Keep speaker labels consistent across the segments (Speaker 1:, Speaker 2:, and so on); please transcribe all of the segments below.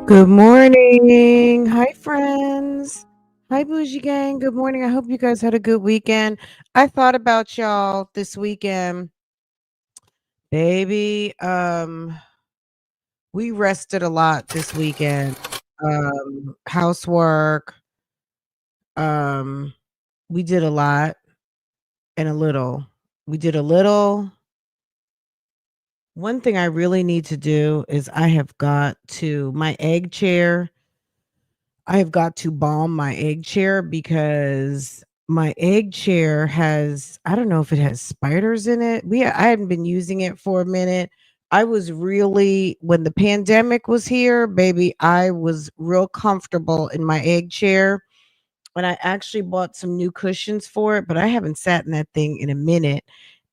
Speaker 1: Good morning. Hi, friends. Hi, Bougie Gang. Good morning. I hope you guys had a good weekend. I thought about y'all this weekend. Baby, we rested a lot this weekend. Housework. Um, we did a lot and a little. We did a little. One thing I really need to do is I have got to my egg chair. I have got to balm my egg chair because my egg chair has, I don't know if it has spiders in it. I hadn't been using it for a minute. I was really, when the pandemic was here, baby, I was real comfortable in my egg chair. And I actually bought some new cushions for it, but I haven't sat in that thing in a minute.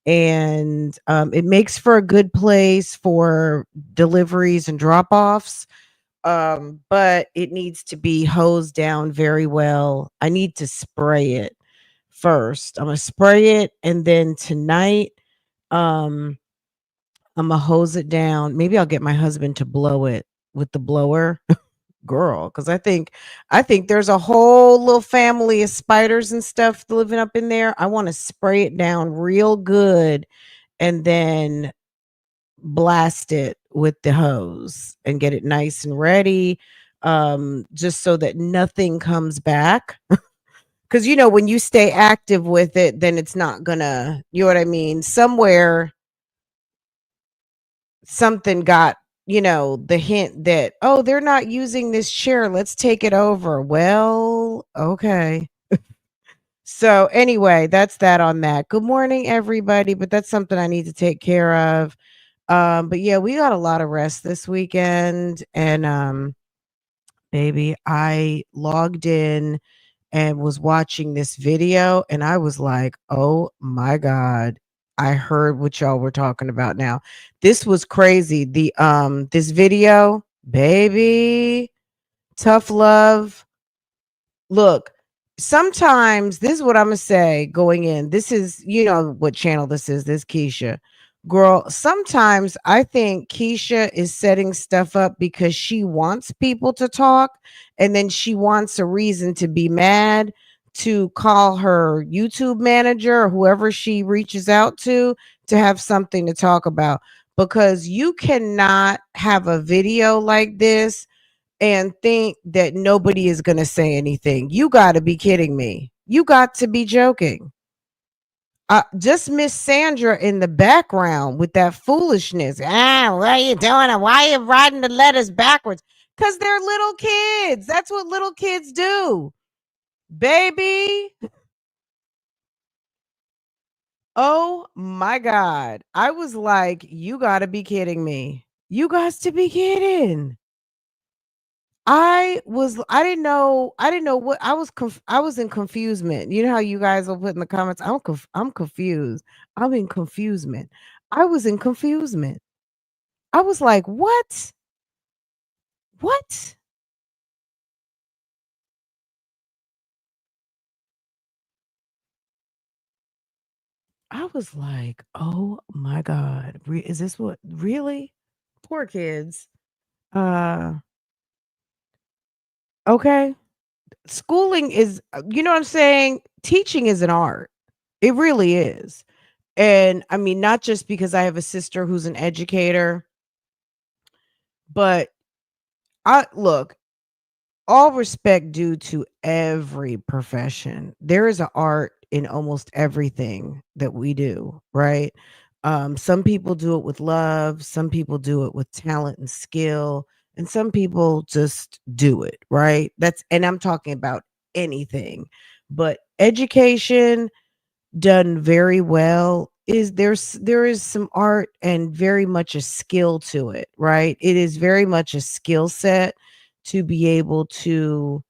Speaker 1: And it makes for a good place for deliveries and drop offs, but it needs to be hosed down very well. I need to spray it first. I'm gonna spray it, and then tonight, um, I'm gonna hose it down. Maybe I'll get my husband to blow it with the blower, girl, because I think there's a whole little family of spiders and stuff living up in there. I want to spray it down real good, and then blast it with the hose and get it nice and ready, just so that nothing comes back. Because when you stay active with it, then it's not gonna, you know what I mean, somewhere something got, the hint that, oh, they're not using this chair, let's take it over. Well, okay. So anyway, that's that on that. Good morning, everybody, but that's something I need to take care of. But yeah, we got a lot of rest this weekend, and baby, I logged in and was watching this video, and I was like, "Oh my god, I heard what y'all were talking about now." This was crazy. This video, baby, tough love. Look, sometimes this is what I'm gonna say going in. This is, what channel this is. This Keisha. Girl, sometimes I think Keisha is setting stuff up because she wants people to talk, and then she wants a reason to be mad, to call her YouTube manager or whoever she reaches out to have something to talk about. Because you cannot have a video like this and think that nobody is going to say anything. You got to be kidding me. You got to be joking. Just Miss Sandra in the background with that foolishness. What are you doing? Why are you writing the letters backwards? Because they're little kids. That's what little kids do. Baby. Oh my God. I was like, you got to be kidding me. You got to be kidding. I didn't know what I was in confusement. You know how you guys will put in the comments, I'm confused. I'm in confusement. I was in confusement. I was like, "What? What?" I was like, "Oh my God. Is this what really? Poor kids." Uh okay. Schooling is you know what I'm saying? Teaching is an art. It really is. And I mean, not just because I have a sister who's an educator, but I look, all respect due to every profession. There is an art in almost everything that we do, right? Some people do it with love, some people do it with talent and skill, and some people just do it, right? And I'm talking about anything. But education done very well is there is some art and very much a skill to it, right? It is very much a skill set to be able to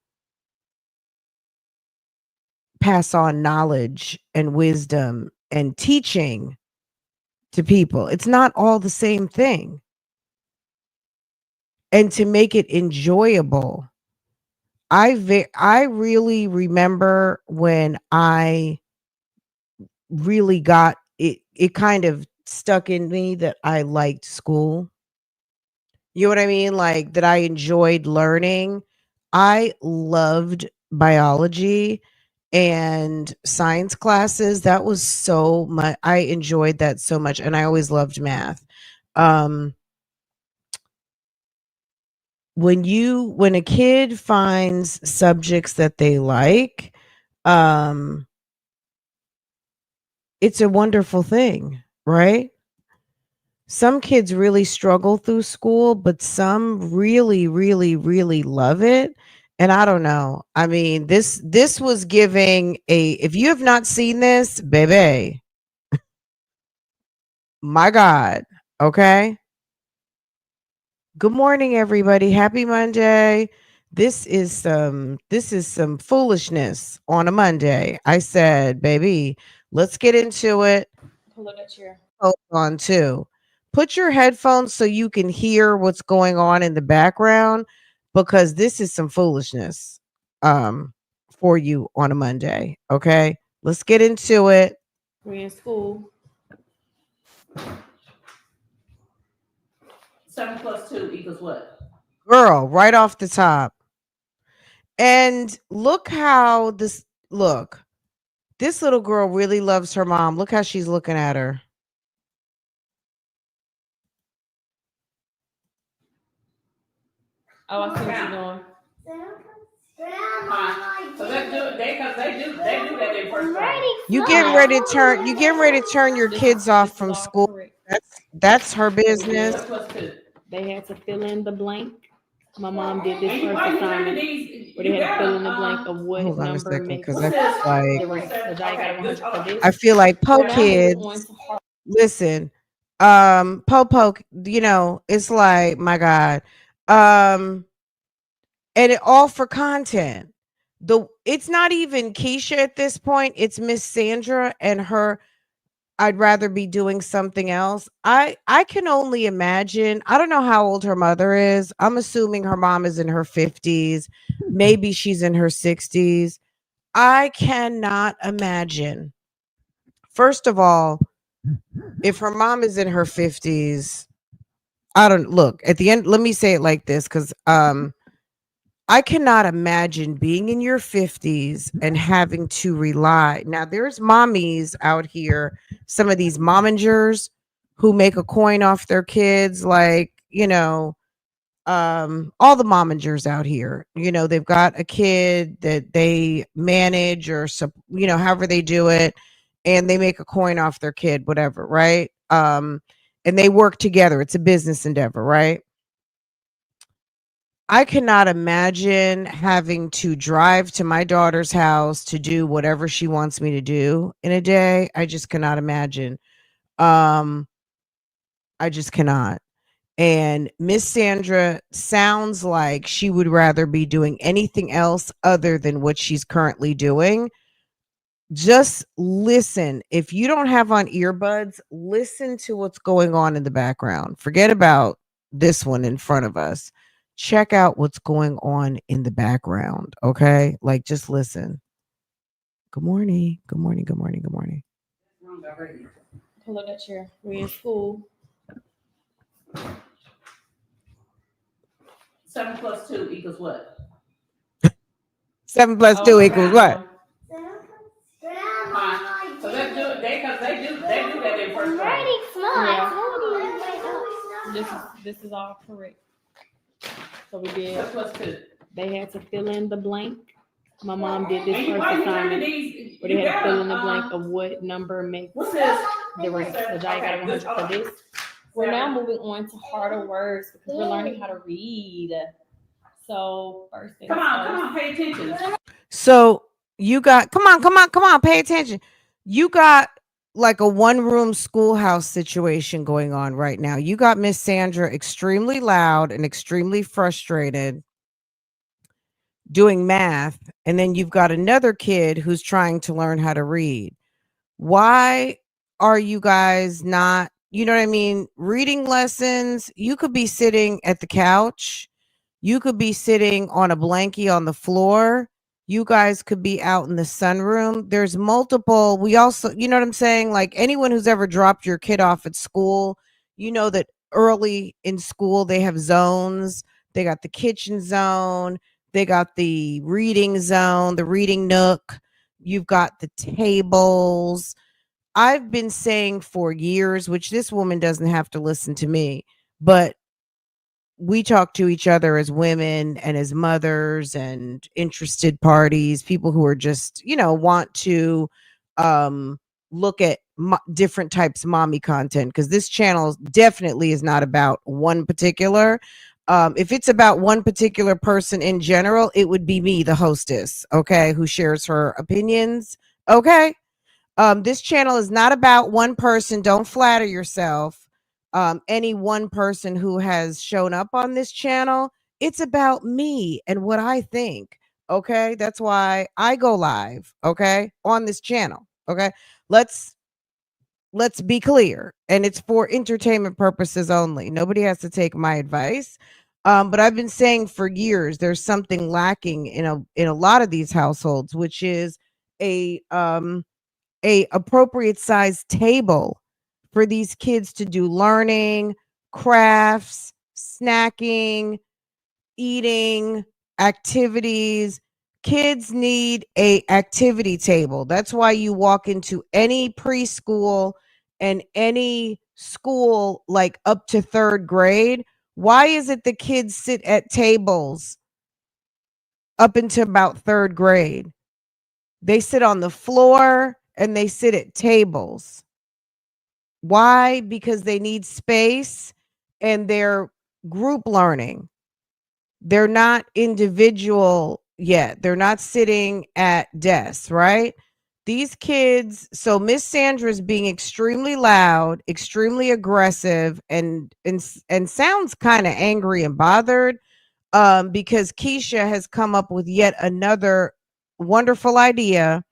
Speaker 1: pass on knowledge and wisdom and teaching to people. It's not all the same thing. And to make it enjoyable. I really remember when I really got it kind of stuck in me that I liked school. You know what I mean? Like that I enjoyed learning. I loved biology and science classes. That was so much. I enjoyed that so much. And I always loved math. Um, when a kid finds subjects that they like, um, it's a wonderful thing, right? Some kids really struggle through school, but some really, really, really love it. And I don't know. I mean, this was giving a if you have not seen this, baby, my God. Okay. Good morning, everybody. Happy Monday. This is some foolishness on a Monday. I said, baby, let's get into it.
Speaker 2: Look at your.
Speaker 1: Hold on too. Put your headphones so you can hear what's going on in the background because this is some foolishness for you on a Monday. Okay. Let's get into it.
Speaker 2: We're in school. 7 plus 2 equals what?
Speaker 1: Girl, right off the top. And look how look. This little girl really loves her mom. Look how she's looking at her.
Speaker 2: Oh, I see what you're doing. So let's do it. They do that in first grade.
Speaker 1: You getting ready to turn your kids off
Speaker 2: This is
Speaker 1: from
Speaker 2: all
Speaker 1: school.
Speaker 2: correct.
Speaker 1: That's her
Speaker 2: So we did
Speaker 1: business.
Speaker 2: 7 plus 2. They had to fill in the blank. My mom did this first assignment where they had to fill in the blank of what
Speaker 1: Hold on a
Speaker 2: number
Speaker 1: second,
Speaker 2: makes
Speaker 1: because I feel like
Speaker 2: the rank. So Jai got a 100 for this.
Speaker 1: I feel like
Speaker 2: So
Speaker 1: po
Speaker 2: now we're on
Speaker 1: kids.
Speaker 2: to hard.
Speaker 1: Listen, po, you know, it's like my God, and it all for content. It's not even Keisha at this point. It's Miss Sandra and her. I'd rather be doing something else. I can only imagine. I don't know how old her mother is. I'm assuming her mom is in her 50s. Maybe she's in her 60s. I cannot imagine. First of all, if her mom is in her 50s, I don't look at the end. Let me say it like this because I cannot imagine being in your 50s and having to rely. Now, there's mommies out here, some of these momingers who make a coin off their kids, like, you know, all the momagers out here, they've got a kid that they manage or however they do it, and they make a coin off their kid, whatever, right? And they work together. It's a business endeavor, right? I cannot imagine having to drive to my daughter's house to do whatever she wants me to do in a day. I just cannot imagine. Um, I just cannot. And Miss Sandra sounds like she would rather be doing anything else other than what she's currently doing. Just listen. If you don't have on earbuds, listen to what's going on in the background. Forget about this one in front of us. Check out what's going on in the background. Okay. Like, just listen. Good morning. Good morning. Good morning. Good morning.
Speaker 2: Pull up that chair. We in school.
Speaker 3: 7 plus 2 equals what?
Speaker 1: 7 plus 2 equals what?
Speaker 3: So let's do it. They do that in first grade.
Speaker 2: This is all correct. So we did.
Speaker 3: 7 plus 2.
Speaker 2: They had to fill in the blank. My mom did this first assignment where they had to fill in the blank of what number makes
Speaker 3: What's this?
Speaker 2: the rest. So I got a 100 for this. We're now moving on to harder words because we're learning how to read. So first thing
Speaker 3: Come on, pay attention.
Speaker 1: So you got, come on, pay attention. You got like a one-room schoolhouse situation going on right now. You got Miss Sandra extremely loud and extremely frustrated doing math, and then you've got another kid who's trying to learn how to read. Why are you guys not, what I mean, reading lessons? You could be sitting at the couch. You could be sitting on a blankie on the floor. You guys could be out in the sunroom. There's multiple. We also, what I'm saying? Like, anyone who's ever dropped your kid off at school, you know that early in school they have zones. They got the kitchen zone. They got the reading zone, the reading nook. You've got the tables. I've been saying for years, which this woman doesn't have to listen to me, but we talk to each other as women and as mothers and interested parties, people who are just, want to look at different types of mommy content, because this channel definitely is not about one particular. If it's about one particular person in general, it would be me, the hostess, okay, who shares her opinions. Okay. This channel is not about one person. Don't flatter yourself. Any one person who has shown up on this channel. It's about me and what I think. Okay. That's why I go live. Okay. On this channel. Okay. Let's be clear. And it's for entertainment purposes only. Nobody has to take my advice. But I've been saying for years, there's something lacking in a lot of these households, which is a appropriate sized table for these kids to do learning, crafts, snacking, eating, activities. Kids need a activity table. That's why you walk into any preschool and any school like up to 3rd grade. Why is it the kids sit at tables up until about 3rd grade? They sit on the floor and they sit at tables. Why? Because they need space and they're group learning. They're not individual yet. They're not sitting at desks, right? These kids, so Miss Sandra's being extremely loud, extremely aggressive, and sounds kind of angry and bothered because Keisha has come up with yet another wonderful idea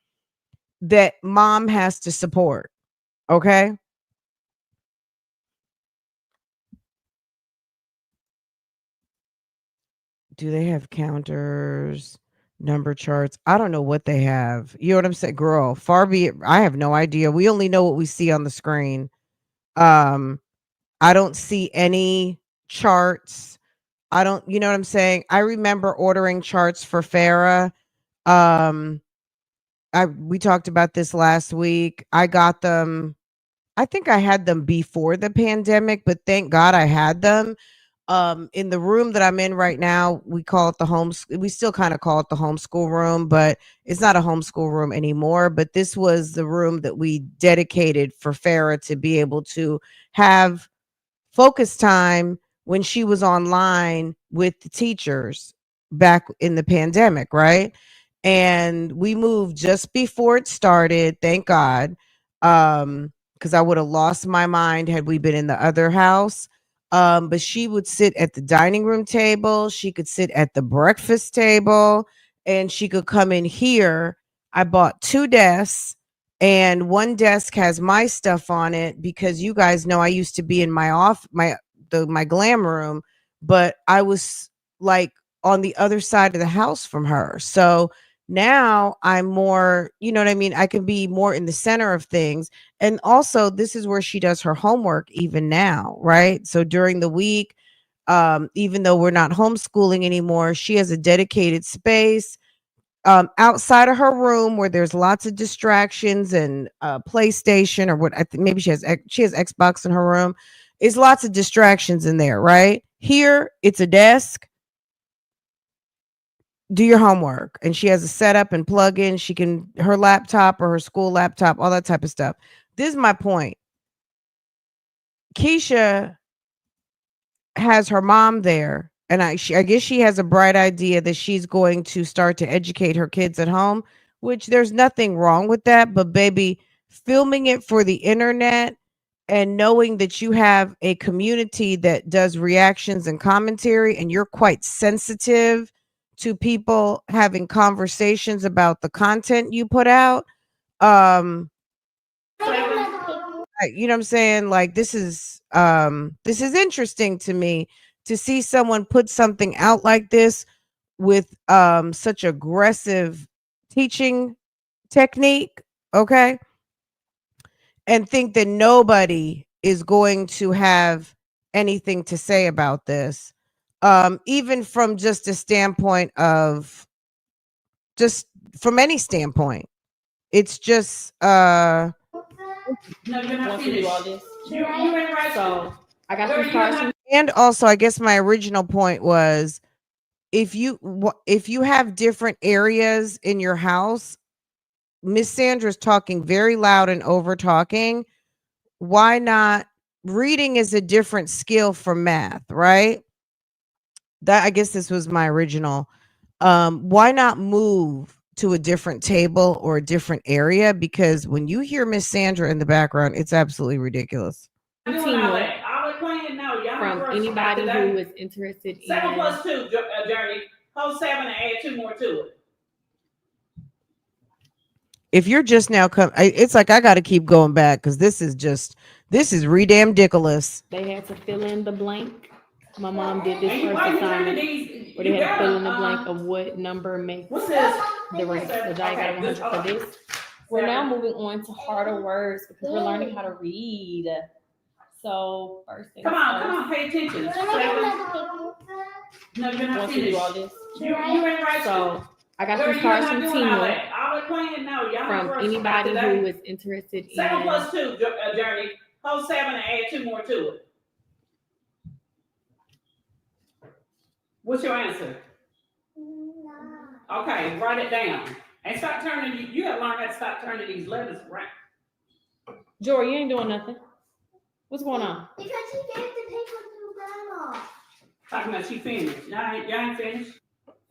Speaker 1: that mom has to support. Okay. Do they have counters, number charts? I don't know what they have. You know what I'm saying? Girl, far be it. I have no idea. We only know what we see on the screen. I don't see any charts. I don't, you know what I'm saying? I remember ordering charts for Farah. We talked about this last week. I got them. I think I had them before the pandemic, but thank God I had them. In the room that I'm in right now, we call it the we still kind of call it the homeschool room, but it's not a homeschool room anymore. But this was the room that we dedicated for Farah to be able to have focus time when she was online with the teachers back in the pandemic, right? And we moved just before it started, thank God. Because I would have lost my mind had we been in the other house. But she would sit at the dining room table, she could sit at the breakfast table, and she could come in here. I bought 2 desks, and one desk has my stuff on it because you guys know I used to be in my glam room, but I was like on the other side of the house from her. So now I'm more, you know what I mean? I can be more in the center of things. And also, this is where she does her homework even now, right? So during the week, even though we're not homeschooling anymore, she has a dedicated space outside of her room where there's lots of distractions and PlayStation or what I think maybe she has Xbox in her room. It's lots of distractions in there, right? Here, it's a desk. Do your homework, and she has a setup and plug in. She can her laptop or her school laptop, all that type of stuff. This is my point. Keisha has her mom there, and I guess she has a bright idea that she's going to start to educate her kids at home, which there's nothing wrong with that. But baby, filming it for the internet and knowing that you have a community that does reactions and commentary, and you're quite sensitive to people having conversations about the content you put out. Um, you know what I'm saying? Like this is interesting to me to see someone put something out like this with such aggressive teaching technique, okay? And think that nobody is going to have anything to say about this. Even from just a standpoint of just from any standpoint. It's just
Speaker 3: No, you're not
Speaker 2: Want to do all
Speaker 3: finished.
Speaker 2: this.
Speaker 3: You ain't right.
Speaker 2: So I got
Speaker 3: Girl,
Speaker 2: some
Speaker 3: you're
Speaker 2: stars.
Speaker 3: not.
Speaker 1: and also I guess my original point was if you have different areas in your house, Miss Sandra's talking very loud and over talking. Why not? Reading is a different skill from math, right? That I guess this was my original. Why not move to a different table or a different area? Because when you hear Miss Sandra in the background, it's absolutely ridiculous.
Speaker 3: Doing all that. All the playing, no. Y'all
Speaker 2: From
Speaker 3: not
Speaker 2: anybody
Speaker 3: today.
Speaker 2: who is interested
Speaker 3: 7
Speaker 2: in
Speaker 3: plus 2, Journey. Hold 7 and add 2 more to it.
Speaker 1: If you're just now it's like I got to keep going back because this is re-damn-diculous.
Speaker 2: they had to fill in the blank. My mom did this
Speaker 3: And you,
Speaker 2: first
Speaker 3: why you turning
Speaker 2: assignment
Speaker 3: these?
Speaker 2: where they had to fill in the blank of what number makes
Speaker 3: What's this?
Speaker 2: the rest. So I got a 100 for this. We're now moving on to harder words because we're learning how to read. So first thing
Speaker 3: Come on, pay attention. 7. No, you're not
Speaker 2: Want to do all
Speaker 3: finished.
Speaker 2: this.
Speaker 3: You ain't right.
Speaker 2: So I got
Speaker 3: Girl,
Speaker 2: some
Speaker 3: you're
Speaker 2: stars
Speaker 3: not
Speaker 2: from
Speaker 3: doing all
Speaker 2: Timu.
Speaker 3: that. All the playing, no. Y'all
Speaker 2: From
Speaker 3: not
Speaker 2: anybody
Speaker 3: today.
Speaker 2: who is interested
Speaker 3: 7
Speaker 2: in
Speaker 3: plus 2, Journey. Hold 7 and add 2 more to it. What's your answer? Okay, write it down. And start turning, you gotta learn how to stop turning these letters around.
Speaker 2: Jory, you ain't doing nothing. What's going on?
Speaker 4: Because she gave the paper to Grandma.
Speaker 3: Talking about she finished. Y'all ain't finished.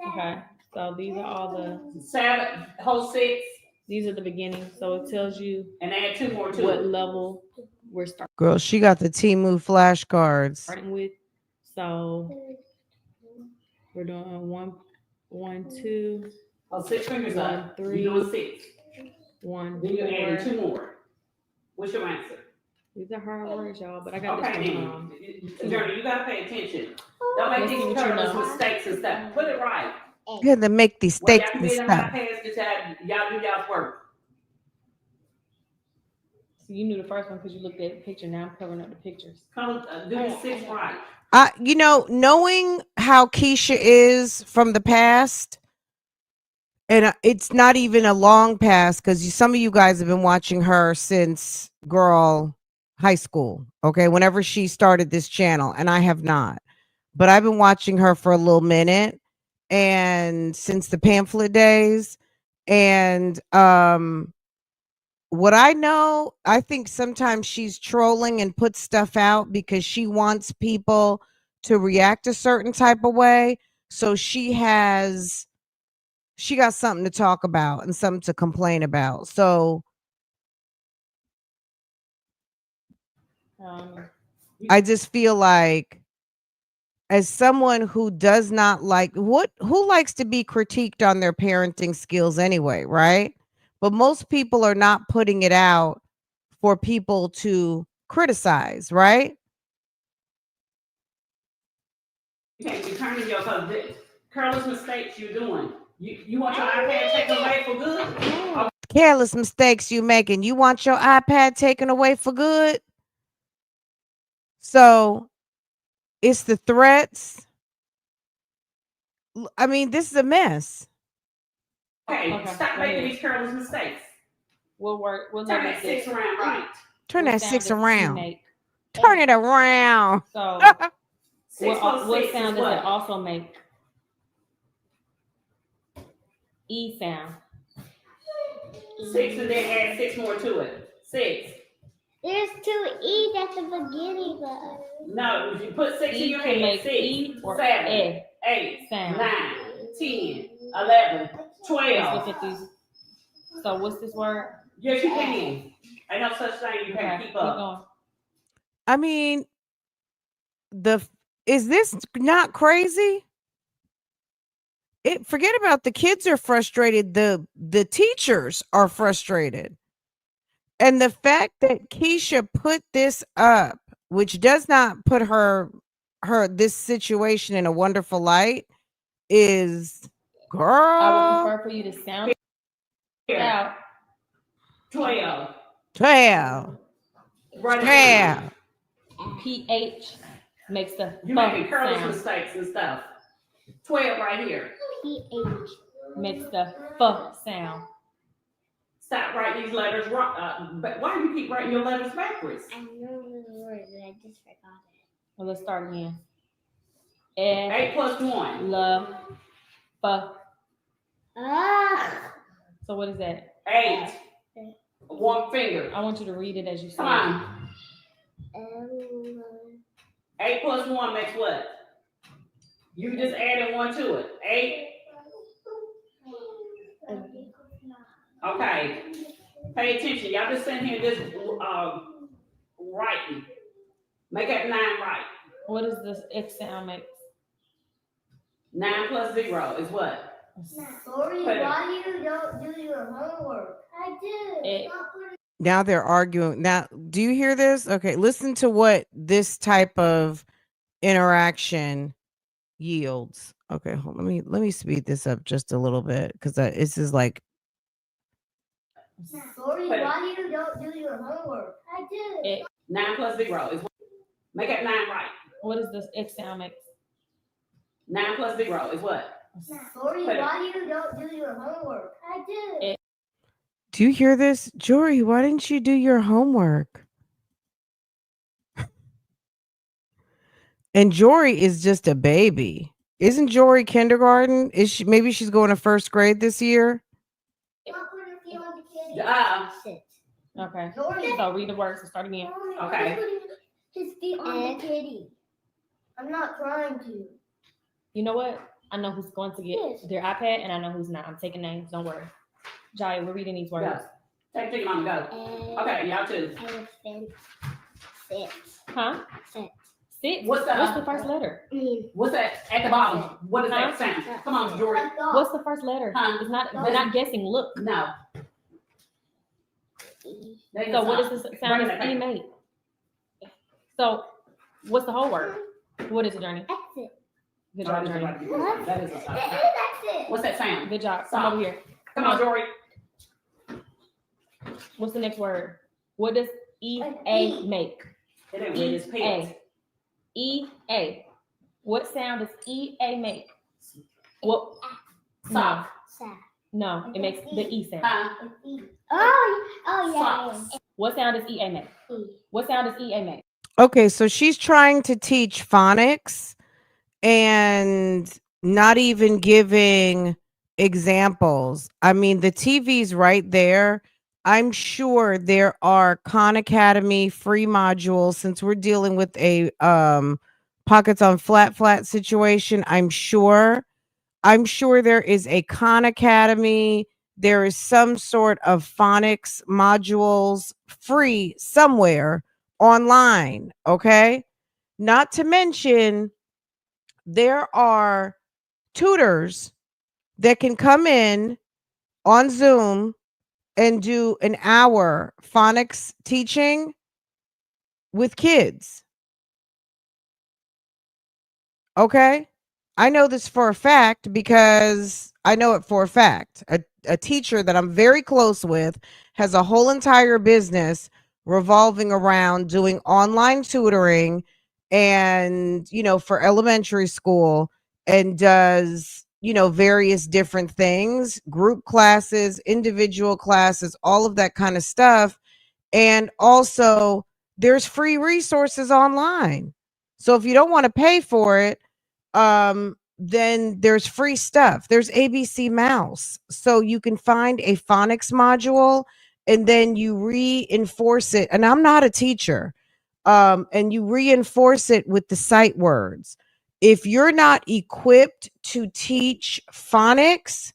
Speaker 2: Okay. So these are all the
Speaker 3: 7, whole 6,
Speaker 2: these are the beginning. So it tells you
Speaker 3: and add 2 more to
Speaker 2: what
Speaker 3: it.
Speaker 2: level we're
Speaker 1: Girl, she got the Timu flashcards.
Speaker 2: starting with. So we're doing 1, 1, 2,
Speaker 3: Oh, 6 fingers
Speaker 2: 1,
Speaker 3: up.
Speaker 2: 3,
Speaker 3: You're doing 6.
Speaker 2: 1,
Speaker 3: Then you're adding
Speaker 2: 4.
Speaker 3: 2 more. What's your answer?
Speaker 2: These are hard words, y'all, but I got
Speaker 3: Okay,
Speaker 2: this one.
Speaker 3: then. Journey, you gotta pay attention. Don't make
Speaker 2: Let's see
Speaker 3: these
Speaker 2: what you
Speaker 3: curves
Speaker 2: know.
Speaker 3: mistakes and stuff. Put it right.
Speaker 1: You had to make these
Speaker 3: Well,
Speaker 1: steaks
Speaker 3: y'all can
Speaker 1: and
Speaker 3: be in the
Speaker 1: stuff.
Speaker 3: iPads this time. Y'all do y'all's work.
Speaker 2: So you knew the first one because you looked at the picture. Now I'm covering up the pictures.
Speaker 3: Come do the 6 right.
Speaker 1: You know, knowing how Keisha is from the past, and it's not even a long past because some of you guys have been watching her since girl high school. Okay, whenever she started this channel, and I have not. but I've been watching her for a little minute, and since the pamphlet days, and what I know, I think sometimes she's trolling and puts stuff out because she wants people to react a certain type of way. So she got something to talk about and something to complain about. So I just feel like, as someone who does not like, who likes to be critiqued on their parenting skills anyway, right? But most people are not putting it out for people to criticize, right?
Speaker 3: You can't determine your, because the careless mistakes you're doing. You want your iPad taken away for good?
Speaker 1: Careless mistakes you making. You want your iPad taken away for good? So it's the threats. I mean, this is a mess.
Speaker 3: Okay, stop making these careless mistakes.
Speaker 2: We'll work. We'll
Speaker 3: Turn
Speaker 2: look
Speaker 3: that
Speaker 2: at
Speaker 3: six
Speaker 2: this.
Speaker 3: around right.
Speaker 1: Turn
Speaker 2: What
Speaker 1: that
Speaker 2: sound
Speaker 1: six
Speaker 2: does E
Speaker 1: around.
Speaker 2: make?
Speaker 1: Turn it around.
Speaker 2: So
Speaker 3: Six plus
Speaker 2: what
Speaker 3: six
Speaker 2: sound
Speaker 3: is
Speaker 2: does it
Speaker 3: what?
Speaker 2: also make? E sound.
Speaker 3: 6 and then add 6 more to it. 6.
Speaker 4: There's 2 E's at the beginning, but
Speaker 3: No, if you put 6 in
Speaker 2: E
Speaker 3: your
Speaker 2: can
Speaker 3: head,
Speaker 2: make
Speaker 3: 6,
Speaker 2: E or
Speaker 3: 7,
Speaker 2: E
Speaker 3: 8,
Speaker 2: sound.
Speaker 3: 9, 10, 11,
Speaker 2: Let's
Speaker 3: 12.
Speaker 2: look at these. So what's this word?
Speaker 3: Yes, you can. Ain't no such thing you can't keep up.
Speaker 2: going.
Speaker 1: I mean, is this not crazy? Forget about the kids are frustrated. The teachers are frustrated. And the fact that Keisha put this up, which does not put her this situation in a wonderful light, is,
Speaker 2: I would
Speaker 1: girl,
Speaker 2: prefer for you to sound it
Speaker 3: Here,
Speaker 2: out.
Speaker 3: 12.
Speaker 1: 12.
Speaker 3: Right
Speaker 1: 12.
Speaker 2: PH makes the
Speaker 3: You making
Speaker 2: f
Speaker 3: careless
Speaker 2: sound.
Speaker 3: mistakes and stuff. 12 right here.
Speaker 4: PH.
Speaker 2: Makes the f sound.
Speaker 3: Stop writing these letters wrong. But why do you keep writing your letters backwards?
Speaker 4: I remember the word, but I just forgot it.
Speaker 2: Well, let's start again.
Speaker 3: 8 plus 1.
Speaker 2: F.
Speaker 4: Ah.
Speaker 2: So what is that?
Speaker 3: 8. One finger.
Speaker 2: I want you to read it as you say
Speaker 3: Come
Speaker 2: it.
Speaker 3: on. 8 plus 1 makes what? You just added 1 to it. 8. Okay. Pay attention. Y'all just sitting here just writing. Make that 9 right.
Speaker 2: What does this X sound make?
Speaker 3: 9 plus 0 is what?
Speaker 4: Sorry, why you don't do your homework? I do.
Speaker 2: It.
Speaker 1: Now they're arguing. Now, do you hear this? Okay, listen to what this type of interaction yields. Okay, hold, let me speed this up just a little bit, because this is like,
Speaker 4: Sorry, why you don't do your homework? I do.
Speaker 2: It.
Speaker 3: 9 plus 0 is what? Make that 9 right.
Speaker 2: What does this X sound make?
Speaker 3: 9 plus 0 is what?
Speaker 4: Sorry, why you don't do your homework? I do.
Speaker 2: It.
Speaker 1: do you hear this? Jory, why didn't you do your homework? And Jory is just a baby. Isn't Jory kindergarten? Is she, maybe she's going to first grade this year?
Speaker 2: Okay. So read the words and start again.
Speaker 3: Okay.
Speaker 4: His feet on the kitty. I'm not trying to.
Speaker 2: You know what? I know who's going to get their iPad, and I know who's not. I'm taking names. Don't worry. Jaya, we're reading these words.
Speaker 3: Go. Take your mom, go. Okay, y'all too.
Speaker 4: Elephant. Sit.
Speaker 2: Huh?
Speaker 4: Sit.
Speaker 2: Sit.
Speaker 3: What's
Speaker 2: the first letter?
Speaker 3: What's that at the bottom? What is that sound? Come on, Jory.
Speaker 2: What's the first letter?
Speaker 3: Huh?
Speaker 2: It's not. We're not guessing. Look.
Speaker 3: No.
Speaker 2: So what does this sound as E make? So what's the whole word? What is it, Journey?
Speaker 4: Exit.
Speaker 2: Good job, Journey.
Speaker 3: That is a sound.
Speaker 4: Exit.
Speaker 3: What's that sound?
Speaker 2: Good job. Come
Speaker 3: Stop.
Speaker 2: over here.
Speaker 3: Come on, Jory.
Speaker 2: What's the next word? What does E-A make?
Speaker 3: It ain't with his pants.
Speaker 2: E-A. What sound does E-A make? What?
Speaker 3: Sock.
Speaker 2: No, it makes the E sound.
Speaker 3: Huh?
Speaker 4: Oh yeah.
Speaker 3: Socks.
Speaker 2: What sound does E-A make? What sound does E-A make?
Speaker 1: Okay, so she's trying to teach phonics, and not even giving examples. I mean, the TV's right there. I'm sure there are Khan Academy free modules since we're dealing with a pockets on flat situation. I'm sure there is a Khan Academy. There is some sort of phonics modules free somewhere online, okay? Not to mention there are tutors that can come in on Zoom and do an hour phonics teaching with kids. Okay. I know this for a fact because I know it for a fact. A teacher that I'm very close with has a whole entire business revolving around doing online tutoring and, for elementary school, and does, various different things, group classes, individual classes, all of that kind of stuff. And also, there's free resources online. So if you don't want to pay for it, then there's free stuff. There's ABC Mouse. So you can find a phonics module and then you reinforce it. And I'm not a teacher. And you reinforce it with the sight words. If you're not equipped to teach phonics,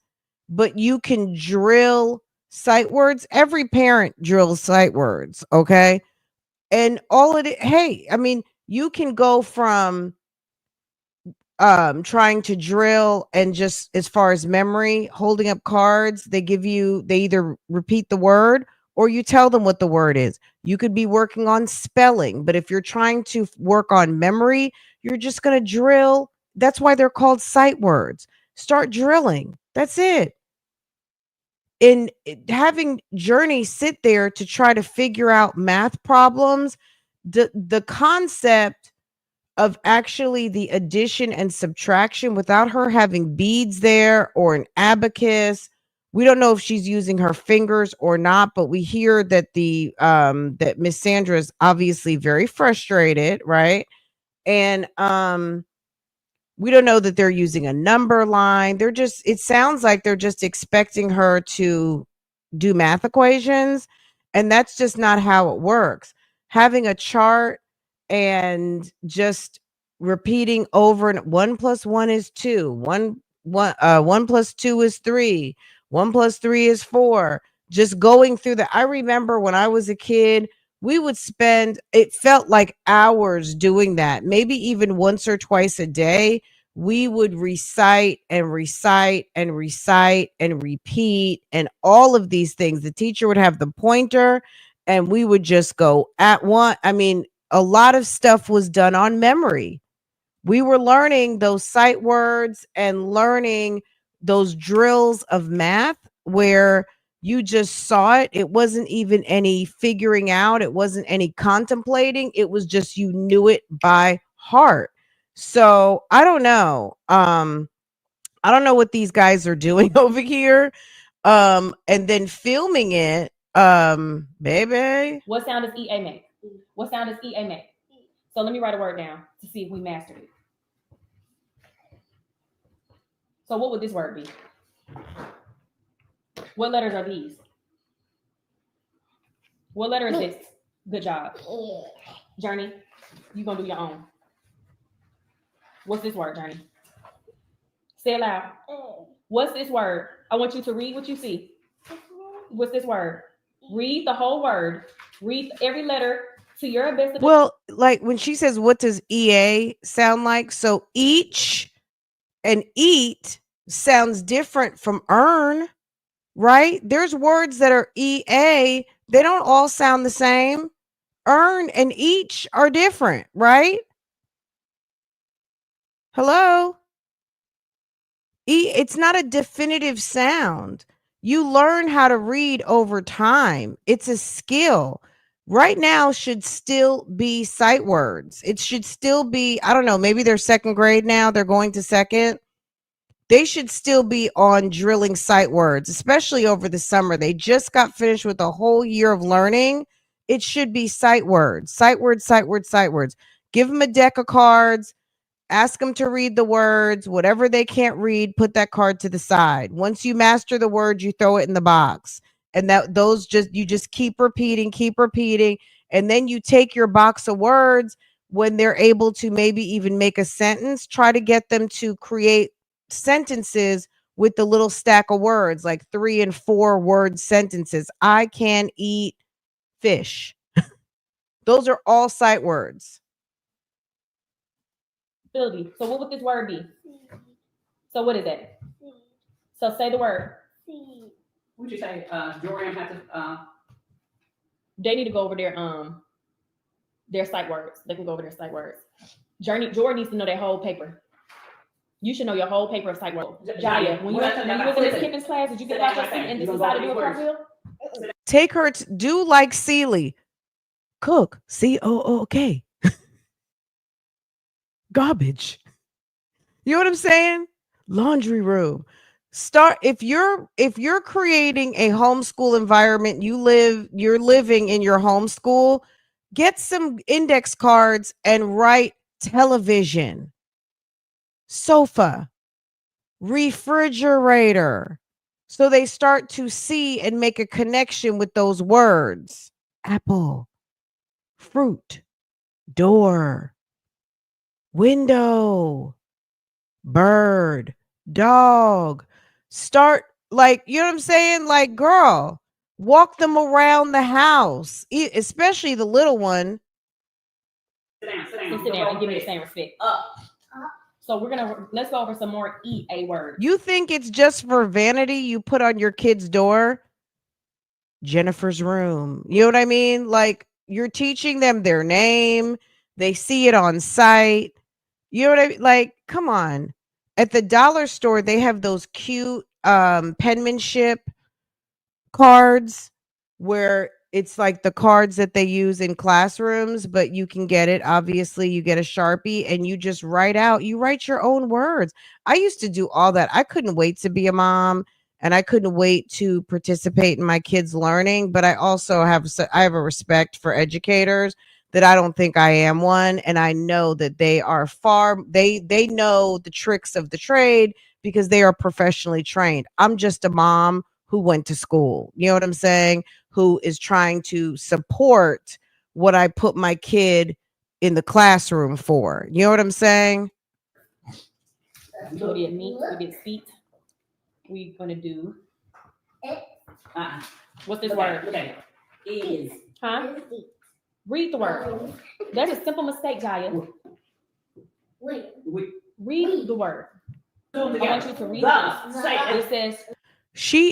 Speaker 1: but you can drill sight words, every parent drills sight words, okay? And all of it, hey, I mean, you can go from trying to drill and just as far as memory, holding up cards, they either repeat the word or you tell them what the word is. You could be working on spelling, but if you're trying to work on memory, you're just going to drill. That's why they're called sight words. Start drilling. That's it. In having Journey sit there to try to figure out math problems, the concept of actually the addition and subtraction without her having beads there or an abacus. We don't know if she's using her fingers or not, but we hear that that Miss Sandra is obviously very frustrated, right? And we don't know that they're using a number line. It sounds like they're just expecting her to do math equations, and that's just not how it works. Having a chart and just repeating over, and 1 + 1 is 2, 1 + 2 is 3, 1 + 3 is 4. Just going through that. I remember when I was a kid, we would spend, it felt like hours doing that, maybe even once or twice a day. We would recite and recite and recite and repeat and all of these things. The teacher would have the pointer and we would just go at one. I mean, a lot of stuff was done on memory. We were learning those sight words and learning those drills of math where you just saw it. It wasn't even any figuring out. It wasn't any contemplating. It was just you knew it by heart. So I don't know. I don't know what these guys are doing over here. And then filming it. Baby.
Speaker 2: What sound does EA make? What sound does EA make? So let me write a word down to see if we mastered it. So what would this word be? What letters are these? What letter is this? Good job. Journey, you're going to do your own. What's this word, Journey? Say it loud. What's this word? I want you to read what you see. What's this word? Read the whole word. Read every letter to your best ability.
Speaker 1: Well, like when she says, what does EA sound like? So each and eat sounds different from earn, right? There's words that are EA. They don't all sound the same. Earn and each are different, right? Hello? It's not a definitive sound. You learn how to read over time. It's a skill. Right now should still be sight words. It should still be, I don't know, maybe they're second grade now. They're going to second. They should still be on drilling sight words, especially over the summer. They just got finished with a whole year of learning. It should be sight words, sight words, sight words, sight words. Give them a deck of cards. Ask them to read the words. Whatever they can't read, put that card to the side. Once you master the words, you throw it in the box. And you just keep repeating, and then you take your box of words. When they're able to maybe even make a sentence, try to get them to create sentences with the little stack of words, like 3 and 4 word sentences. I can eat fish. Those are all sight words.
Speaker 2: Philby. So what would this word be? So what is it? So say the word.
Speaker 3: What'd you say? Jordan had to.
Speaker 2: They need to go over their sight words. They can go over their sight words. Jordan needs to know that whole paper. You should know your whole paper of sight words. Jaya, when you was in this Kippin's class, did you get out your seat and decide to do a cartwheel?
Speaker 1: Take her to do like Celie. Cook. COOK. Garbage. You know what I'm saying? Laundry room. Start if you're creating a homeschool environment, you're living in your homeschool, get some index cards and write television, sofa, refrigerator. So they start to see and make a connection with those words. Apple, fruit, door, window, bird, dog. Start like, you know what I'm saying? Like, girl, walk them around the house, especially the little one.
Speaker 3: Sit down.
Speaker 2: Sit down and give me the same respect. So let's go over some more EA words.
Speaker 1: You think it's just for vanity you put on your kid's door? Jennifer's room. You know what I mean? Like, you're teaching them their name. They see it on site. You know what I mean? Like, come on. At the dollar store, they have those cute penmanship cards where it's like the cards that they use in classrooms, but you can get it. Obviously, you get a Sharpie and you just you write your own words. I used to do all that. I couldn't wait to be a mom and I couldn't wait to participate in my kids' learning, but I also have a respect for educators that I don't think I am one. And I know that they are they know the tricks of the trade because they are professionally trained. I'm just a mom who went to school. You know what I'm saying? Who is trying to support what I put my kid in the classroom for. You know what I'm saying?
Speaker 2: So we did meat, we did feet. We're gonna do what's this word?
Speaker 3: Okay. Is.
Speaker 2: Huh? Read the word. That's a simple mistake, Jaya. Read the word. I want you to read this. It says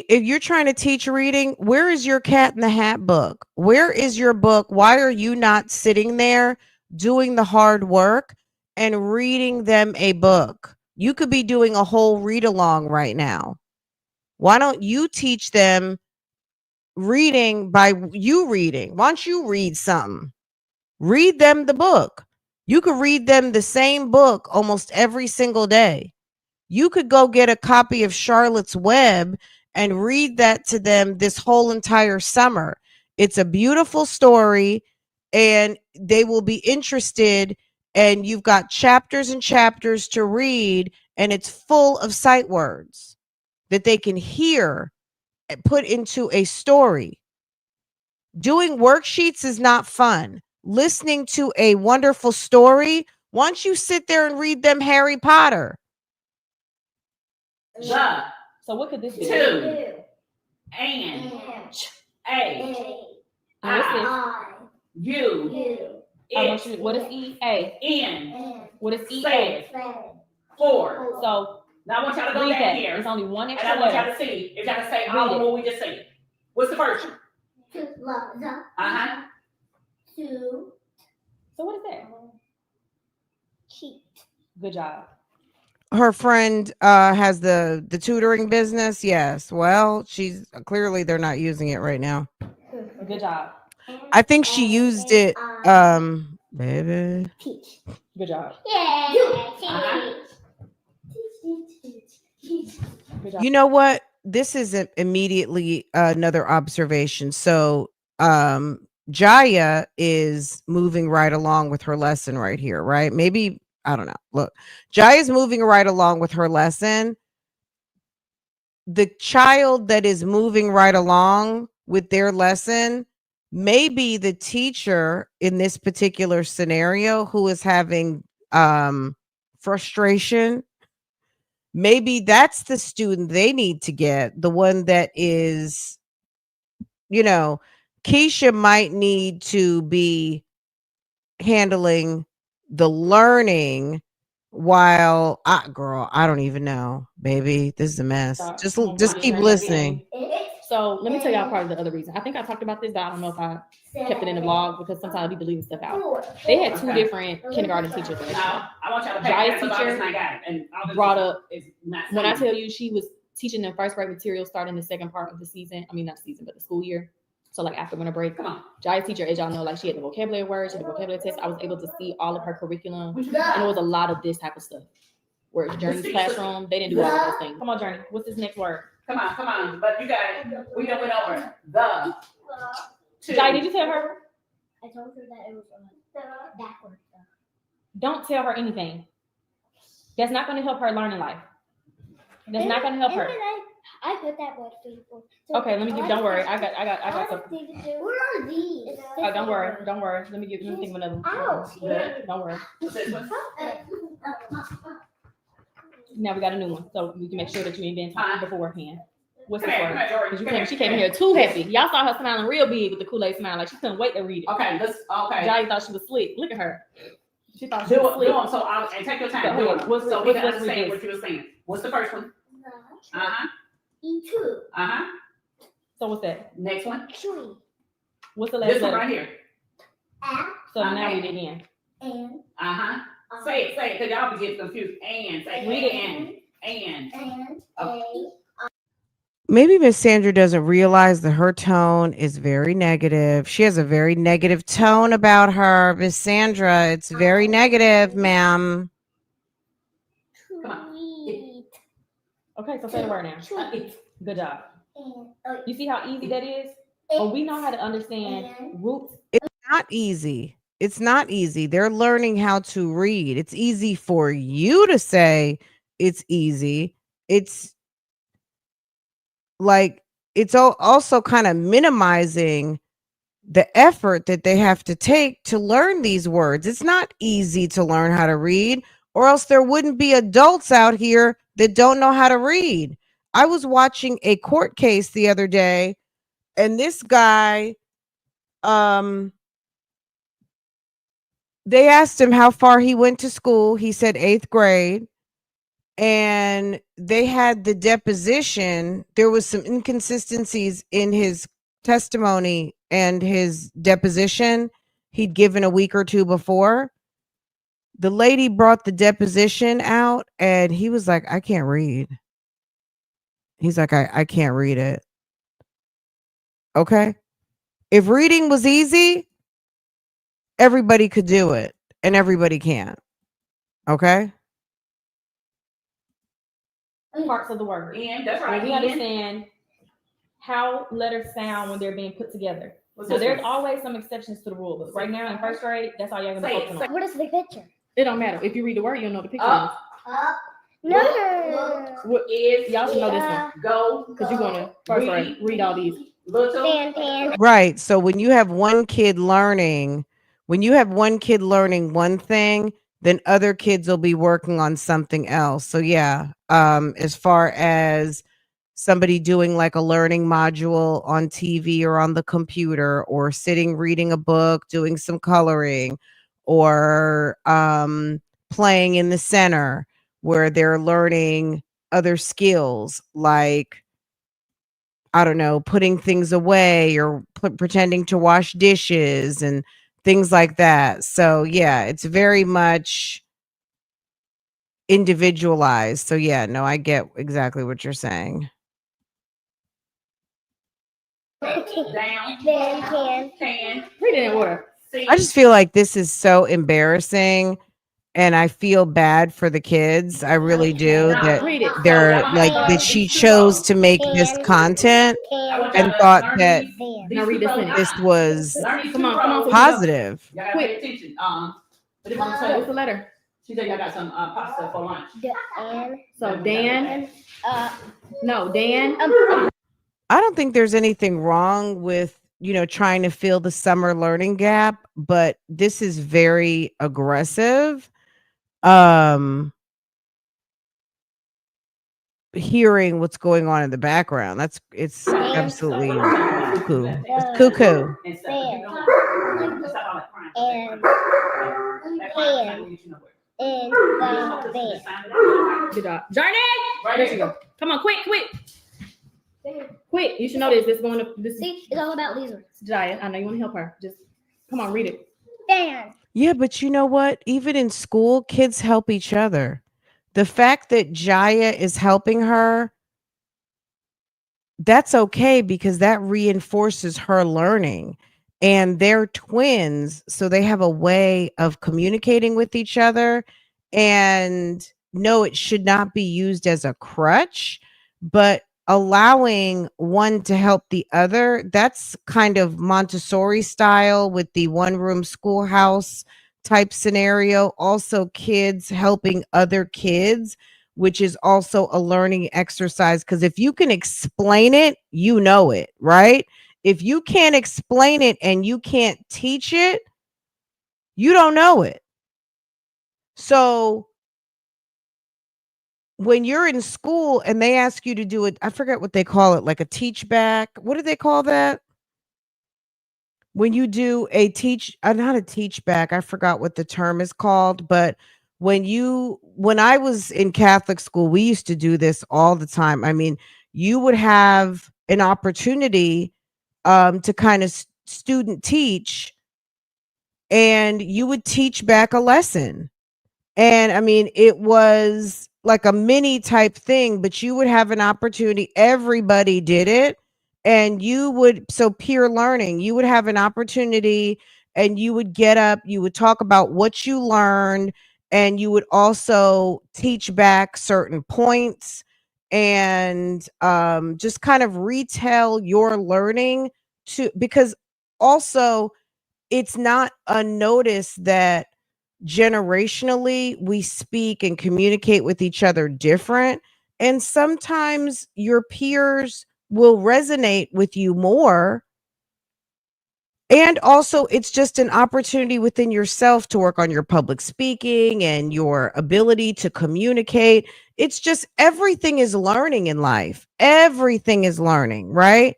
Speaker 1: if you're trying to teach reading, where is your Cat in the Hat book? Where is your book? Why are you not sitting there doing the hard work and reading them a book? You could be doing a whole read along right now. Why don't you teach them reading by you reading? Why don't you read something? Read them the book. You could read them the same book almost every single day. You could go get a copy of Charlotte's Web and read that to them this whole entire summer. It's a beautiful story and they will be interested, and you've got chapters and chapters to read, and it's full of sight words that they can hear and put into a story. Doing worksheets is not fun. Listening to a wonderful story, once you sit there and read them Harry Potter.
Speaker 2: So what could this be?
Speaker 3: Two. And. A.
Speaker 2: I.
Speaker 3: U.
Speaker 2: What is E? A.
Speaker 3: N.
Speaker 2: What is E?
Speaker 3: Seven.
Speaker 2: A?
Speaker 3: 4.
Speaker 2: So
Speaker 3: Now I want y'all to go
Speaker 2: read
Speaker 3: down
Speaker 2: that.
Speaker 3: here.
Speaker 2: There's only one
Speaker 3: And
Speaker 2: extra
Speaker 3: I want y'all
Speaker 2: letter.
Speaker 3: to see if y'all can say
Speaker 2: Read
Speaker 3: all of
Speaker 2: it.
Speaker 3: what we just said. What's the first one?
Speaker 4: Two.
Speaker 2: So what is that?
Speaker 4: Cheat.
Speaker 2: Good job.
Speaker 1: Her friend has the tutoring business. Yes. Well, she's clearly they're not using it right now.
Speaker 2: Good job.
Speaker 1: I think she used it baby.
Speaker 4: Teach.
Speaker 2: Good job.
Speaker 4: Yeah.
Speaker 2: Good job.
Speaker 1: You know what? This is immediately another observation. So Jaya is moving right along with her lesson right here, right? Maybe I don't know. Look, Jai is moving right along with her lesson. The child that is moving right along with their lesson may be the teacher in this particular scenario who is having frustration. Maybe that's the student they need to get, the one that is, you know, Keisha might need to be handling the learning while girl, I don't even know, baby. This is a mess. Just keep listening.
Speaker 2: So let me tell y'all part of the other reason. I think I talked about this, but I don't know if I kept it in the vlog because sometimes I be deleting stuff out. They had two different kindergarten teachers.
Speaker 3: Now, I want y'all to pay
Speaker 2: Jai's
Speaker 3: attention, 'cause all this
Speaker 2: teacher
Speaker 3: ain't got it, and all this
Speaker 2: brought up,
Speaker 3: is not
Speaker 2: when I
Speaker 3: seen.
Speaker 2: tell you she was teaching them first grade material starting the second part of the season, I mean not season, but the school year. So like after winter break.
Speaker 3: Come on.
Speaker 2: Jai's teacher, as y'all know, like she had the vocabulary words, she had the vocabulary test. I was able to see all of her curriculum, and it was a lot of this type of stuff. Where Journey's classroom, they didn't do all of those things. Come on, Journey. What's this next word?
Speaker 3: Come on, but you got it. We done went over the.
Speaker 2: Jai, did you tell her?
Speaker 4: I told her that it was backwards.
Speaker 2: Don't tell her anything. That's not going to help her learn in life. That's not going to help her.
Speaker 4: I put that word for you.
Speaker 2: Okay, let me give. Don't worry, I got something.
Speaker 4: What are these?
Speaker 2: Oh, don't worry. Let me think of another one.
Speaker 4: Ouch.
Speaker 2: Don't worry. Now we got a new one, so we can make sure that you ain't been talking beforehand. What's the word? Because she came in here too happy. Y'all saw her smiling real big with the Kool-Aid smile, like she couldn't wait to read it.
Speaker 3: Okay, okay.
Speaker 2: Jai thought she was slick. Look at her. She thought she
Speaker 3: Do
Speaker 2: was
Speaker 3: it,
Speaker 2: slick.
Speaker 3: so and take your time.
Speaker 2: So,
Speaker 3: Do it.
Speaker 2: what's-
Speaker 3: So we
Speaker 2: what's-
Speaker 3: can
Speaker 2: what's
Speaker 3: understand
Speaker 2: this?
Speaker 3: what you were saying. What's the first one? Uh-huh.
Speaker 4: E2.
Speaker 3: Uh-huh.
Speaker 2: So what's that?
Speaker 3: Next one.
Speaker 4: Tree.
Speaker 2: What's the last
Speaker 3: This one
Speaker 2: letter?
Speaker 3: right here.
Speaker 4: A.
Speaker 2: So now
Speaker 3: Okay.
Speaker 2: read it again.
Speaker 4: And.
Speaker 3: Uh-huh. Say it, because y'all be getting confused. And say
Speaker 2: Read it.
Speaker 3: and.
Speaker 4: And.
Speaker 3: Okay.
Speaker 1: Maybe Miss Sandra doesn't realize that her tone is very negative. She has a very negative tone about her. Miss Sandra, it's very negative, ma'am.
Speaker 4: Tweet.
Speaker 2: Okay, so say the word now.
Speaker 4: Tweet.
Speaker 2: Good job.
Speaker 4: And.
Speaker 2: You see how easy that is? When we know how to understand roots.
Speaker 1: Not easy. It's not easy. They're learning how to read. It's easy for you to say it's easy. It's like it's also kind of minimizing the effort that they have to take to learn these words. It's not easy to learn how to read, or else there wouldn't be adults out here that don't know how to read. I was watching a court case the other day, and this guy, they asked him how far he went to school. He said 8th grade. And they had the deposition. There was some inconsistencies in his testimony and his deposition he'd given a week or two before. The lady brought the deposition out and he was like, I can't read. He's like, I can't read it. Okay. If reading was easy, everybody could do it and everybody can't. Okay.
Speaker 2: Parts of the word.
Speaker 3: And that's
Speaker 2: When
Speaker 3: right.
Speaker 2: we
Speaker 3: And.
Speaker 2: understand how letters sound when they're being put together.
Speaker 3: What's
Speaker 2: So
Speaker 3: this
Speaker 2: there's
Speaker 3: one?
Speaker 2: always some exceptions to the rule, but right now in first grade, that's all y'all gonna be
Speaker 3: Say it,
Speaker 2: focusing
Speaker 3: say
Speaker 2: on.
Speaker 4: What is the picture?
Speaker 2: It don't matter. If you read the word, you'll know the picture.
Speaker 3: Up.
Speaker 4: Up.
Speaker 3: Look.
Speaker 2: What
Speaker 3: Is.
Speaker 2: y'all should know this one
Speaker 3: Go.
Speaker 2: because you're gonna first grade read all these.
Speaker 3: Little.
Speaker 4: Fan.
Speaker 1: Right. So when you have one kid learning one thing, then other kids will be working on something else. So yeah, as far as somebody doing like a learning module on TV or on the computer, or sitting reading a book, doing some coloring, or playing in the center where they're learning other skills like, I don't know, putting things away or pretending to wash dishes and things like that. So yeah, it's very much individualized. So yeah, no, I get exactly what you're saying.
Speaker 3: Down. Can.
Speaker 2: Read it in order.
Speaker 3: See.
Speaker 1: I just feel like this is so embarrassing and I feel bad for the kids. I really do, that
Speaker 2: Read it.
Speaker 1: they're like that she chose to make this content and thought that
Speaker 2: Now read this sentence.
Speaker 1: this was
Speaker 2: Come on.
Speaker 1: positive.
Speaker 3: Y'all gotta pay attention.
Speaker 2: What's the letter?
Speaker 3: She said y'all got some pasta for lunch.
Speaker 2: So Dan, no Dan.
Speaker 1: I don't think there's anything wrong with, trying to fill the summer learning gap, but this is very aggressive. Hearing what's going on in the background. It's absolutely cuckoo. It's cuckoo.
Speaker 3: And stuff. You know, stop all that crying.
Speaker 2: Good job, Journey. There you go. Come on, quick. You should know this. This is going to this.
Speaker 4: See, it's all about Lisa.
Speaker 2: Jaya, I know you want to help her. Just come on, read it.
Speaker 4: Dan.
Speaker 1: Yeah, but you know what? Even in school, kids help each other. The fact that Jaya is helping her, that's okay because that reinforces her learning. And they're twins, so they have a way of communicating with each other. And no, it should not be used as a crutch, but allowing one to help the other, that's kind of Montessori style with the one room schoolhouse type scenario. Also, kids helping other kids, which is also a learning exercise. Because if you can explain it, you know it, right? If you can't explain it and you can't teach it, you don't know it. So when you're in school and they ask you to do it, I forget what they call it, like a teach back. What do they call that? When you do a not a teach back, I forgot what the term is called, but when I was in Catholic school, we used to do this all the time. I mean, you would have an opportunity to kind of student teach, and you would teach back a lesson. And I mean, it was like a mini type thing, but you would have an opportunity. Everybody did it. And so peer learning, you would have an opportunity and you would get up, you would talk about what you learned, and you would also teach back certain points and just kind of retell your learning because also it's not unnoticed that generationally we speak and communicate with each other different, and sometimes your peers will resonate with you more, and also it's just an opportunity within yourself to work on your public speaking and your ability to communicate. It's just everything is learning in life. Everything is learning, right?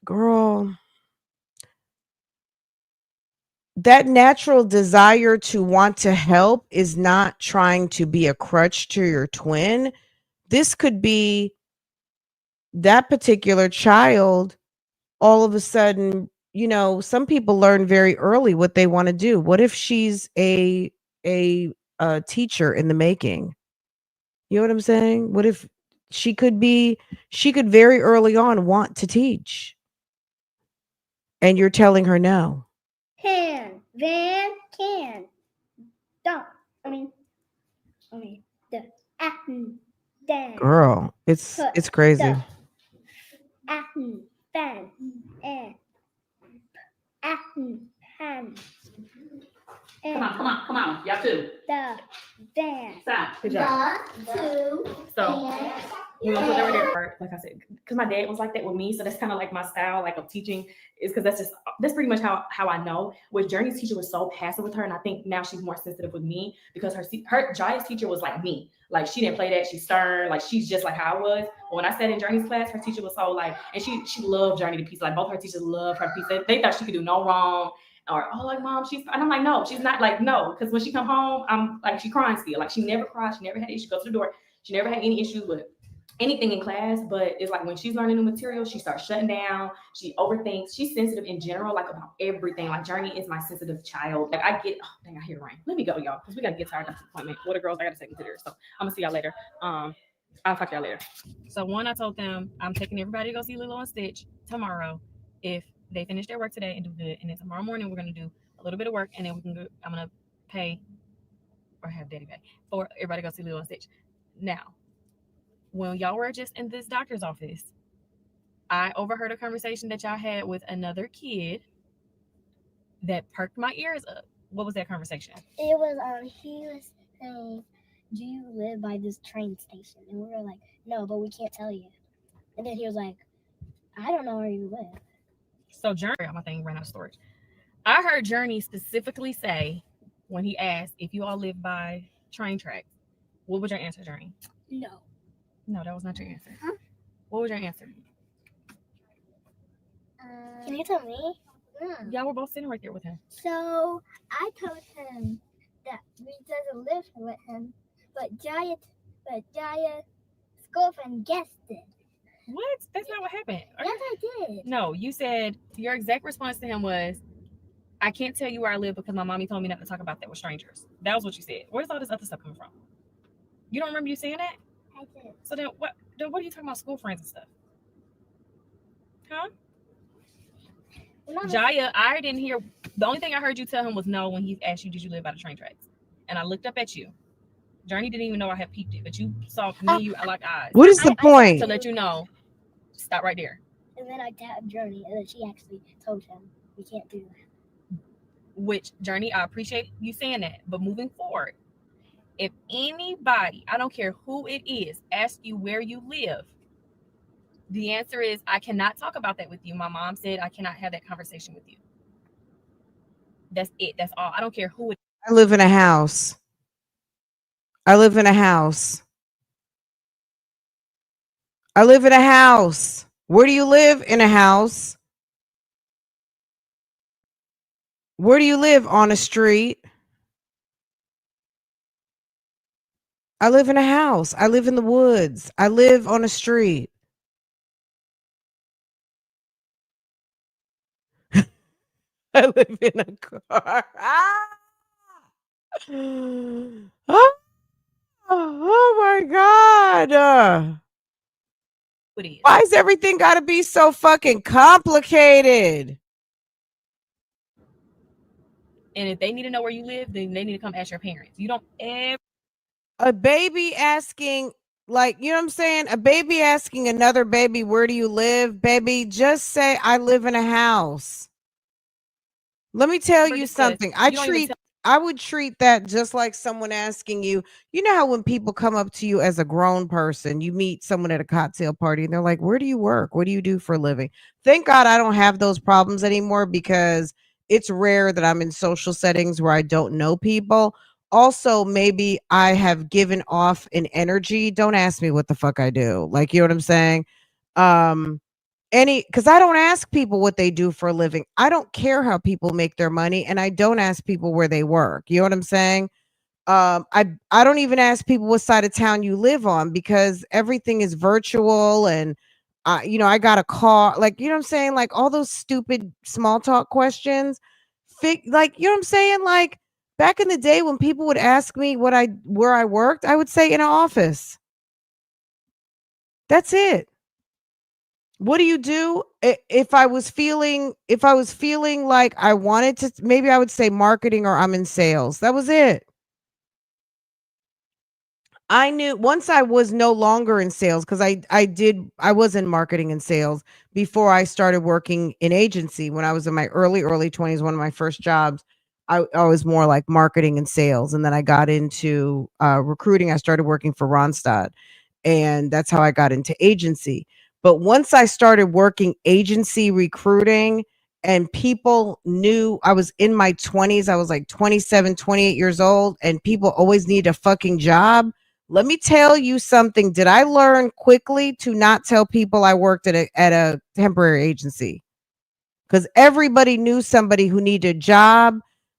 Speaker 1: Girl, that natural desire to want to help is not trying to be a crutch to your twin. This could be that particular child all of a sudden, some people learn very early what they want to do. What if she's a teacher in the making? You know what I'm saying? What if she could very early on want to teach and you're telling her no?
Speaker 4: Van, can. Don't. The Dan.
Speaker 1: Girl, it's crazy.
Speaker 4: Fan, and pan.
Speaker 3: Come on, y'all too.
Speaker 4: The van.
Speaker 3: Stop.
Speaker 2: Good job.
Speaker 4: Two.
Speaker 2: So we're gonna put that right there. Like I said, because my dad was like that with me, so that's kind of like my style, like of teaching, is because that's pretty much how I know. With Journey's teacher was so passive with her, and I think now she's more sensitive with me because her Jaya's teacher was like me. Like she didn't play that. She's stern. Like she's just like how I was. But when I sat in Journey's class, her teacher was so like, and she loved Journey to pieces. Like both her teachers loved her to pieces. They thought she could do no wrong. Or like mom, and I'm like no, she's not. Like no, because when she come home, I'm like she crying still. Like she never cried. She never had issues. Go to the door. She never had any issues with anything in class, but it's like when she's learning new material, she starts shutting down. She overthinks. She's sensitive in general, like about everything. Like Journey is my sensitive child. Like I get, oh dang, I hear rain. Let me go, y'all, because we gotta get tired of this appointment. What the girls, I gotta take me to there. So I'm gonna see y'all later. I'll talk to y'all later. So one, I told them I'm taking everybody to go see Lilo and Stitch tomorrow if they finish their work today and do good. And then tomorrow morning we're gonna do a little bit of work, and then I'm gonna pay or have Daddy pay for everybody to go see Lilo and Stitch. Now, when y'all were just in this doctor's office, I overheard a conversation that y'all had with another kid that perked my ears up. What was that conversation?
Speaker 4: It was he was saying, "Do you live by this train station?" And we were like, "No, but we can't tell you." And then he was like, "I don't know where you live."
Speaker 2: So Journey, my thing ran out of storage. I heard Journey specifically say when he asked if you all live by train tracks. What was your answer, Journey?
Speaker 4: No.
Speaker 2: No, that was not your answer.
Speaker 4: Huh?
Speaker 2: What was your answer?
Speaker 4: Can you tell me?
Speaker 2: Y'all were both sitting right there with him.
Speaker 4: So I told him that we doesn't live with him, but Jaya's girlfriend guessed it.
Speaker 2: What? That's not what happened.
Speaker 4: Yes, I did.
Speaker 2: No, you said your exact response to him was, I can't tell you where I live because my mommy told me not to talk about that with strangers. That was what you said. Where's all this other stuff coming from? You don't remember you saying that?
Speaker 4: I did.
Speaker 2: So then what are you talking about, school friends and stuff? Huh? Jaya, I didn't hear. The only thing I heard you tell him was no when he asked you, did you live by the train tracks? And I looked up at you. Journey didn't even know I had peeped it, but you saw me and you like eyes.
Speaker 1: What is the point?
Speaker 2: To let you know, stop right there.
Speaker 4: And then I tapped Journey, and then she actually told him we can't do that.
Speaker 2: Which, Journey, I appreciate you saying that. But moving forward, if anybody, I don't care who it is, asks you where you live, the answer is, I cannot talk about that with you. My mom said I cannot have that conversation with you. That's it. That's all. I don't care who it is.
Speaker 1: I live in a house. I live in a house. I live in a house. Where do you live? In a house. Where do you live? On a street. I live in a house. I live in the woods. I live on a street. I live in a car. Oh my God.
Speaker 2: It is.
Speaker 1: Why is everything got to be so fucking complicated?
Speaker 2: And if they need to know where you live, then they need to come ask your parents. You don't ever.
Speaker 1: A baby asking, like, you know what I'm saying? A baby asking another baby, where do you live? Baby, just say, I live in a house. Let me tell you something. I would treat that just like someone asking you, you know how when people come up to you as a grown person, you meet someone at a cocktail party and they're like, where do you work? What do you do for a living? Thank God I don't have those problems anymore because it's rare that I'm in social settings where I don't know people. Also, maybe I have given off an energy. Don't ask me what the fuck I do. Like, you know what I'm saying? Because I don't ask people what they do for a living. I don't care how people make their money, and I don't ask people where they work. You know what I'm saying? I don't even ask people what side of town you live on because everything is virtual, and I got a car. Like, you know what I'm saying? Like all those stupid small talk questions. Like, you know what I'm saying? Like back in the day when people would ask me where I worked, I would say in an office. That's it. What do you do? If I was feeling like I wanted to, maybe I would say marketing or I'm in sales. That was it. I knew once I was no longer in sales because I was in marketing and sales before I started working in agency. When I was in my early 20s, one of my first jobs, I was more like marketing and sales, and then I got into recruiting. I started working for Ronstadt, and that's how I got into agency. But once I started working agency recruiting and people knew I was in my 20s, I was like 27, 28 years old, and people always need a fucking job. Let me tell you something. Did I learn quickly to not tell people I worked at a temporary agency? Because everybody knew somebody who needed a job.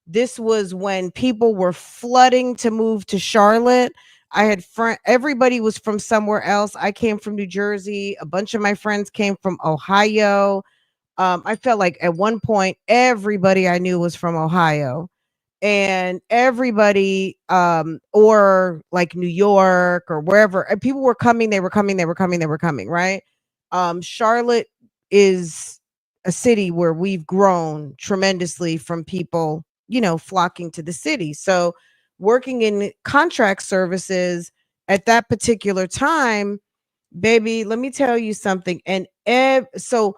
Speaker 1: This was when people were flooding to move to Charlotte. I had everybody was from somewhere else. I came from New Jersey. A bunch of my friends came from Ohio. I felt like at one point everybody I knew was from Ohio, and everybody or like New York or wherever, and people were coming, they were coming, right? Charlotte is a city where we've grown tremendously from people, flocking to the city. So working in contract services at that particular time, baby, let me tell you something. And so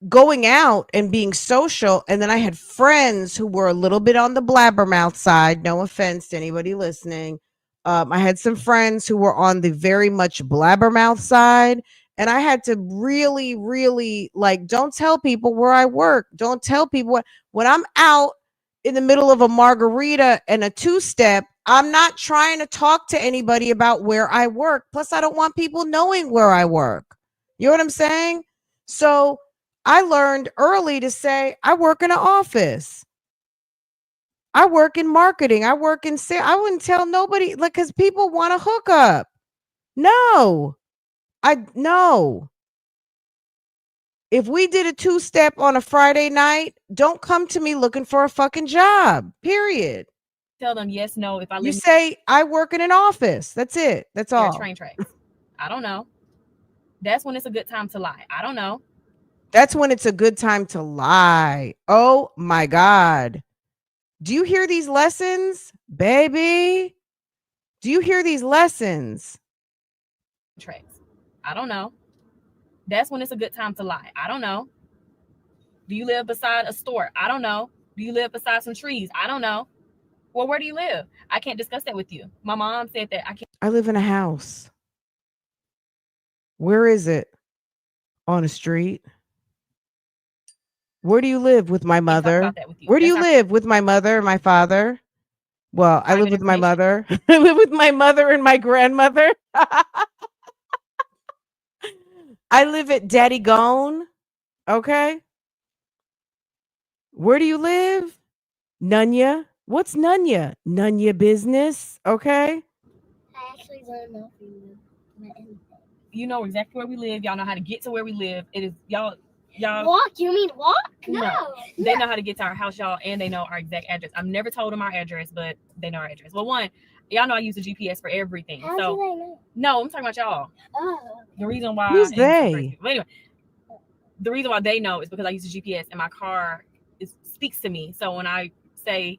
Speaker 1: going out and being social. And then I had friends who were a little bit on the blabbermouth side. No offense to anybody listening. I had some friends who were on the very much blabbermouth side. And I had to really, really like, don't tell people where I work. Don't tell people when I'm out in the middle of a margarita and a two-step, I'm not trying to talk to anybody about where I work. Plus, I don't want people knowing where I work. You know what I'm saying? So I learned early to say, I work in an office. I work in marketing. I work in sales. I wouldn't tell nobody, like, because people want to hook up. No. No. If we did a two-step on a Friday night, don't come to me looking for a fucking job. Period.
Speaker 2: Tell them yes, no. If I
Speaker 1: You
Speaker 2: live
Speaker 1: say I work in an office. That's it. That's
Speaker 2: near
Speaker 1: all.
Speaker 2: train tracks. I don't know. That's when it's a good time to lie. I don't know.
Speaker 1: That's when it's a good time to lie. Oh my God. Do you hear these lessons, baby? Do you hear these lessons?
Speaker 2: Tracks. I don't know. That's when it's a good time to lie. I don't know. Do you live beside a store? I don't know. Do you live beside some trees? I don't know. Well, where do you live? I can't discuss that with you. My mom said that I can't.
Speaker 1: I live in a house. Where is it? On a street? Where do you live with my
Speaker 2: talk
Speaker 1: mother?
Speaker 2: about that with you.
Speaker 1: Where do
Speaker 2: That's
Speaker 1: you
Speaker 2: our
Speaker 1: live with my mother and my father? Well, I live
Speaker 2: private
Speaker 1: with my
Speaker 2: information.
Speaker 1: mother. I live with my mother and my grandmother. I live at Daddy Gone. Okay. Where do you live? Nunya. What's Nunya? Nunya business. Okay.
Speaker 4: I actually don't know if you met anything.
Speaker 2: You know exactly where we live. Y'all know how to get to where we live. It is y'all.
Speaker 4: Walk? You mean walk?
Speaker 2: No. They know how to get to our house, y'all, and they know our exact address. I've never told them our address, but they know our address. Well, one, y'all know I use the GPS for everything.
Speaker 4: How
Speaker 2: So
Speaker 4: do they know?
Speaker 2: no, I'm talking about y'all.
Speaker 4: Oh.
Speaker 2: The reason why
Speaker 1: Who's
Speaker 2: and it's so
Speaker 1: they?
Speaker 2: crazy. But anyway, the reason why they know is because I use the GPS and my car speaks to me. So when I say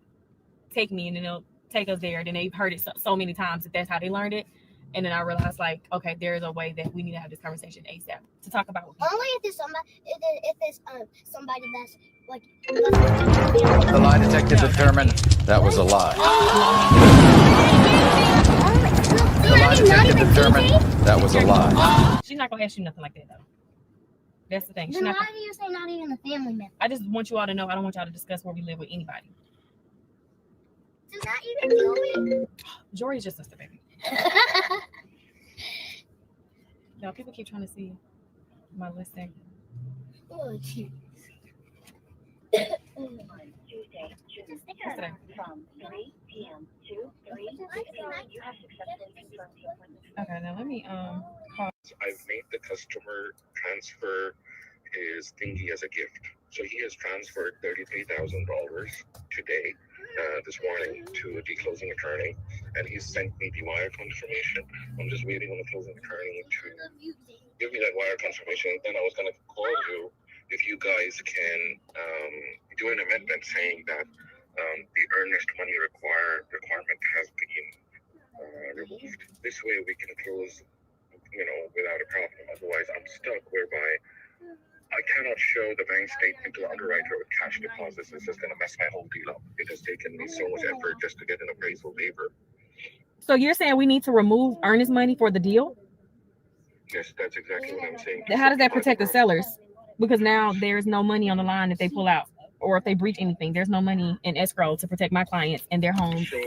Speaker 2: take me, and then it'll take us there, then they've heard it so many times that that's how they learned it. And then I realized, like, okay, there's a way that we need to have this conversation ASAP to talk about what
Speaker 4: Only if it's somebody, if it's somebody that's like.
Speaker 5: The lie detector determined that was a lie. The lie detector determined that was a lie.
Speaker 2: She's not gonna ask you nothing like that though. That's the thing. She's
Speaker 4: Then
Speaker 2: not
Speaker 4: why
Speaker 2: gonna,
Speaker 4: do you say not even a family member?
Speaker 2: I just want you all to know I don't want y'all to discuss where we live with anybody.
Speaker 4: Does that even do it?
Speaker 2: Jory's just sister, baby. No, people keep trying to see my listing.
Speaker 4: Oh, jeez.
Speaker 2: What's today?
Speaker 6: From 3 p.m. to 3 you have successfully confirmed your appointment.
Speaker 2: Okay, now let me call.
Speaker 7: I've made the customer transfer his thingy as a gift. So he has transferred $33,000 today, this morning, to the closing attorney, and he's sent me the wire confirmation. I'm just waiting on the closing attorney to give me that wire confirmation. Then I was going to call you if you guys can do an amendment saying that the earnest money requirement has been removed. This way we can close, without a problem. Otherwise, I'm stuck whereby I cannot show the bank statement to the underwriter with cash deposits. It's just going to mess my whole deal up. It has taken me so much effort just to get an appraisal waiver.
Speaker 2: So you're saying we need to remove earnest money for the deal?
Speaker 7: Yes, that's exactly what I'm saying.
Speaker 2: How does that protect the sellers? Because now there's no money on the line if they pull out or if they breach anything. There's no money in escrow to protect my clients and their homes.
Speaker 7: So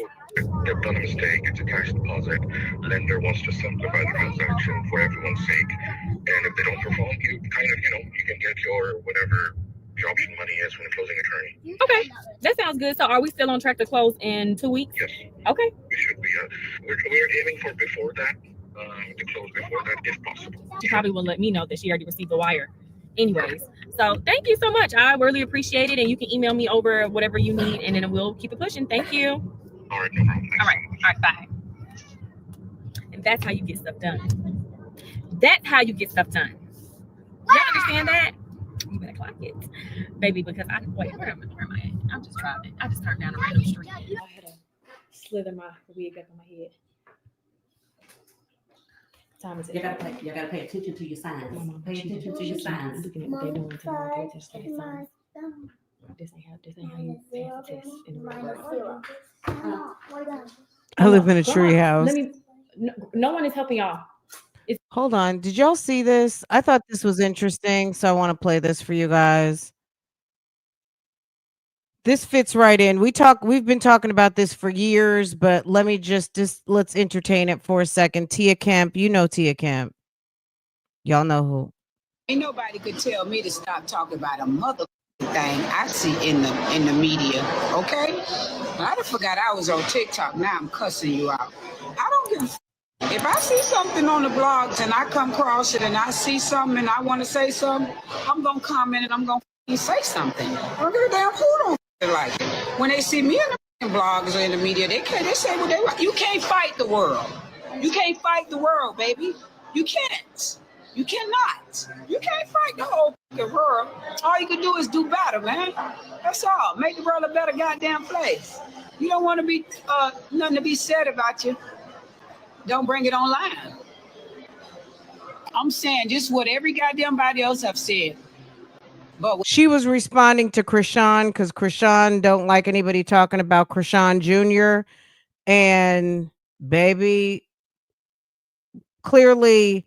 Speaker 7: they've done a mistake. It's a cash deposit. Lender wants to simplify the transaction for everyone's sake. And if they don't perform, you kind of, you can get your whatever the option money is from the closing attorney.
Speaker 2: Okay, that sounds good. So are we still on track to close in 2 weeks?
Speaker 7: Yes.
Speaker 2: Okay.
Speaker 7: We should be. We're aiming for before that, to close before that if possible.
Speaker 2: She probably will let me know that she already received the wire. Anyways, so thank you so much. I really appreciate it. And you can email me over whatever you need and then we'll keep it pushing. Thank you.
Speaker 7: All right, no problem.
Speaker 2: All right, bye. And that's how you get stuff done. That's how you get stuff done. Y'all understand that? You better clock it, baby, because where am I at? I'm just driving. I just turned down a random street. I had to slither my wig up on my head. time is it?
Speaker 3: You gotta pay attention to your signs.
Speaker 2: Mama,
Speaker 3: Pay attention to your signs.
Speaker 2: Looking at what they're doing to my attention to the signs. This ain't how you pass a test in the real world.
Speaker 1: I live in a
Speaker 2: Grandma,
Speaker 1: tree house.
Speaker 2: Let me. No one is helping y'all.
Speaker 1: Hold on. Did y'all see this? I thought this was interesting, so I want to play this for you guys. This fits right in. We've been talking about this for years, but let me just let's entertain it for a second. Tia Kemp, you know Tia Kemp. Y'all know who.
Speaker 8: Ain't nobody could tell me to stop talking about a mother thing I see in the media, okay? I done forgot I was on TikTok. Now I'm cussing you out. I don't give a if I see something on the blogs and I come across it and I see something and I want to say something, I'm gonna comment and I'm gonna say something. I don't give a damn who don't like it. When they see me in the blogs or in the media, they say what they like. You can't fight the world. You can't fight the world, baby. You can't. You cannot. You can't fight the whole world. All you can do is do better, man. That's all. Make the world a better goddamn place. You don't want to be nothing to be said about you. Don't bring it online. I'm saying just what every goddamn body else have said. But
Speaker 1: she was responding to Krishan because Krishan don't like anybody talking about Krishan Jr. And baby, clearly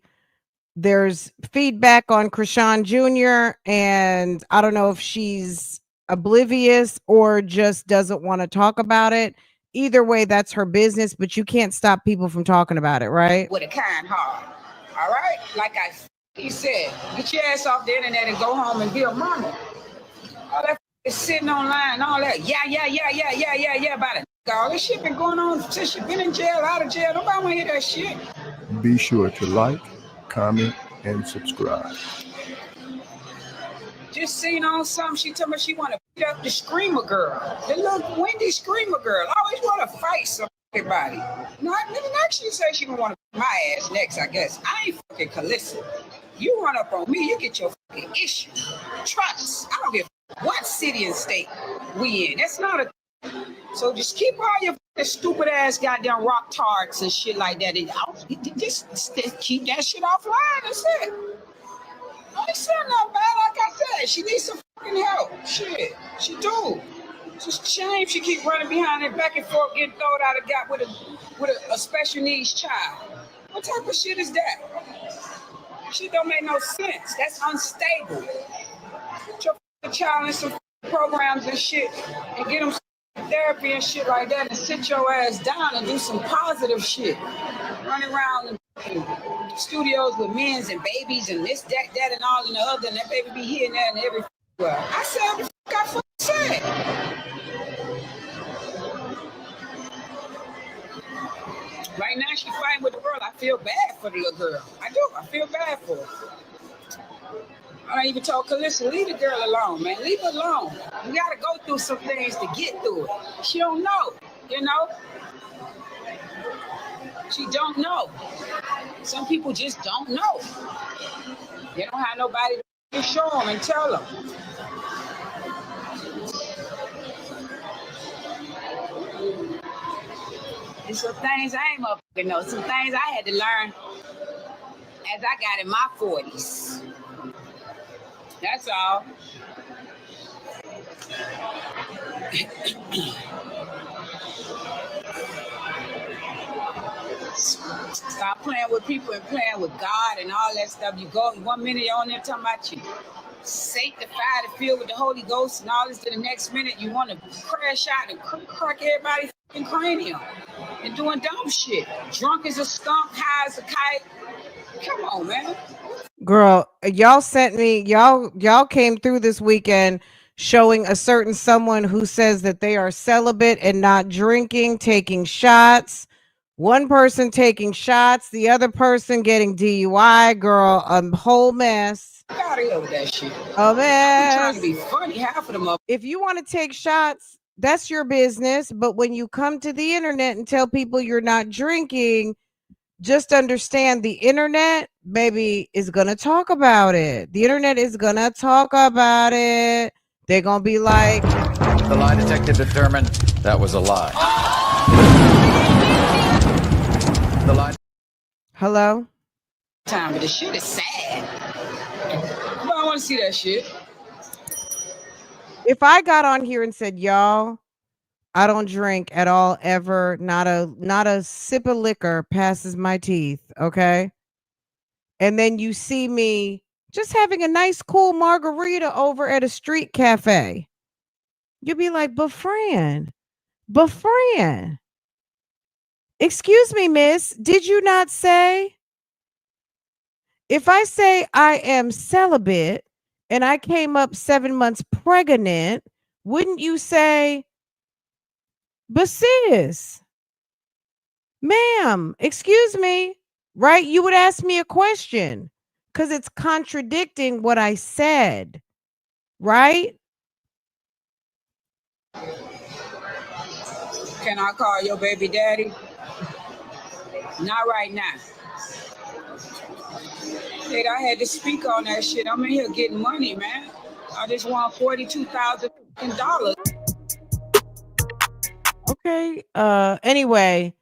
Speaker 1: there's feedback on Krishan Jr. And I don't know if she's oblivious or just doesn't want to talk about it. Either way, that's her business, but you can't stop people from talking about it, right?
Speaker 8: with a kind heart. All right? Like he said, get your ass off the internet and go home and be a mama. All that is sitting online, all that. Yeah, about it. All this shit been going on since you've been in jail, out of jail. Nobody want to hear that shit.
Speaker 9: Be sure to like, comment, and subscribe.
Speaker 8: Just seen on something, she told me she want to beat up the Screamer girl. The little Wendy Screamer girl. Always want to fight somebody. Next she say she gonna want to beat my ass next, I guess. I ain't fucking Calissa. You run up on me, you get your fucking issue. Trust. I don't give a what city and state we in. That's not a... So just keep all your stupid ass goddamn rock tarts and shit like that. Just keep that shit offline. That's it. I ain't saying nothing bad. Like I said, she needs some fucking help. Shit, she do. It's just a shame she keep running behind and back and forth, getting thrown out of got with a special needs child. What type of shit is that? Shit don't make no sense. That's unstable. Put your child in some programs and shit and get them therapy and shit like that and sit your ass down and do some positive shit. Running around in studios with men's and babies and this, that, and all and the other, and that baby be here and there and everywhere. I said what the fuck I fucking said. Right now she fighting with the girl. I feel bad for the little girl. I do. I feel bad for her. I even told Calissa, leave the girl alone, man. Leave her alone. You gotta go through some things to get through it. She don't know, you know? She don't know. Some people just don't know. They don't have nobody to show them and tell them. And some things I ain't motherfucking know. Some things I had to learn as I got in my 40s. That's all. Stop playing with people and playing with God and all that stuff. You go 1 minute you're on there talking about you sanctified and filled with the Holy Ghost and all this, to the next minute you want to crash out and crack everybody's fucking cranium and doing dumb shit. Drunk as a skunk, high as a kite. Come on, man.
Speaker 1: Girl, y'all sent me, y'all came through this weekend showing a certain someone who says that they are celibate and not drinking, taking shots. One person taking shots, the other person getting DUI. Girl, a whole mess.
Speaker 8: Get out of here with that shit.
Speaker 1: A mess.
Speaker 8: I'm trying to be funny, half of them up.
Speaker 1: If you want to take shots, that's your business. But when you come to the internet and tell people you're not drinking, just understand the internet, baby, is going to talk about it. The internet is going to talk about it. They're going to be like...
Speaker 5: The lie detector determined that was a lie. The lie...
Speaker 1: Hello?
Speaker 8: time, but the shit is sad. I don't want to see that shit.
Speaker 1: If I got on here and said, y'all, I don't drink at all ever, not a sip of liquor passes my teeth, okay? And then you see me just having a nice cool margarita over at a street cafe. You'll be like, but Fran, excuse me, miss, did you not say? If I say I am celibate and I came up 7 months pregnant, wouldn't you say, but sis, ma'am, excuse me, right? You would ask me a question because it's contradicting what I said, right?
Speaker 8: Can I call your baby daddy? Not right now. Shit, I had to speak on that shit. I'm in here getting money, man. I just want $42,000.
Speaker 1: Okay. Anyway,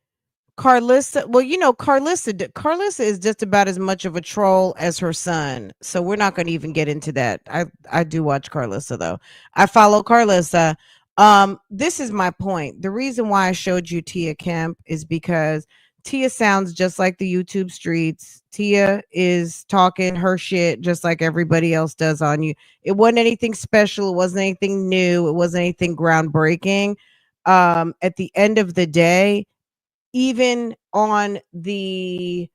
Speaker 1: Carlissa, well, you know, Carlissa is just about as much of a troll as her son. So we're not going to even get into that. I do watch Carlissa though. I follow Carlissa. This is my point. The reason why I showed you Tia Kemp is because Tia sounds just like the YouTube streets. Tia is talking her shit just like everybody else does on you. It wasn't anything special. It wasn't anything new. It wasn't anything groundbreaking. At the end of the day, even on the,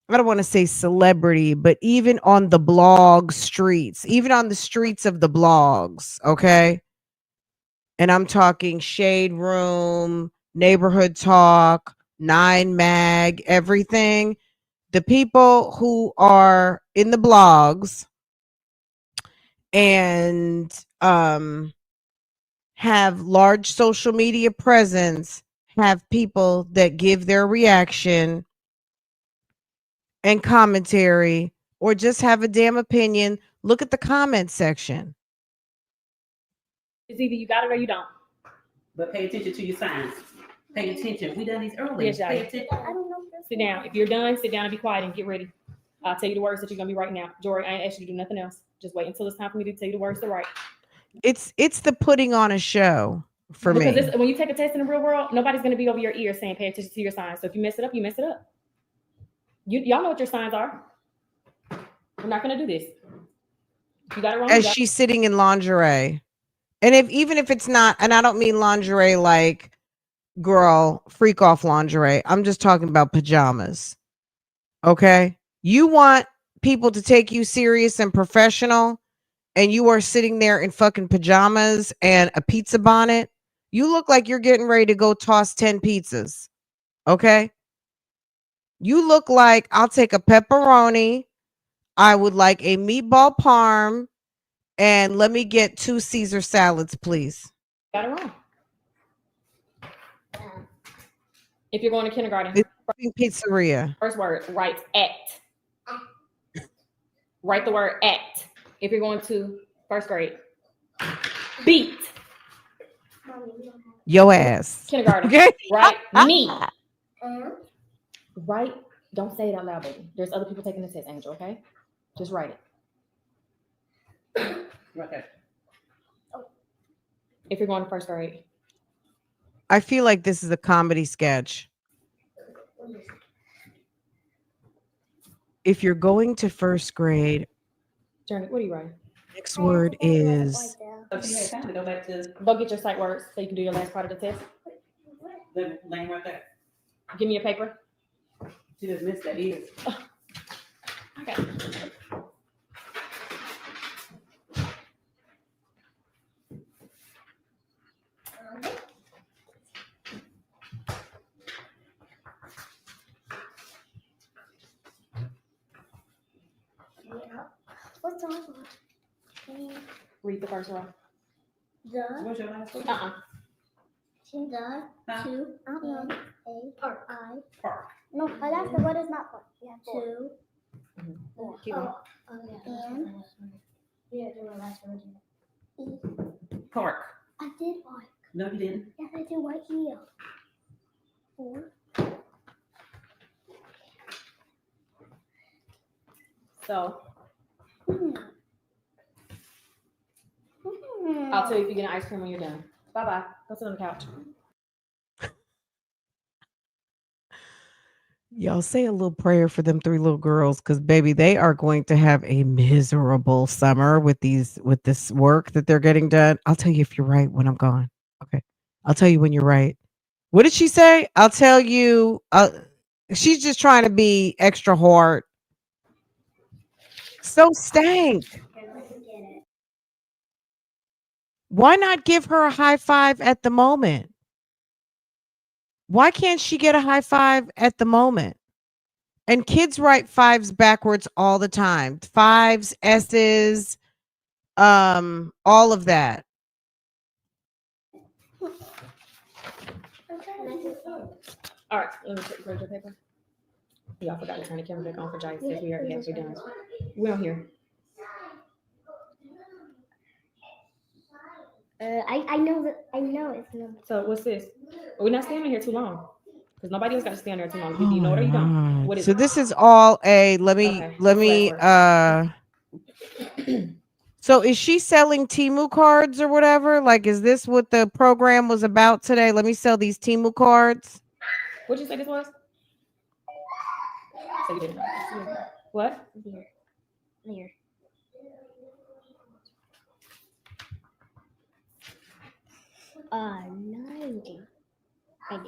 Speaker 1: I don't want to say celebrity, but even on the blog streets, even on the streets of the blogs, okay? And I'm talking Shade Room, Neighborhood Talk, Nine Mag, everything. The people who are in the blogs and have large social media presence have people that give their reaction and commentary or just have a damn opinion. Look at the comment section.
Speaker 2: It's either you got it or you don't.
Speaker 3: But pay attention to your signs. Pay attention. We done these early.
Speaker 2: Yes,
Speaker 3: Pay
Speaker 2: Johnny.
Speaker 3: attention.
Speaker 2: Sit down. If you're done, sit down and be quiet and get ready. I'll tell you the words that you're gonna be right now. Jory, I ain't asked you to do nothing else. Just wait until it's time for me to tell you the words to write.
Speaker 1: It's the putting on a show for
Speaker 2: because
Speaker 1: me.
Speaker 2: This, when you take a test in the real world, nobody's gonna be over your ear saying pay attention to your signs. So if you mess it up, you mess it up. Y'all know what your signs are. We're not gonna do this. If you got it wrong.
Speaker 1: As she's sitting in lingerie. And even if it's not, and I don't mean lingerie like girl freak off lingerie. I'm just talking about pajamas. Okay? You want people to take you serious and professional, and you are sitting there in fucking pajamas and a pizza bonnet. You look like you're getting ready to go toss 10 pizzas. Okay? You look like I'll take a pepperoni. I would like a meatball parm. And let me get 2 Caesar salads, please.
Speaker 2: Got it wrong. If you're going to kindergarten,
Speaker 1: pizzeria.
Speaker 2: First word, write at. Write the word at. If you're going to first grade, beat.
Speaker 1: Yo ass.
Speaker 2: Kindergarten.
Speaker 1: Okay.
Speaker 2: Write me. Write. Don't say it out loud, baby. There's other people taking the test, Angel. Okay, just write it.
Speaker 3: Right there.
Speaker 2: If you're going to first grade.
Speaker 1: I feel like this is a comedy sketch. If you're going to first grade,
Speaker 2: Journey, what are you writing?
Speaker 1: Next word is.
Speaker 3: So if you had time to go back to
Speaker 2: Go get your sight words so you can do your last part of the test.
Speaker 3: the lane right there.
Speaker 2: Give me your paper.
Speaker 3: She just missed that ear.
Speaker 2: Okay.
Speaker 4: What's on?
Speaker 2: Read the first row.
Speaker 4: The.
Speaker 3: What's your last one?
Speaker 4: The.
Speaker 3: Huh?
Speaker 4: To. A. Park. I.
Speaker 3: Park.
Speaker 4: No, that's the word is not park. Yeah. To.
Speaker 2: Keep going.
Speaker 4: And. Yeah, do my last word. E.
Speaker 3: Park.
Speaker 4: I did park.
Speaker 3: No, you didn't.
Speaker 4: Yes, I did right here. 4.
Speaker 2: So I'll tell you if you get an ice cream when you're done. Bye bye. Go sit on the couch.
Speaker 1: Y'all say a little prayer for them 3 little girls, because baby, they are going to have a miserable summer with this work that they're getting done. I'll tell you if you're right when I'm gone. Okay. I'll tell you when you're right. What did she say? I'll tell you. She's just trying to be extra hard. So stank. Why not give her a high five at the moment? Why can't she get a high five at the moment? And kids write fives backwards all the time. Fives, S's, all of that.
Speaker 2: All right, let me put your paper. Y'all forgot to turn the camera back on for Jai. Says we already halfway done. We don't hear.
Speaker 4: I know it's not.
Speaker 2: So what's this? We're not standing here too long because nobody else got to stand there too long. Do you know what are you doing? What is
Speaker 1: So
Speaker 2: it?
Speaker 1: this is all a let me so is she selling Temu cards or whatever? Like, is this what the program was about today? Let me sell these Temu cards.
Speaker 2: What'd you say this was? So you didn't. What?
Speaker 4: Here. No.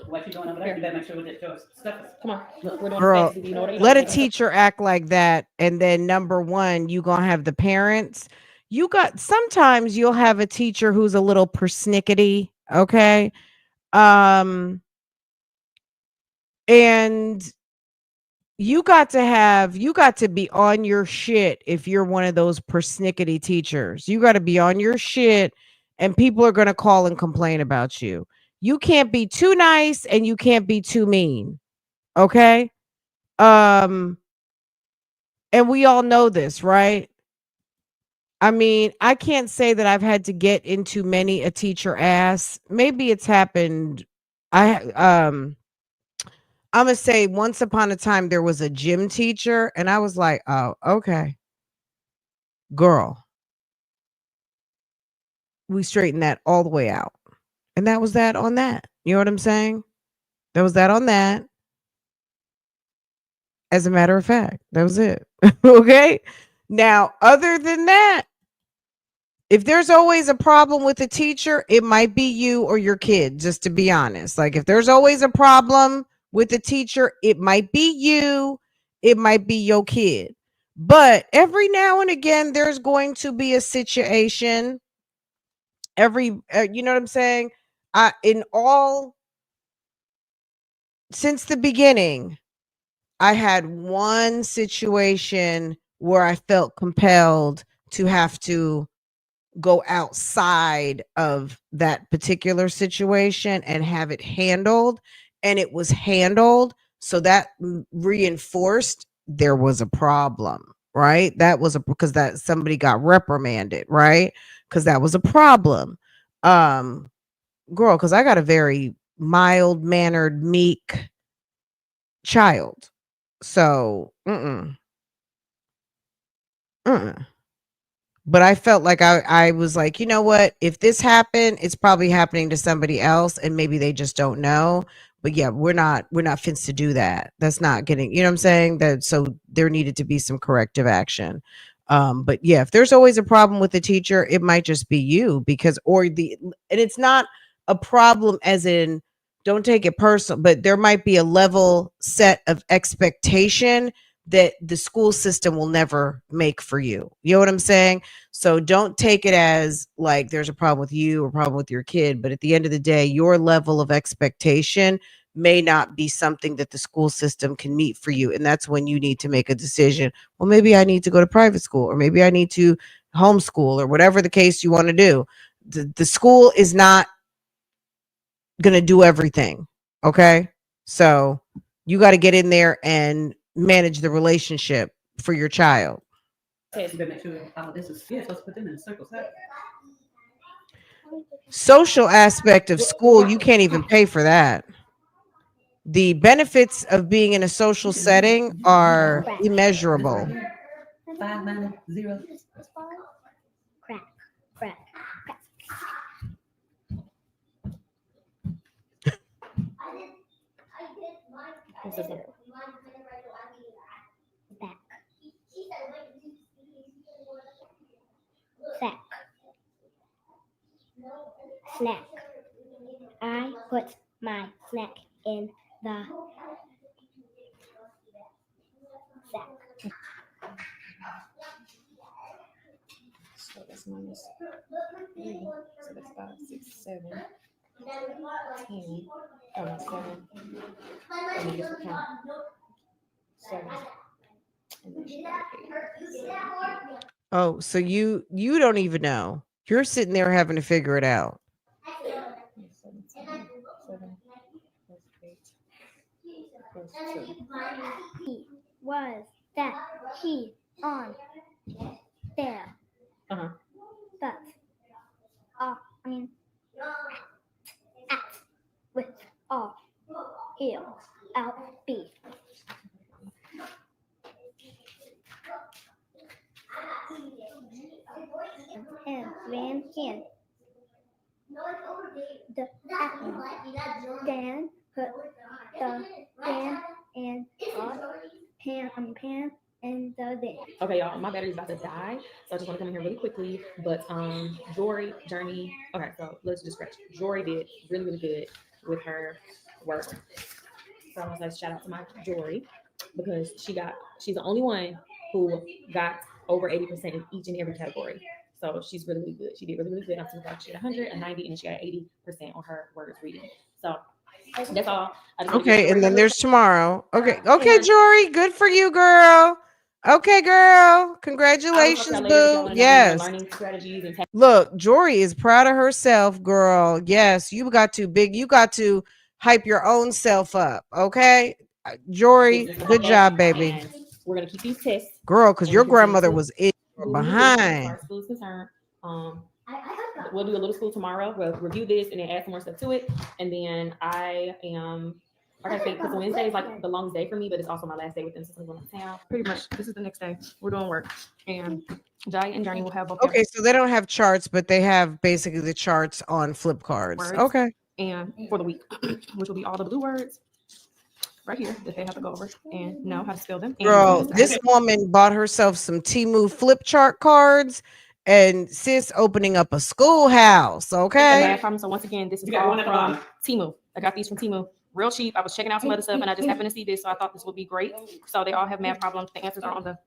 Speaker 3: What you doing over there? You better make sure that your stuff is.
Speaker 2: Come on. Look, we're doing
Speaker 1: Girl,
Speaker 2: stats. Do you know what are you
Speaker 1: let a
Speaker 2: doing?
Speaker 1: teacher act like that, and then number one, you gonna have the parents. Sometimes you'll have a teacher who's a little persnickety, okay? And you got to be on your shit if you're one of those persnickety teachers. You got to be on your shit, and people are going to call and complain about you. You can't be too nice and you can't be too mean. Okay? And we all know this, right? I mean, I can't say that I've had to get into many a teacher ass. Maybe it's happened. I'm gonna say once upon a time there was a gym teacher, and I was like, oh, okay, girl, we straightened that all the way out. And that was that on that. You know what I'm saying? That was that on that. As a matter of fact, that was it. Okay. Now, other than that, if there's always a problem with a teacher, it might be you or your kid, just to be honest. Like, if there's always a problem with the teacher, it might be you, it might be your kid. But every now and again, there's going to be a situation. You know what I'm saying? Since the beginning, I had one situation where I felt compelled to have to go outside of that particular situation and have it handled, and it was handled, so that reinforced there was a problem, right? That was because that somebody got reprimanded, right? Because that was a problem. Girl, because I got a very mild mannered, meek child, so but I felt like I was like, you know what? If this happened, it's probably happening to somebody else, and maybe they just don't know. But yeah, we're not fit to do that. That's not getting, you know what I'm saying? That so there needed to be some corrective action. But yeah, if there's always a problem with the teacher, it might just be you and it's not a problem as in don't take it personal, but there might be a level set of expectation that the school system will never make for you. You know what I'm saying? So don't take it as like there's a problem with you or problem with your kid. But at the end of the day, your level of expectation may not be something that the school system can meet for you. And that's when you need to make a decision. Well, maybe I need to go to private school, or maybe I need to homeschool, or whatever the case you want to do. The school is not going to do everything. Okay. So you got to get in there and manage the relationship for your child. Social aspect of school, you can't even pay for that. The benefits of being in a social setting are immeasurable.
Speaker 3: 590.
Speaker 4: Crack, crack, crack.
Speaker 2: What's this one?
Speaker 4: Back. Sack. Snack. I put my snack in the sack.
Speaker 2: So that's minus 3. So that's 5, 6, 7, 10. Oh, no, 7. And then just count 7. And then she got 8.
Speaker 1: Oh, so you don't even know. You're sitting there having to figure it out.
Speaker 2: 7, 7 plus 8 plus 2.
Speaker 4: He was that he on there.
Speaker 2: Uh-huh.
Speaker 4: But I mean at with all heel out B. And ran in. The Dan put the pan and pan and the dan.
Speaker 2: Okay, y'all, my battery's about to die, so I just want to come in here really quickly. But Jory, Journey. Okay, so let's just scratch. Jory did really, really good with her work. So I was like, shout out to my Jory because she's the only one who got over 80% in each and every category. So she's really, really good. She did really, really good. I'm seeing like she had 100, a 90, and she got 80% on her words reading. So that's all. I just wanna give
Speaker 1: Okay, and then
Speaker 2: Jory
Speaker 1: there's tomorrow. Okay,
Speaker 2: And-
Speaker 1: Jory, good for you, girl. Okay, girl,
Speaker 2: I will talk to
Speaker 1: congratulations,
Speaker 2: y'all later if y'all
Speaker 1: boo.
Speaker 2: wanna know
Speaker 1: Yes.
Speaker 2: more learning strategies and
Speaker 1: Look, Jory is proud of herself, girl. Yes, you got to hype your own self up. Okay, Jory,
Speaker 2: techniques.
Speaker 1: good job, baby,
Speaker 2: And we're gonna keep these tests.
Speaker 1: girl. Because
Speaker 2: And
Speaker 1: your
Speaker 2: we continue
Speaker 1: grandmother
Speaker 2: to
Speaker 1: was
Speaker 2: move
Speaker 1: behind.
Speaker 2: as far as school is concerned. We'll do a little school tomorrow. We'll review this and then add some more stuff to it. And then I am, like I say, because Wednesday is like the longest day for me, but it's also my last day with them since I'm going to town. Pretty much, this is the next day. We're doing work, and Jai and Journey will have both. their
Speaker 1: Okay, so they don't have charts, but they have basically the charts on flip cards.
Speaker 2: words.
Speaker 1: Okay.
Speaker 2: And for the week, which will be all the blue words right here that they have to go over and know how to spell them. And
Speaker 1: Girl, this woman bought herself some Temu flip chart cards and sis opening up a schoolhouse.
Speaker 2: the
Speaker 1: Okay.
Speaker 2: math problem. So once again, this is
Speaker 3: You got
Speaker 2: all
Speaker 3: one at the
Speaker 2: from
Speaker 3: bottom.
Speaker 2: Timu. I got these from Timu. Real cheap. I was checking out some other stuff and I just happened to see this. So I thought this would be great. So they all have math problems. The answers are on the,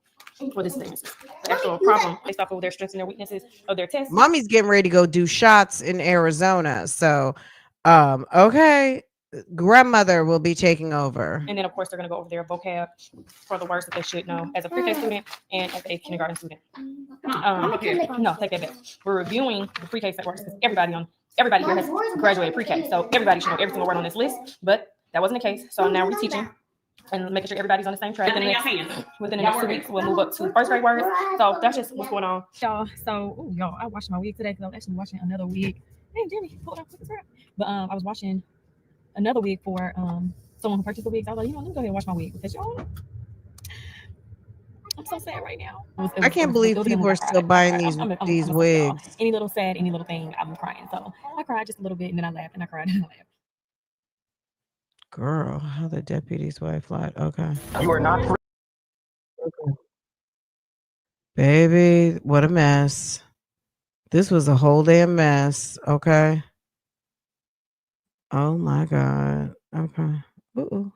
Speaker 2: well, this is the answers. The actual problem based off of their strengths and their weaknesses of their test.
Speaker 1: Mommy's getting ready to go do shots in Arizona. So okay. Grandmother will be taking over.
Speaker 2: And then of course they're gonna go over their vocab for the words that they should know as a pre-K student and as a kindergarten student. No, take that back. We're reviewing the pre-K words because everybody here has graduated pre-K. So everybody should know every single word on this list, but that wasn't the case. So now we're teaching and making sure everybody's on the same track. Within the next 2 weeks, we'll move up to first grade words. So that's just what's going on. Y'all, so y'all, I washed my wig today because I was actually washing another wig. Hey, Jimmy, pull it out quick as well. But I was washing another wig for someone who purchased the wigs. I was like, let me go ahead and wash my wig because y'all, I'm so sad right now.
Speaker 1: I can't believe people are still buying these wigs.
Speaker 2: Any little sad, any little thing, I'm crying. So I cried just a little bit and then I laughed and I cried and I laughed.
Speaker 1: Girl, how the deputy's wife lied. Okay.
Speaker 5: You are not free.
Speaker 1: Okay. Baby, what a mess. This was a whole damn mess. Okay. Oh my God. Okay. Uh-oh.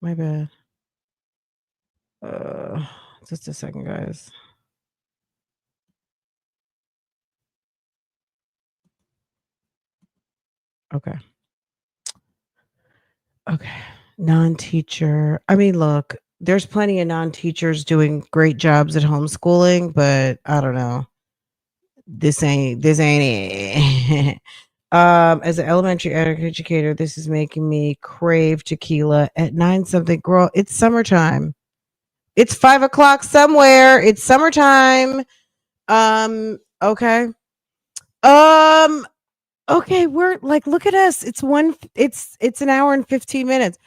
Speaker 1: My bad. Just a second, guys. Okay. Okay. Non-teacher. I mean, look, there's plenty of non-teachers doing great jobs at homeschooling, but I don't know. This ain't it. As an elementary educator, this is making me crave tequila at 9 something. Girl, it's summertime. It's 5 o'clock somewhere. It's summertime. Okay. Okay, we're like, look at us. It's an hour and 15 minutes.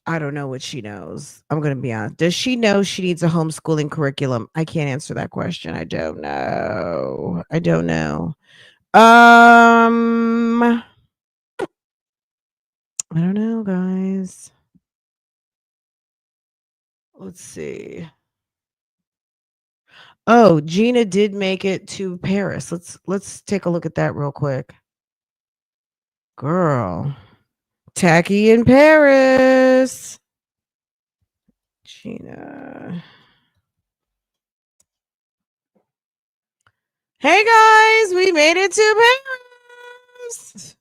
Speaker 1: I don't know what she knows. I'm going to be honest. Does she know she needs a homeschooling curriculum? I can't answer that question. I don't know. I don't know. I don't know, guys. Let's see. Oh, Gina did make it to Paris. Let's take a look at that real quick. Girl. Tacky in Paris. Gina. Hey guys, we made it to Paris.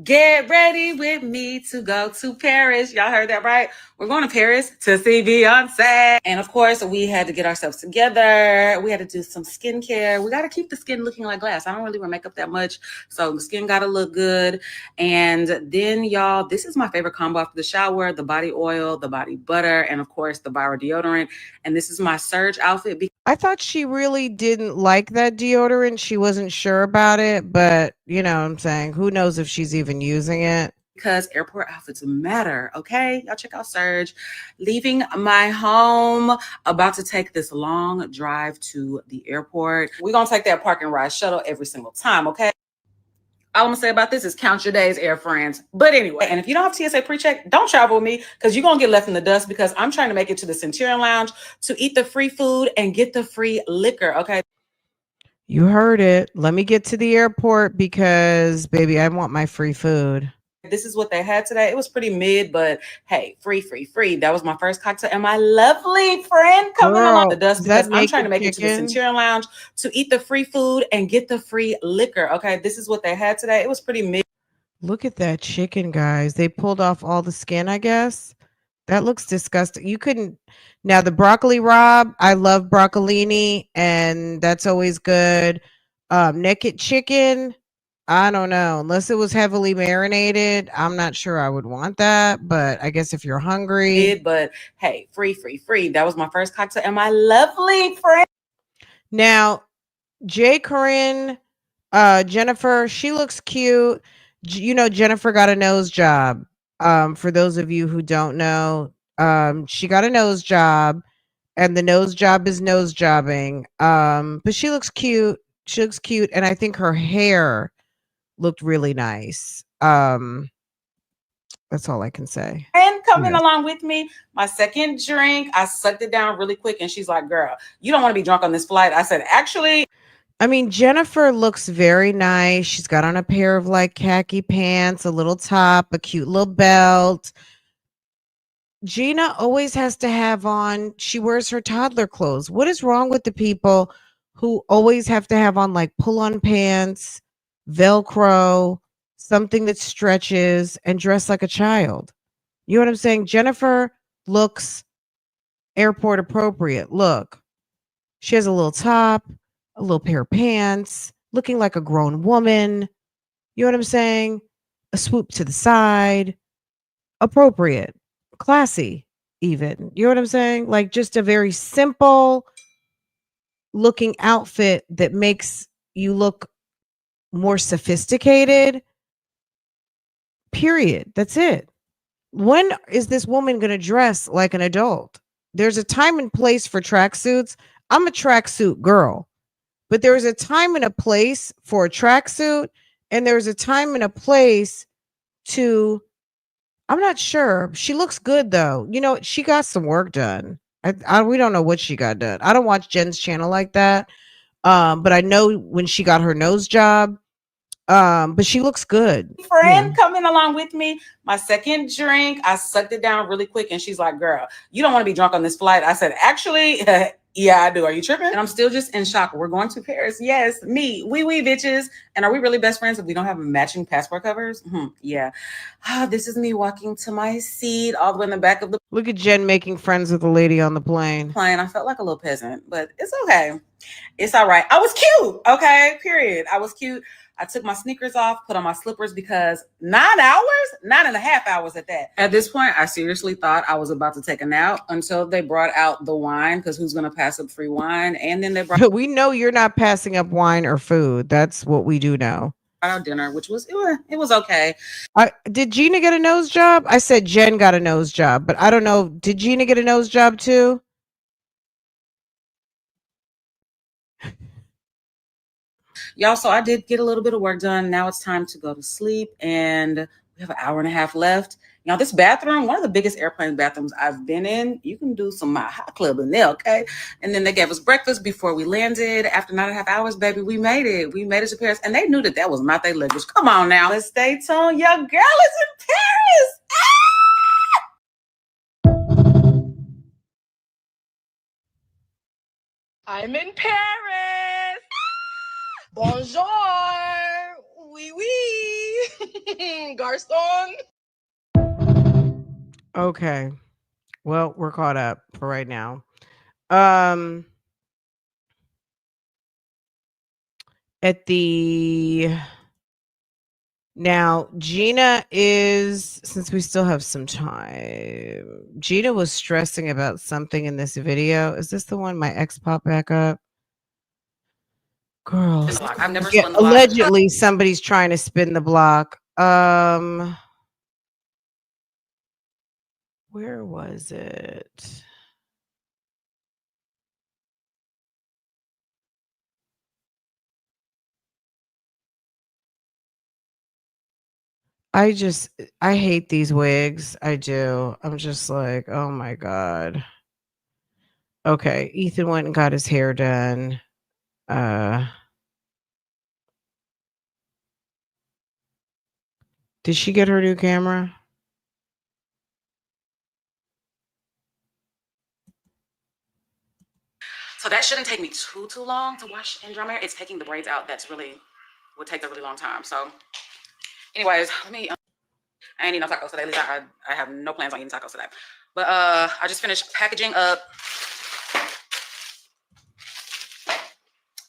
Speaker 3: Get ready with me to go to Paris. Y'all heard that right? We're going to Paris to see Beyonce. And of course, we had to get ourselves together. We had to do some skincare. We got to keep the skin looking like glass. I don't really wear makeup that much, so the skin got to look good. And then, y'all, this is my favorite combo after the shower: the body oil, the body butter, and of course, the Bio deodorant. And this is my Surge outfit.
Speaker 1: I thought she really didn't like that deodorant. She wasn't sure about it, but you know what I'm saying? Who knows if she's even using it?
Speaker 3: Because airport outfits matter, okay? Y'all check out Surge. Leaving my home, about to take this long drive to the airport. We're going to take that park and ride shuttle every single time, okay? All I'm going to say about this is count your days, air friends. But anyway, and if you don't have TSA pre-check, don't travel with me because you're going to get left in the dust because I'm trying to make it to the Centurion Lounge to eat the free food and get the free liquor, okay?
Speaker 1: You heard it. Let me get to the airport because, baby, I want my free food.
Speaker 3: This is what they had today. It was pretty mid, but hey, free. That was my first cocktail. And my lovely friend coming along the dust because I'm trying to make it to the Centurion Lounge to eat the free food and get the free liquor. Okay, this is what they had today. It was pretty mid.
Speaker 1: Look at that chicken, guys. They pulled off all the skin, I guess. That looks disgusting. You couldn't. Now, the broccoli rabe, I love broccolini, and that's always good. Naked chicken, I don't know. Unless it was heavily marinated, I'm not sure I would want that. But I guess if you're hungry.
Speaker 3: But hey, free. That was my first cocktail. And my lovely friend.
Speaker 1: Now, J. Corinne, Jennifer, she looks cute. You know, Jennifer got a nose job. For those of you who don't know, she got a nose job, and the nose job is nose jobbing. But she looks cute. She looks cute, and I think her hair looked really nice. That's all I can say.
Speaker 3: And coming along with me, my second drink, I sucked it down really quick, and she's like, "Girl, you don't want to be drunk on this flight." I said, "Actually."
Speaker 1: I mean, Jennifer looks very nice. She's got on a pair of like khaki pants, a little top, a cute little belt. Gina always has to have on, she wears her toddler clothes. What is wrong with the people who always have to have on like pull-on pants, Velcro, something that stretches, and dress like a child? You know what I'm saying? Jennifer looks airport appropriate. Look, she has a little top, a little pair of pants, looking like a grown woman. You know what I'm saying? A swoop to the side, appropriate, classy, even. You know what I'm saying? Like just a very simple looking outfit that makes you look more sophisticated. Period. That's it. When is this woman going to dress like an adult? There's a time and place for tracksuits. I'm a tracksuit girl. But there's a time and a place for a tracksuit, and there's a time and a place to, I'm not sure. She looks good though. You know, she got some work done. We don't know what she got done. I don't watch Jen's channel like that. But I know when she got her nose job. But she looks good.
Speaker 3: Friend coming along with me, my second drink, I sucked it down really quick, and she's like, "Girl, you don't want to be drunk on this flight." I said, "Actually, yeah, I do. Are you tripping?" And I'm still just in shock. We're going to Paris. Yes, me. We bitches. And are we really best friends if we don't have matching passport covers? Yeah. This is me walking to my seat all the way in the back of the
Speaker 1: Look at Jen making friends with the lady on the plane.
Speaker 3: I felt like a little peasant, but it's okay. It's all right. I was cute. Okay, period. I was cute. I took my sneakers off, put on my slippers because 9.5 hours at that. At this point, I seriously thought I was about to take a nap until they brought out the wine, because who's going to pass up free wine? And then they brought
Speaker 1: We know you're not passing up wine or food. That's what we do know.
Speaker 3: out dinner, which was, it was okay.
Speaker 1: Did Gina get a nose job? I said Jen got a nose job, but I don't know. Did Gina get a nose job too?
Speaker 3: Y'all, so I did get a little bit of work done. Now it's time to go to sleep, and we have an hour and a half left. Now, this bathroom, one of the biggest airplane bathrooms I've been in, you can do some hot club in there, okay? And then they gave us breakfast before we landed. After 9.5 hours, baby, we made it. We made it to Paris, and they knew that was not their language. Come on now, let's stay tuned. Your girl is in Paris.
Speaker 10: I'm in Paris. Bonjour. Oui, oui. Garçon.
Speaker 1: Okay. Well, we're caught up for right now. Now, Gina is, since we still have some time, Gina was stressing about something in this video. Is this the one my ex popped back up? Girl,
Speaker 3: I've never spun the block.
Speaker 1: allegedly somebody's trying to spin the block. Where was it? I hate these wigs. I do. I'm just like, oh my God. Okay. Ethan went and got his hair done. Did she get her new camera?
Speaker 3: So that shouldn't take me too long to wash and dry my hair. It's taking the braids out that's would take a really long time. So anyways, let me I ain't eating no tacos today. At least I have no plans on eating tacos today. But I just finished packaging up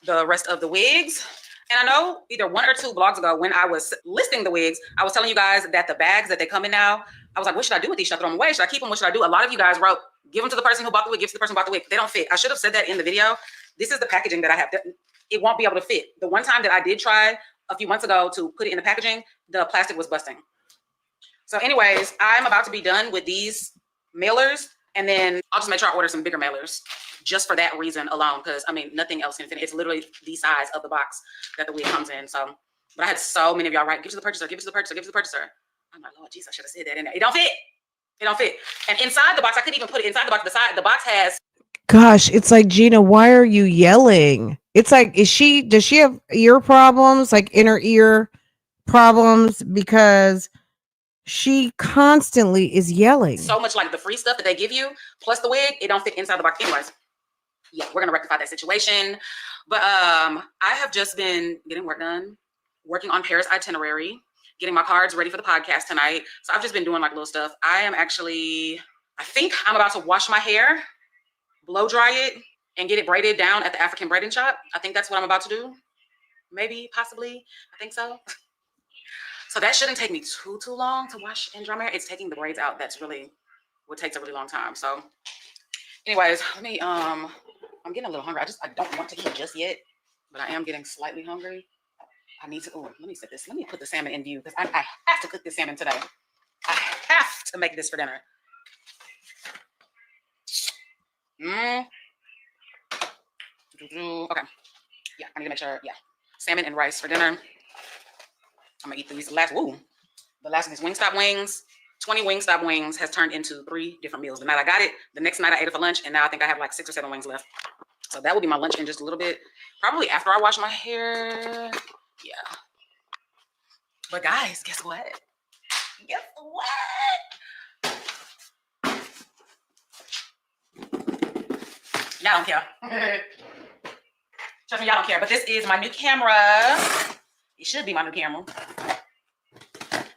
Speaker 3: the rest of the wigs. And I know either 1 or 2 vlogs ago when I was listing the wigs, I was telling you guys that the bags that they come in now, I was like, what should I do with these? Should I throw them away? Should I keep them? What should I do? A lot of you guys wrote, give them to the person who bought the wig, give to the person who bought the wig. They don't fit. I should have said that in the video. This is the packaging that I have. It won't be able to fit. The one time that I did try a few months ago to put it in the packaging, the plastic was busting. So anyways, I'm about to be done with these mailers, and then I'll just make sure I order some bigger mailers just for that reason alone, because I mean, nothing else can fit. It's literally the size of the box that the wig comes in. So, but I had so many of y'all write, give it to the purchaser, give it to the purchaser, give it to the purchaser. I'm like, Lord Jesus, I should have said that in there. It don't fit. It don't fit. And inside the box, I couldn't even put it inside the box. The box has.
Speaker 1: Gosh, it's like, Gina, why are you yelling? It's like, does she have ear problems, like inner ear problems? Because she constantly is yelling.
Speaker 3: So much like the free stuff that they give you, plus the wig, it don't fit inside the box. Anyways, yeah, we're gonna rectify that situation. But I have just been getting work done, working on Paris itinerary, getting my cards ready for the podcast tonight. So I've just been doing like little stuff. I think I'm about to wash my hair, blow dry it, and get it braided down at the African braiding shop. I think that's what I'm about to do. Maybe, possibly, I think so. So that shouldn't take me too long to wash and dry my hair. It's taking the braids out that's what takes a really long time. So anyways, let me I'm getting a little hungry. I don't want to eat just yet, but I am getting slightly hungry. I need to let me set this. Let me put the salmon in view, because I have to cook this salmon today. I have to make this for dinner. Okay. Yeah, I need to make sure. Yeah. Salmon and rice for dinner. I'm gonna eat these. The last of these Wingstop wings, 20 Wingstop wings has turned into 3 different meals. The night I got it, the next night I ate it for lunch, and now I think I have like 6 or 7 wings left. So that will be my lunch in just a little bit. Probably after I wash my hair. Yeah. But guys, guess what? Guess what? Y'all don't care. Trust me, y'all don't care. But this is my new camera. It should be my new camera.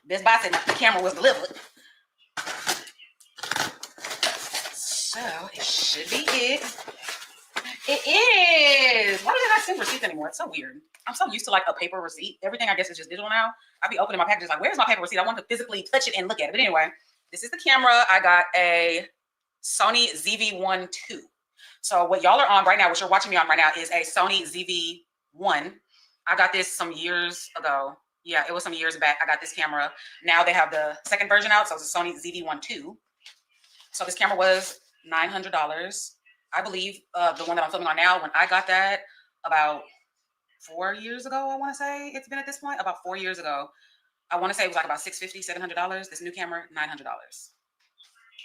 Speaker 3: Best Buy said the camera was delivered. So it should be it. It is. Why did I send receipts anymore? It's so weird. I'm so used to like a paper receipt. Everything I guess is just digital now. I'll be opening my packages like, where's my paper receipt? I want to physically touch it and look at it. But anyway, this is the camera. I got a Sony ZV-1 II. So what y'all are on right now, what you're watching me on right now, is a Sony ZV-1. I got this some years ago. Yeah, it was some years back. I got this camera. Now they have the second version out. So it's a Sony ZV-1 II. So this camera was $900. I believe the one that I'm filming on now, when I got that about 4 years ago, I want to say it's been at this point, about 4 years ago. I want to say it was like about $650, $700. This new camera, $900.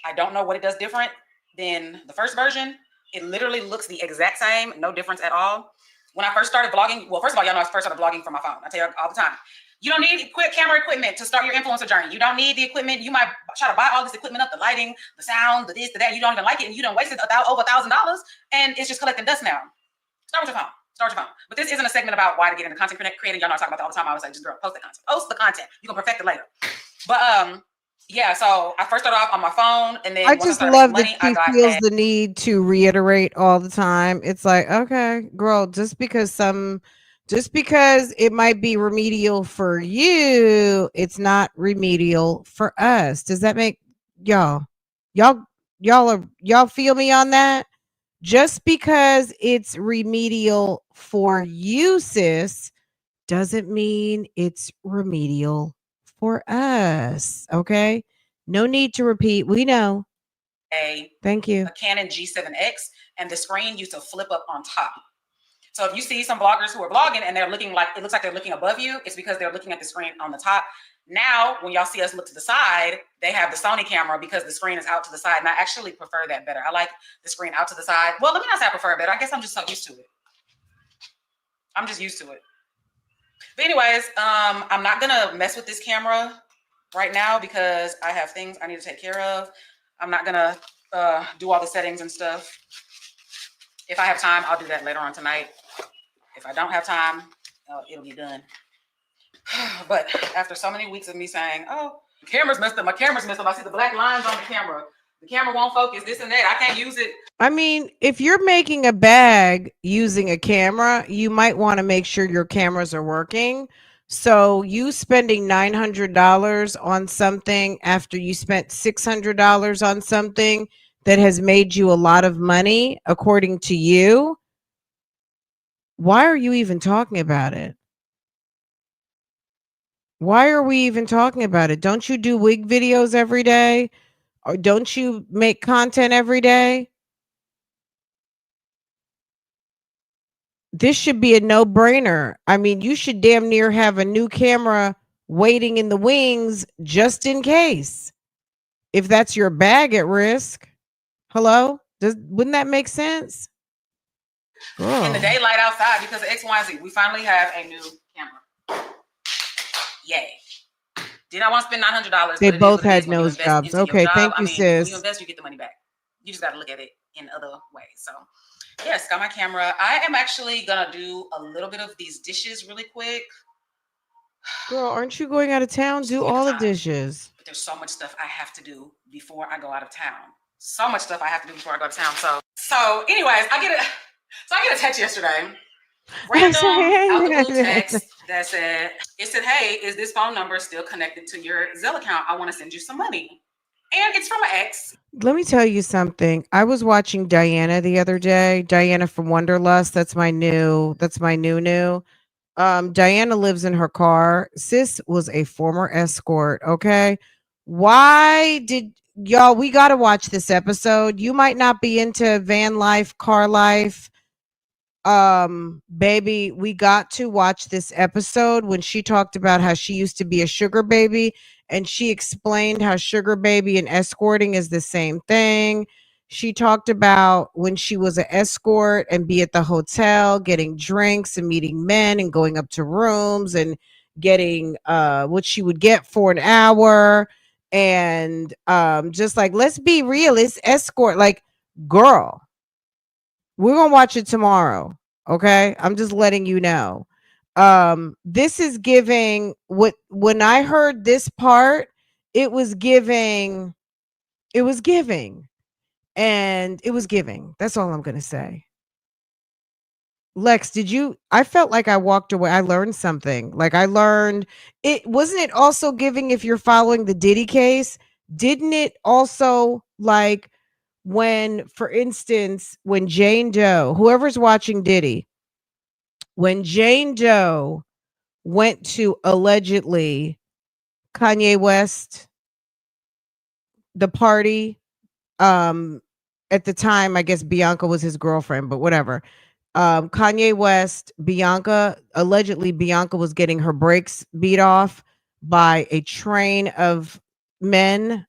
Speaker 3: I don't know what it does different than the first version. It literally looks the exact same, no difference at all. When I first started vlogging, well, first of all, y'all know I first started vlogging from my phone. I tell you all the time. You don't need camera equipment to start your influencer journey. You don't need the equipment. You might try to buy all this equipment up, the lighting, the sound, the this, the that. You don't even like it, and you don't wasted over $1,000, and it's just collecting dust now. Start with your phone. Start with your phone. But this isn't a segment about why to get into content creating. Y'all know I talk about that all the time. I was like, just girl, post the content. Post the content. You can perfect it later. But yeah. So I first started off on my phone, and then
Speaker 1: I
Speaker 3: once
Speaker 1: just
Speaker 3: I started
Speaker 1: love
Speaker 3: making money,
Speaker 1: that
Speaker 3: I
Speaker 1: she
Speaker 3: got
Speaker 1: feels the need to reiterate all the time. It's like, okay, girl, just because it might be remedial for you, it's not remedial for us. Does that make y'all feel me on that? Just because it's remedial for you, sis, doesn't mean it's remedial for us. Okay. No need to repeat. We know. Thank you.
Speaker 3: a Canon G7X, and the screen used to flip up on top. So if you see some bloggers who are blogging and they're looking like, it looks like they're looking above you, it's because they're looking at the screen on the top. Now, when y'all see us look to the side, they have the Sony camera because the screen is out to the side. And I actually prefer that better. I like the screen out to the side. Well, let me not say I prefer it better. I guess I'm just so used to it. I'm just used to it. But anyways, I'm not gonna mess with this camera right now because I have things I need to take care of. I'm not gonna do all the settings and stuff. If I have time, I'll do that later on tonight. If I don't have time, it'll be done. But after so many weeks of me saying, oh, the camera's messed up, my camera's messed up, I see the black lines on the camera won't focus, this and that, I can't use it.
Speaker 1: I mean, if you're making a bag using a camera, you might want to make sure your cameras are working. So you spending $900 on something after you spent $600 on something that has made you a lot of money, according to you, why are you even talking about it? Why are we even talking about it? Don't you do wig videos every day? Or don't you make content every day? This should be a no-brainer. I mean, you should damn near have a new camera waiting in the wings just in case. If that's your bag at risk. Hello? Wouldn't that make sense?
Speaker 3: In the daylight outside because of X, Y, and Z. We finally have a new camera. Yay. Did I want to spend $900?
Speaker 1: They both had nose jobs. Okay, thank you, sis.
Speaker 3: When you invest, you get the money back. You just got to look at it in other ways. So, yes, got my camera. I am actually going to do a little bit of these dishes really quick.
Speaker 1: Girl, aren't you going out of town? Do all the dishes.
Speaker 3: But there's so much stuff I have to do before I go out of town. So much stuff I have to do before I go to town. So anyways, I get a text yesterday. Random out the blue text that said, hey, is this phone number still connected to your Zelle account? I want to send you some money. And it's from my ex.
Speaker 1: Let me tell you something. I was watching Diana the other day. Diana from Wonderlust. That's my new. Diana lives in her car. Sis was a former escort. Okay. Why did y'all, we got to watch this episode. You might not be into van life, car life. Baby, we got to watch this episode when she talked about how she used to be a sugar baby, and she explained how sugar baby and escorting is the same thing. She talked about when she was an escort and be at the hotel getting drinks and meeting men and going up to rooms and getting what she would get for an hour, and just like, let's be real, it's escort. Like, girl, we're gonna watch it tomorrow. Okay. I'm just letting you know. This is giving when I heard this part, it was giving. That's all I'm gonna say. Lex, did you? I felt like I walked away. I learned something. Like I learned it wasn't it also giving if you're following the Diddy case? Didn't it also like when, for instance, when Jane Doe, whoever's watching Diddy, when Jane Doe went to allegedly Kanye West, the party, um, at the time, I guess Bianca was his girlfriend, but whatever. Kanye West, Bianca, allegedly Bianca was getting her brakes beat off by a train of men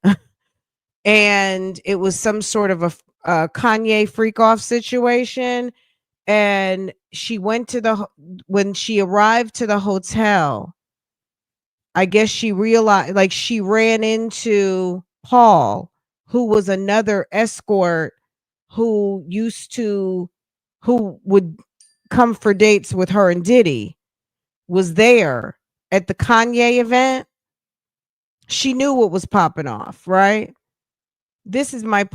Speaker 1: and it was some sort of a Kanye freak off situation. And she went to when she arrived to the hotel, I guess she realized, like, she ran into Paul, who was another escort who used to, who would come for dates with her and Diddy, was there at the Kanye event. She knew what was popping off, right? This is my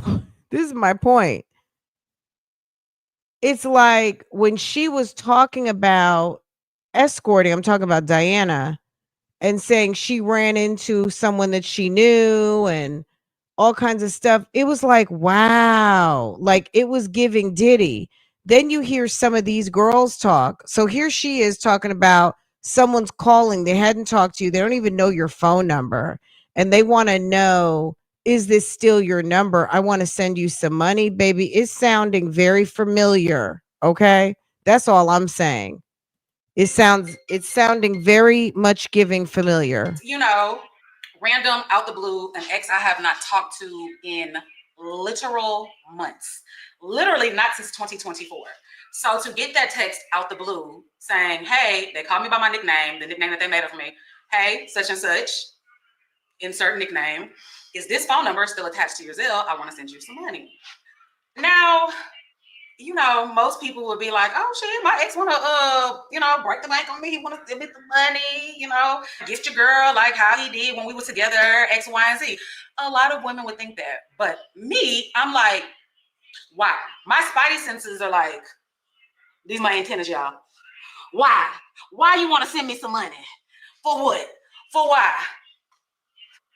Speaker 1: this is my point. It's like when she was talking about escorting, I'm talking about Diana, and saying she ran into someone that she knew and all kinds of stuff. It was like, wow, like it was giving Diddy. Then you hear some of these girls talk. So here she is talking about someone's calling. They hadn't talked to you. They don't even know your phone number. And they want to know, is this still your number? I want to send you some money, baby. It's sounding very familiar. Okay. That's all I'm saying. It's sounding very much giving familiar.
Speaker 3: You know, random out the blue, an ex I have not talked to in literal months, literally not since 2024. So to get that text out the blue saying, hey, they called me by my nickname, the nickname that they made up for me. Hey, such and such, insert nickname. Is this phone number still attached to your Zelle? I want to send you some money. Now, you know, most people would be like, oh shit, my ex wanna break the bank on me. He wanna send me the money, gift your girl like how he did when we were together, X, Y, and Z. A lot of women would think that. But me, I'm like, why? My spidey senses are like, these are my antennas, y'all. Why? Why you wanna send me some money? For what? For why?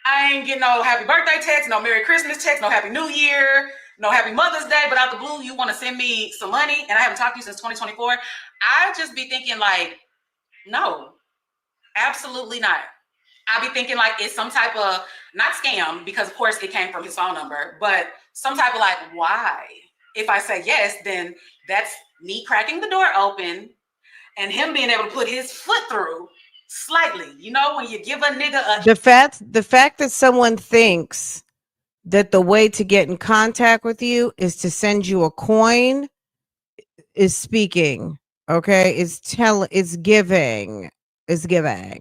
Speaker 3: I ain't getting no happy birthday text, no Merry Christmas text, no Happy New Year, no Happy Mother's Day, but out the blue, you want to send me some money and I haven't talked to you since 2024. I just be thinking like, no, absolutely not. I be thinking like it's some type of, not scam, because of course it came from his phone number, but some type of like, why? If I say yes, then that's me cracking the door open and him being able to put his foot through slightly. You know, when you give a nigga
Speaker 1: The fact that someone thinks that the way to get in contact with you is to send you a coin is speaking. Okay, it's giving.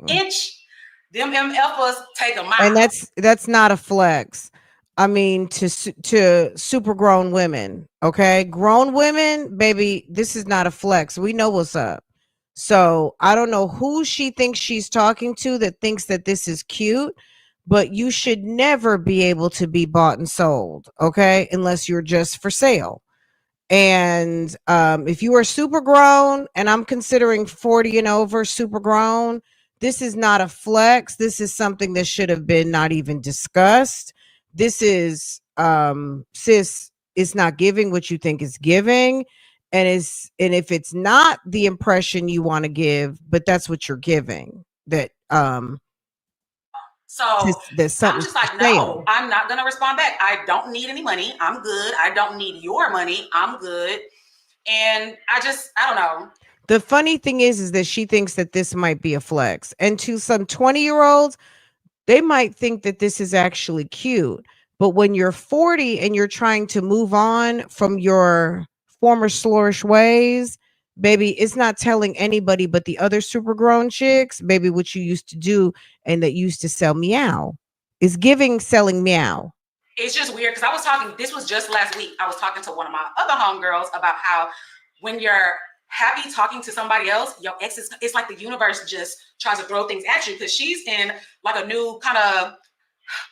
Speaker 3: inch, them MFers take a mile.
Speaker 1: And that's not a flex. I mean, to super grown women, okay? Grown women, baby, this is not a flex. We know what's up. So I don't know who she thinks she's talking to that thinks that this is cute, but you should never be able to be bought and sold, okay? Unless you're just for sale. And if you are super grown, and I'm considering 40 and over super grown, this is not a flex. This is something that should have been not even discussed. This is sis, it's not giving what you think is giving. And if it's not the impression you want to give, but that's what you're giving, that
Speaker 3: so
Speaker 1: there's
Speaker 3: I'm
Speaker 1: something
Speaker 3: just like,
Speaker 1: for
Speaker 3: no,
Speaker 1: sale.
Speaker 3: I'm not gonna respond back. I don't need any money. I'm good. I don't need your money. I'm good. And I don't know.
Speaker 1: The funny thing is that she thinks that this might be a flex. And to some 20-year-olds, they might think that this is actually cute. But when you're 40 and you're trying to move on from your former slorish ways, baby, it's not telling anybody but the other super grown chicks, baby, what you used to do and that used to sell meow. It's giving selling meow.
Speaker 3: It's just weird because this was just last week. I was talking to one of my other homegirls about how when you're happy talking to somebody else, your ex it's like the universe just tries to throw things at you because she's in like a new kind of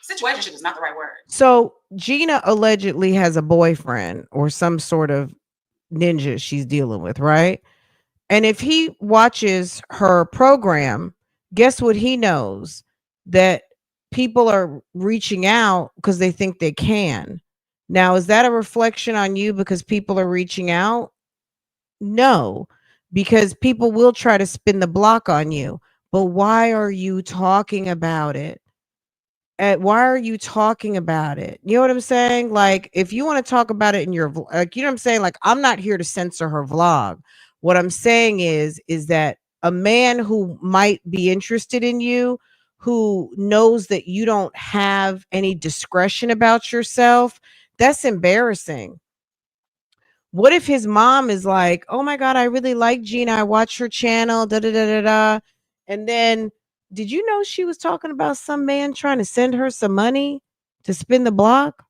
Speaker 3: situationship is not the right word.
Speaker 1: So Gina allegedly has a boyfriend or some sort of ninja she's dealing with, right? And if he watches her program, guess what he knows? That people are reaching out because they think they can. Now, is that a reflection on you because people are reaching out? No, because people will try to spin the block on you. But why are you talking about it? Why are you talking about it? You know what I'm saying? Like, if you want to talk about it in your, like, you know what I'm saying? Like, I'm not here to censor her vlog. What I'm saying is that a man who might be interested in you, who knows that you don't have any discretion about yourself, that's embarrassing. What if his mom is like, "Oh my God, I really like Gina. I watch her channel, da da da da da." And then, did you know she was talking about some man trying to send her some money to spin the block?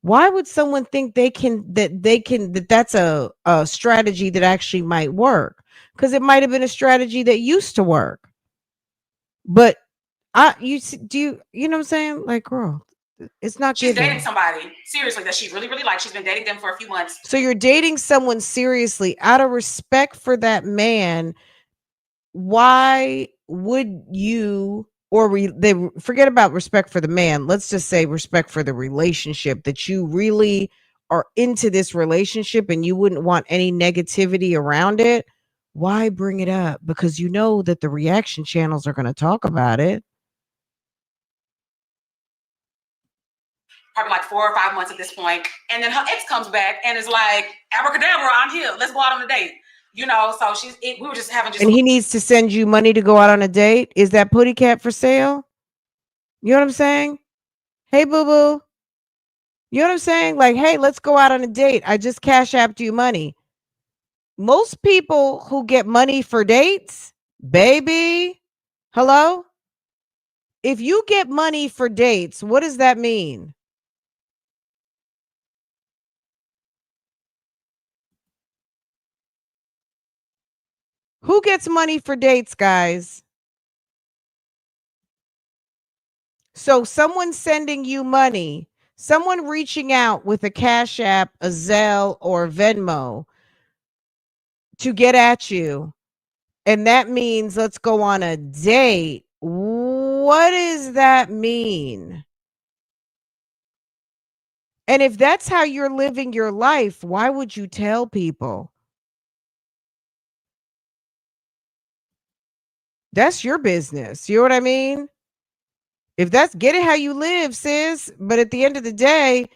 Speaker 1: Why would someone think that's a strategy that actually might work? Because it might have been a strategy that used to work. But you know what I'm saying? Like, girl, it's not
Speaker 3: She's
Speaker 1: giving.
Speaker 3: dating somebody seriously that she really, really likes. She's been dating them for a few months.
Speaker 1: So you're dating someone seriously out of respect for that man. Why would you, they forget about respect for the man? Let's just say respect for the relationship, that you really are into this relationship and you wouldn't want any negativity around it. Why bring it up? Because you know that the reaction channels are going to talk about it.
Speaker 3: Probably like 4 or 5 months at this point. And then her ex comes back and is like, abracadabra, I'm here. Let's go out on a date. You know, so we were just having just.
Speaker 1: And he needs to send you money to go out on a date. Is that putty cat for sale? You know what I'm saying? Hey, boo boo. You know what I'm saying? Like, hey, let's go out on a date. I just cash apped you money. Most people who get money for dates, baby, hello? If you get money for dates, what does that mean? Who gets money for dates, guys? So someone sending you money, someone reaching out with a Cash App, a Zelle, or Venmo to get at you, and that means let's go on a date. What does that mean? And if that's how you're living your life, why would you tell people? That's your business. You know what I mean? If that's, get it how you live, sis. But at the end of the day,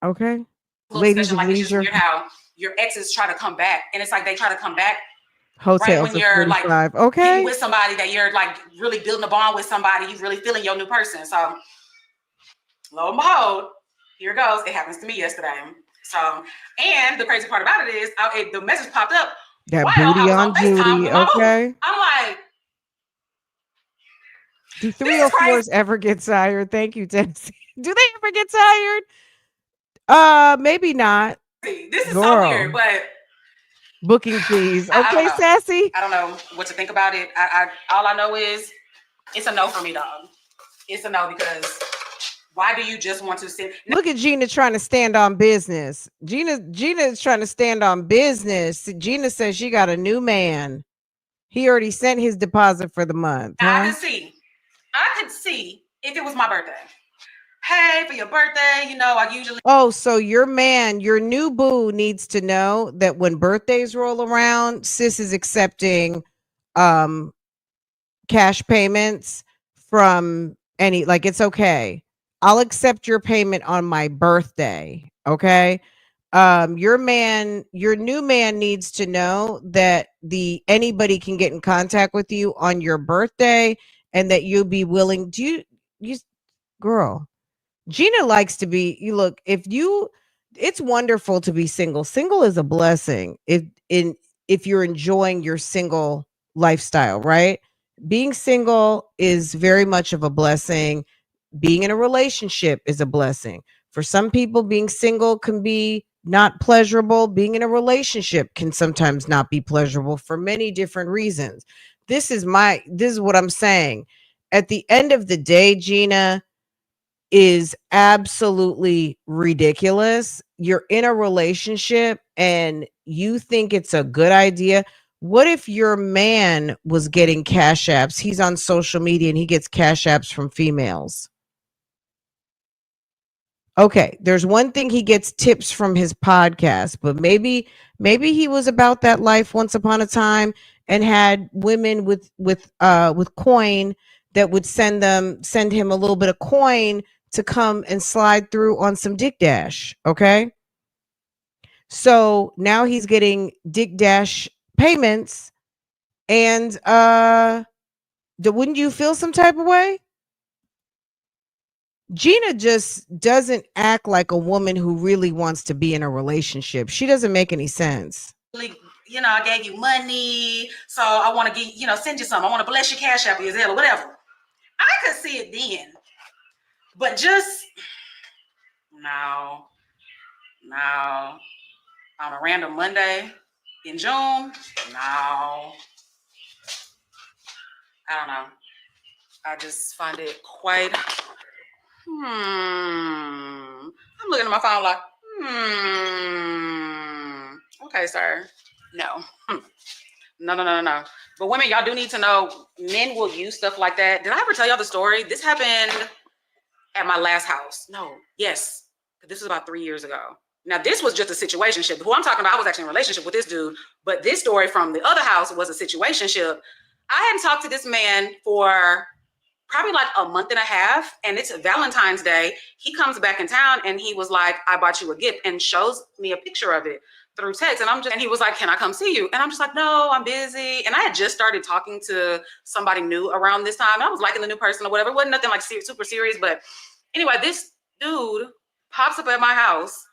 Speaker 1: okay. Ladies of
Speaker 3: Like, it's just
Speaker 1: leisure.
Speaker 3: weird how your exes try to come back. And it's like they try to come back
Speaker 1: Hotels
Speaker 3: right when you're like
Speaker 1: okay,
Speaker 3: with somebody that you're like really building a bond with somebody, you really feeling your new person. So lo and behold, here goes. It happens to me yesterday. So, and the crazy part about it is the message popped up
Speaker 1: that
Speaker 3: while
Speaker 1: booty
Speaker 3: I was
Speaker 1: on
Speaker 3: FaceTime
Speaker 1: Judy.
Speaker 3: with my boo.
Speaker 1: Okay.
Speaker 3: I'm like,
Speaker 1: Do 304s ever get tired? Thank you, Tennessee. Do they ever get tired? Maybe not.
Speaker 3: This is
Speaker 1: Girl.
Speaker 3: so weird, but
Speaker 1: booking fees.
Speaker 3: I
Speaker 1: Okay,
Speaker 3: don't
Speaker 1: sassy.
Speaker 3: I don't know what to think about it. I all I know is it's a no for me, dog. It's a no because why do you just want to sit?
Speaker 1: Look at Gina trying to stand on business. Gina is trying to stand on business. Gina says she got a new man. He already sent his deposit for the month. Huh?
Speaker 3: I could see if it was my birthday. Hey, for your birthday, you know, I usually.
Speaker 1: Oh, so your man, your new boo needs to know that when birthdays roll around, sis is accepting cash payments from any, like, it's okay. I'll accept your payment on my birthday. Okay. Your new man needs to know that anybody can get in contact with you on your birthday and that you'll be willing. Girl, Gina likes to be, it's wonderful to be single. Single is a blessing if you're enjoying your single lifestyle, right? Being single is very much of a blessing. Being in a relationship is a blessing. For some people, being single can be not pleasurable. Being in a relationship can sometimes not be pleasurable for many different reasons. This is what I'm saying. At the end of the day, Gina, is absolutely ridiculous. you're in a relationship and you think it's a good idea. What if your man was getting cash apps? He's on social media and he gets cash apps from females. Okay, there's one thing, he gets tips from his podcast, but maybe he was about that life once upon a time and had women with coin that would send him a little bit of coin to come and slide through on some dick dash, okay? So now he's getting dick dash payments, and wouldn't you feel some type of way? Gina just doesn't act like a woman who really wants to be in a relationship. She doesn't make any sense.
Speaker 3: You know, I gave you money, so I want to give, you know, send you something. I want to bless your cash app or your Zelle or whatever. I could see it then, but just no, on a random Monday in June, no. I don't know. I just find it quite. I'm looking at my phone like, okay, sir. No. No. But women, y'all do need to know, men will use stuff like that. Did I ever tell y'all the story? This happened at my last house. No, yes. This was about 3 years ago. Now, this was just a situationship. Who I'm talking about, I was actually in a relationship with this dude. But this story from the other house was a situationship. I hadn't talked to this man for probably like a month and a half, and it's Valentine's Day. He comes back in town and he was like, I bought you a gift, and shows me a picture of it through text. And he was like, can I come see you? And I'm just like, no, I'm busy. And I had just started talking to somebody new around this time. I was liking the new person or whatever. It wasn't nothing like super serious. But anyway, this dude pops up at my house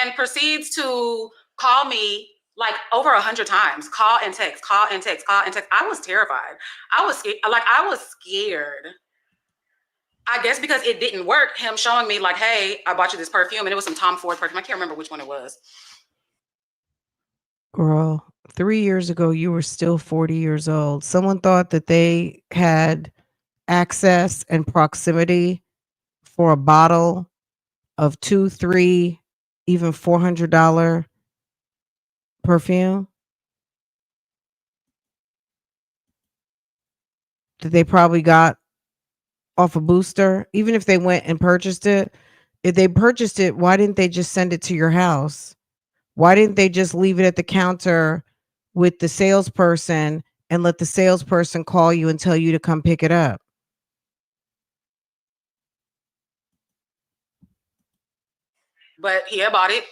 Speaker 3: and proceeds to call me like over 100 times. Call and text. I was terrified. I was scared. I guess because it didn't work, him showing me like, hey, I bought you this perfume, and it was some Tom Ford perfume. I can't remember which one it was.
Speaker 1: Girl, 3 years ago, you were still 40 years old. Someone thought that they had access and proximity for a bottle of $200, $300, even $400 perfume that they probably got off a booster. Even if they went and purchased it, if they purchased it, why didn't they just send it to your house? Why didn't they just leave it at the counter with the salesperson and let the salesperson call you and tell you to come pick it up?
Speaker 3: But he had bought it,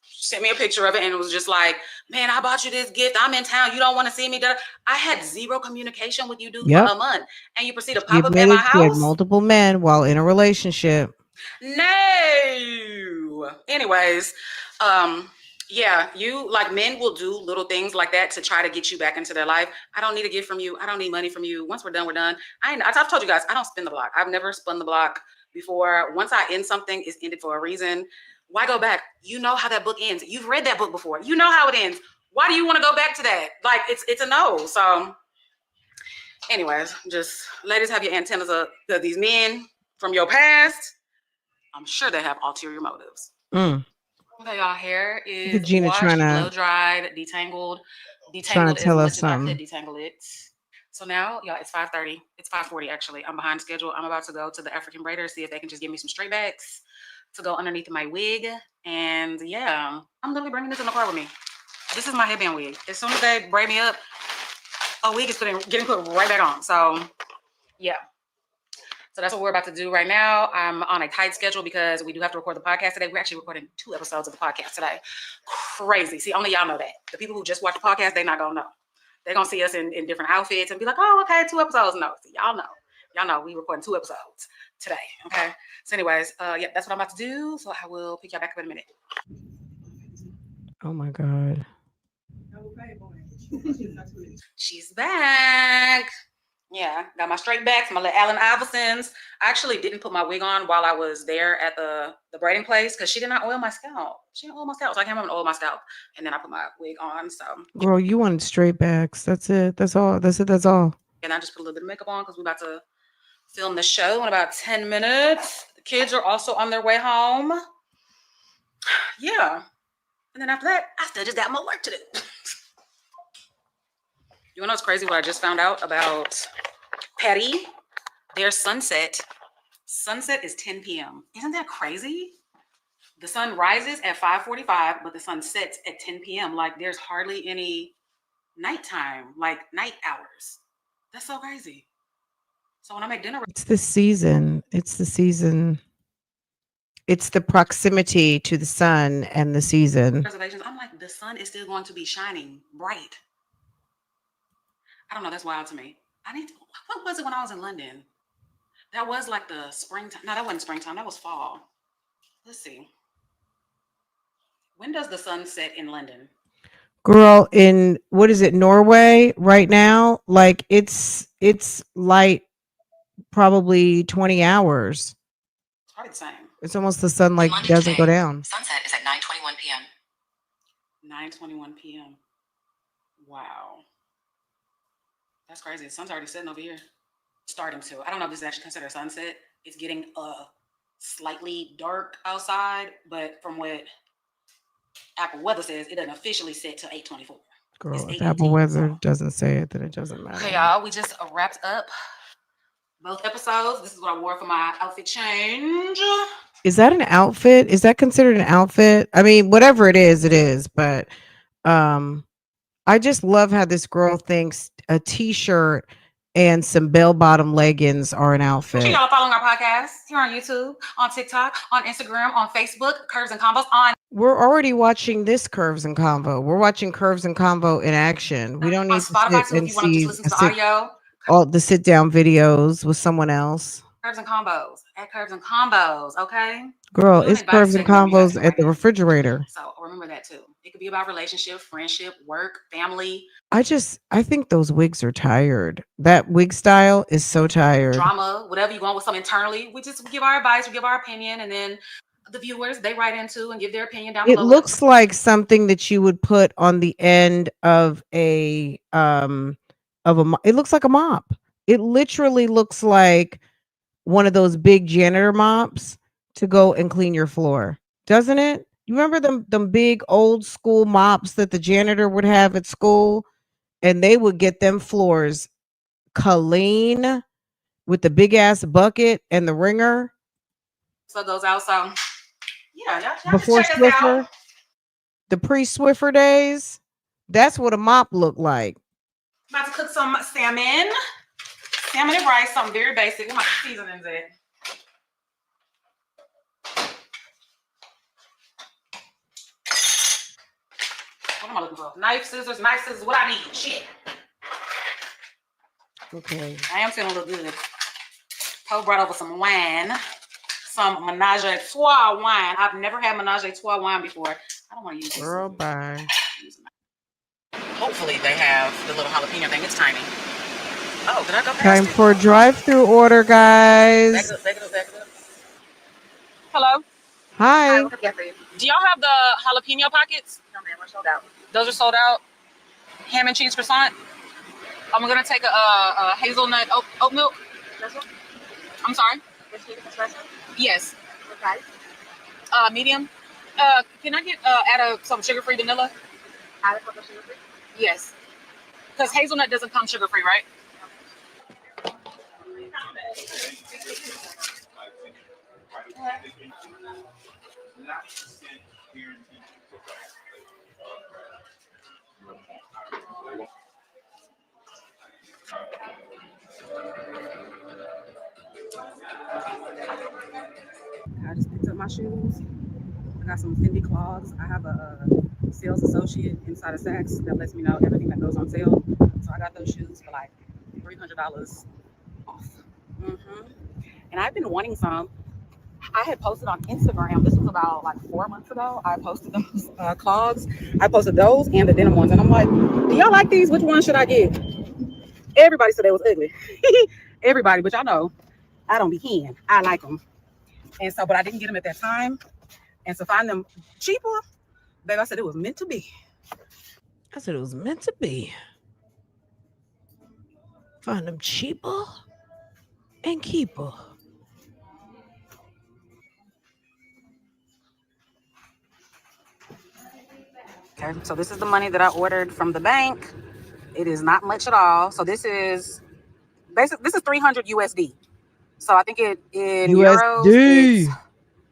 Speaker 3: sent me a picture of it, and it was just like, man, I bought you this gift. I'm in town. You don't want to see me. I had zero communication with you, dude, for a month. And you proceed to pop up at my house?
Speaker 1: You had multiple men while in a relationship.
Speaker 3: No. Anyways, yeah, you like men will do little things like that to try to get you back into their life. I don't need a gift from you. I don't need money from you. Once we're done, we're done. I've told you guys, I don't spin the block. I've never spun the block before. Once I end something, it's ended for a reason. Why go back? You know how that book ends. You've read that book before. You know how it ends. Why do you want to go back to that? Like, it's a no. So anyways, just ladies, have your antennas up. These men from your past, I'm sure they have ulterior motives. Okay, y'all, hair is
Speaker 1: Gina
Speaker 3: washed, blow dried, detangled as much as I could detangle it. So now, y'all, it's 5:30. It's 5:40 actually. I'm behind schedule. I'm about to go to the African braider, see if they can just give me some straight backs to go underneath my wig. And yeah, I'm literally bringing this in the car with me. This is my headband wig. As soon as they braid me up, a wig is getting put right back on. So yeah. So that's what we're about to do right now. I'm on a tight schedule because we do have to record the podcast today. We're actually recording 2 episodes of the podcast today. Crazy. See, only y'all know that. The people who just watch the podcast, they're not going to know. They're going to see us in different outfits and be like, oh, okay, 2 episodes. No, see, y'all know. Y'all know we recording 2 episodes today, okay? So anyways, yeah, that's what I'm about to do. So I will pick y'all back up in a minute.
Speaker 1: Oh, my God.
Speaker 3: She's back. Yeah, got my straight backs, my little Allen Iversons. I actually didn't put my wig on while I was there at the braiding place because she did not oil my scalp. She didn't oil my scalp, so I came home and oiled my scalp, and then I put my wig on. So,
Speaker 1: girl, you wanted straight backs. That's it. That's all. That's all.
Speaker 3: And I just put a little bit of makeup on because we're about to film the show in about 10 minutes. The kids are also on their way home. Yeah. And then after that, I still just got more work to do. You wanna know what's crazy? What I just found out about Paris? Their sunset is 10 p.m. Isn't that crazy? The sun rises at 5:45, but the sun sets at 10 p.m. Like there's hardly any nighttime, like night hours. That's so crazy. So when I make dinner,
Speaker 1: It's the season. It's the season. It's the proximity to the sun and the season.
Speaker 3: reservations, I'm like, the sun is still going to be shining bright. I don't know. That's wild to me. What was it when I was in London? That was like the springtime. No, that wasn't springtime. That was fall. Let's see. When does the sun set in London?
Speaker 1: Girl, in what is it, Norway right now? Like it's light probably 20 hours.
Speaker 3: It's probably the same.
Speaker 1: It's almost the sun like doesn't go down.
Speaker 3: Sunset is at 9:21 p.m. 9:21 p.m. Wow. That's crazy. The sun's already setting over here. Starting to. I don't know if this is actually considered a sunset. It's getting slightly dark outside, but from what Apple Weather says, it doesn't officially set till 8:24.
Speaker 1: Girl, if Apple Weather doesn't say it, then it doesn't matter.
Speaker 3: Okay, y'all, we just wrapped up both episodes. This is what I wore for my outfit change.
Speaker 1: Is that an outfit? Is that considered an outfit? I mean, whatever it is, but I just love how this girl thinks a t-shirt and some bell-bottom leggings are an outfit.
Speaker 3: Make sure y'all following our podcast here on YouTube, on TikTok, on Instagram, on Facebook, Curves and Combos, on.
Speaker 1: We're already watching this Curves and Convo. We're watching Curves and Convo in action. We don't need to
Speaker 3: Spotify
Speaker 1: sit
Speaker 3: too,
Speaker 1: and
Speaker 3: if you want to
Speaker 1: see
Speaker 3: just listen to the audio.
Speaker 1: all the sit-down videos with someone else.
Speaker 3: Curves and Combos at Curves and Combos, okay?
Speaker 1: Girl, it's Curves and Convos at the refrigerator.
Speaker 3: So remember that too. It could be about relationship, friendship, work, family.
Speaker 1: I think those wigs are tired. That wig style is so tired.
Speaker 3: Drama, whatever you want with some internally. We just give our advice, we give our opinion, and then the viewers, they write into and give their opinion down below.
Speaker 1: It looks like something that you would put on the end of it looks like a mop. It literally looks like one of those big janitor mops to go and clean your floor. Doesn't it? You remember them big old school mops that the janitor would have at school? And they would get them floors clean with the big ass bucket and the wringer.
Speaker 3: So it goes out. So yeah, y'all
Speaker 1: before
Speaker 3: check us
Speaker 1: Swiffer,
Speaker 3: out.
Speaker 1: the pre-Swiffer days, that's what a mop looked like.
Speaker 3: About to cook some salmon and rice, something very basic. What my seasonings at? What am I looking for? Knife, scissors, what I need. Shit.
Speaker 1: Okay.
Speaker 3: I am feeling a little good. Poe brought over some wine. Some Menage a Trois wine. I've never had Menage a Trois wine before. I don't want to use this.
Speaker 1: Girl, bye.
Speaker 3: Hopefully they have the little jalapeno thing. It's tiny. Oh, did I go past
Speaker 1: Time
Speaker 3: it?
Speaker 1: for a drive-through order, guys.
Speaker 3: Back it up. Hello.
Speaker 1: Hi.
Speaker 3: What can I get for you? Do y'all have the jalapeno pockets? No, man, we're sold out. Those are sold out. Ham and cheese croissant. I'm gonna take a hazelnut oat milk. I'm sorry. Yes.
Speaker 6: What size?
Speaker 3: Medium. Can I get add some sugar-free vanilla?
Speaker 6: Add a couple of sugar-free?
Speaker 3: Yes. Because hazelnut doesn't come sugar-free, right? I just picked up my shoes. I got some Fendi clogs. I have a sales associate inside of Saks that lets me know everything that goes on sale. So I got those shoes for like $300 off. And I've been wanting some. I had posted on Instagram. This was about like 4 months ago. I posted those clogs. I posted those and the denim ones. And I'm like, do y'all like these? Which one should I get? Everybody said they was ugly. Everybody, but y'all know I don't be hen. I like them. And so, but I didn't get them at that time. And to find them cheaper, babe, I said it was meant to be.
Speaker 1: I said it was meant to be. Find them cheaper and keep 'em.
Speaker 3: Okay, so this is the money that I ordered from the bank. It is not much at all. So this is basically, this is 300 USD. So I think it in euros, it's
Speaker 1: USD.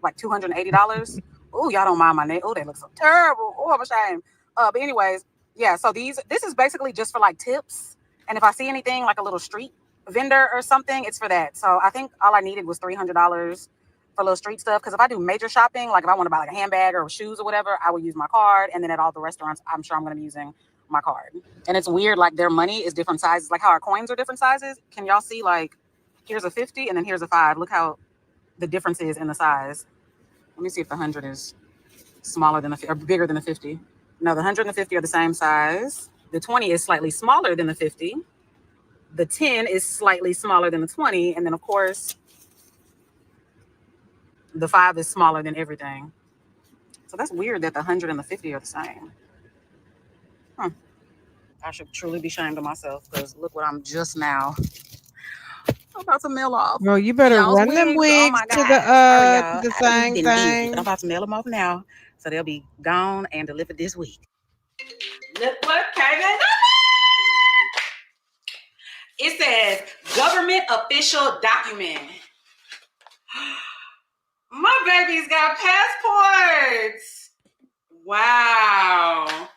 Speaker 3: like $280. Oh, y'all don't mind my name. Oh, they look so terrible. Oh, I'm ashamed. But anyways, yeah. So this is basically just for like tips. And if I see anything like a little street vendor or something, it's for that. So I think all I needed was $300 for little street stuff. Because if I do major shopping, like if I want to buy like a handbag or shoes or whatever, I will use my card. And then at all the restaurants, I'm sure I'm going to be using my card. And it's weird, like their money is different sizes, like how our coins are different sizes. Can y'all see, like, here's a 50 and then here's a 5. Look how the difference is in the size. Let me see if the 100 is smaller than or bigger than the 50. No, the 100 and the 50 are the same size. The 20 is slightly smaller than the 50. The 10 is slightly smaller than the 20. And then, of course, the 5 is smaller than everything. So that's weird that the 100 and the 50 are the same. I should truly be ashamed of myself because look what I'm just now about to mail off.
Speaker 1: Bro, you better
Speaker 3: Y'all's
Speaker 1: run them
Speaker 3: wigs. Oh
Speaker 1: wigs
Speaker 3: my
Speaker 1: to the
Speaker 3: God. Sorry, y'all.
Speaker 1: the
Speaker 3: I've
Speaker 1: thing
Speaker 3: been busy, but I'm
Speaker 1: thing.
Speaker 3: about to mail them off now. So they'll be gone and delivered this week. Look what came in. It says government official document. My baby's got passports. Wow.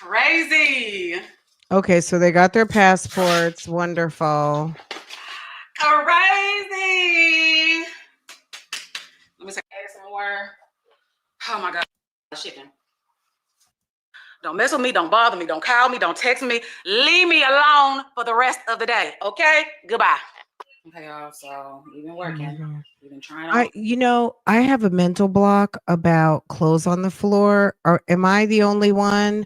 Speaker 3: Crazy.
Speaker 1: Okay, so they got their passports. Wonderful.
Speaker 3: Crazy. Let me say some more. Oh my God. Shipping. Don't mess with me. Don't bother me. Don't call me. Don't text me. Leave me alone for the rest of the day. Okay? Goodbye. Okay, y'all. So you've been working. You've been trying on.
Speaker 1: I have a mental block about clothes on the floor. Or am I the only one?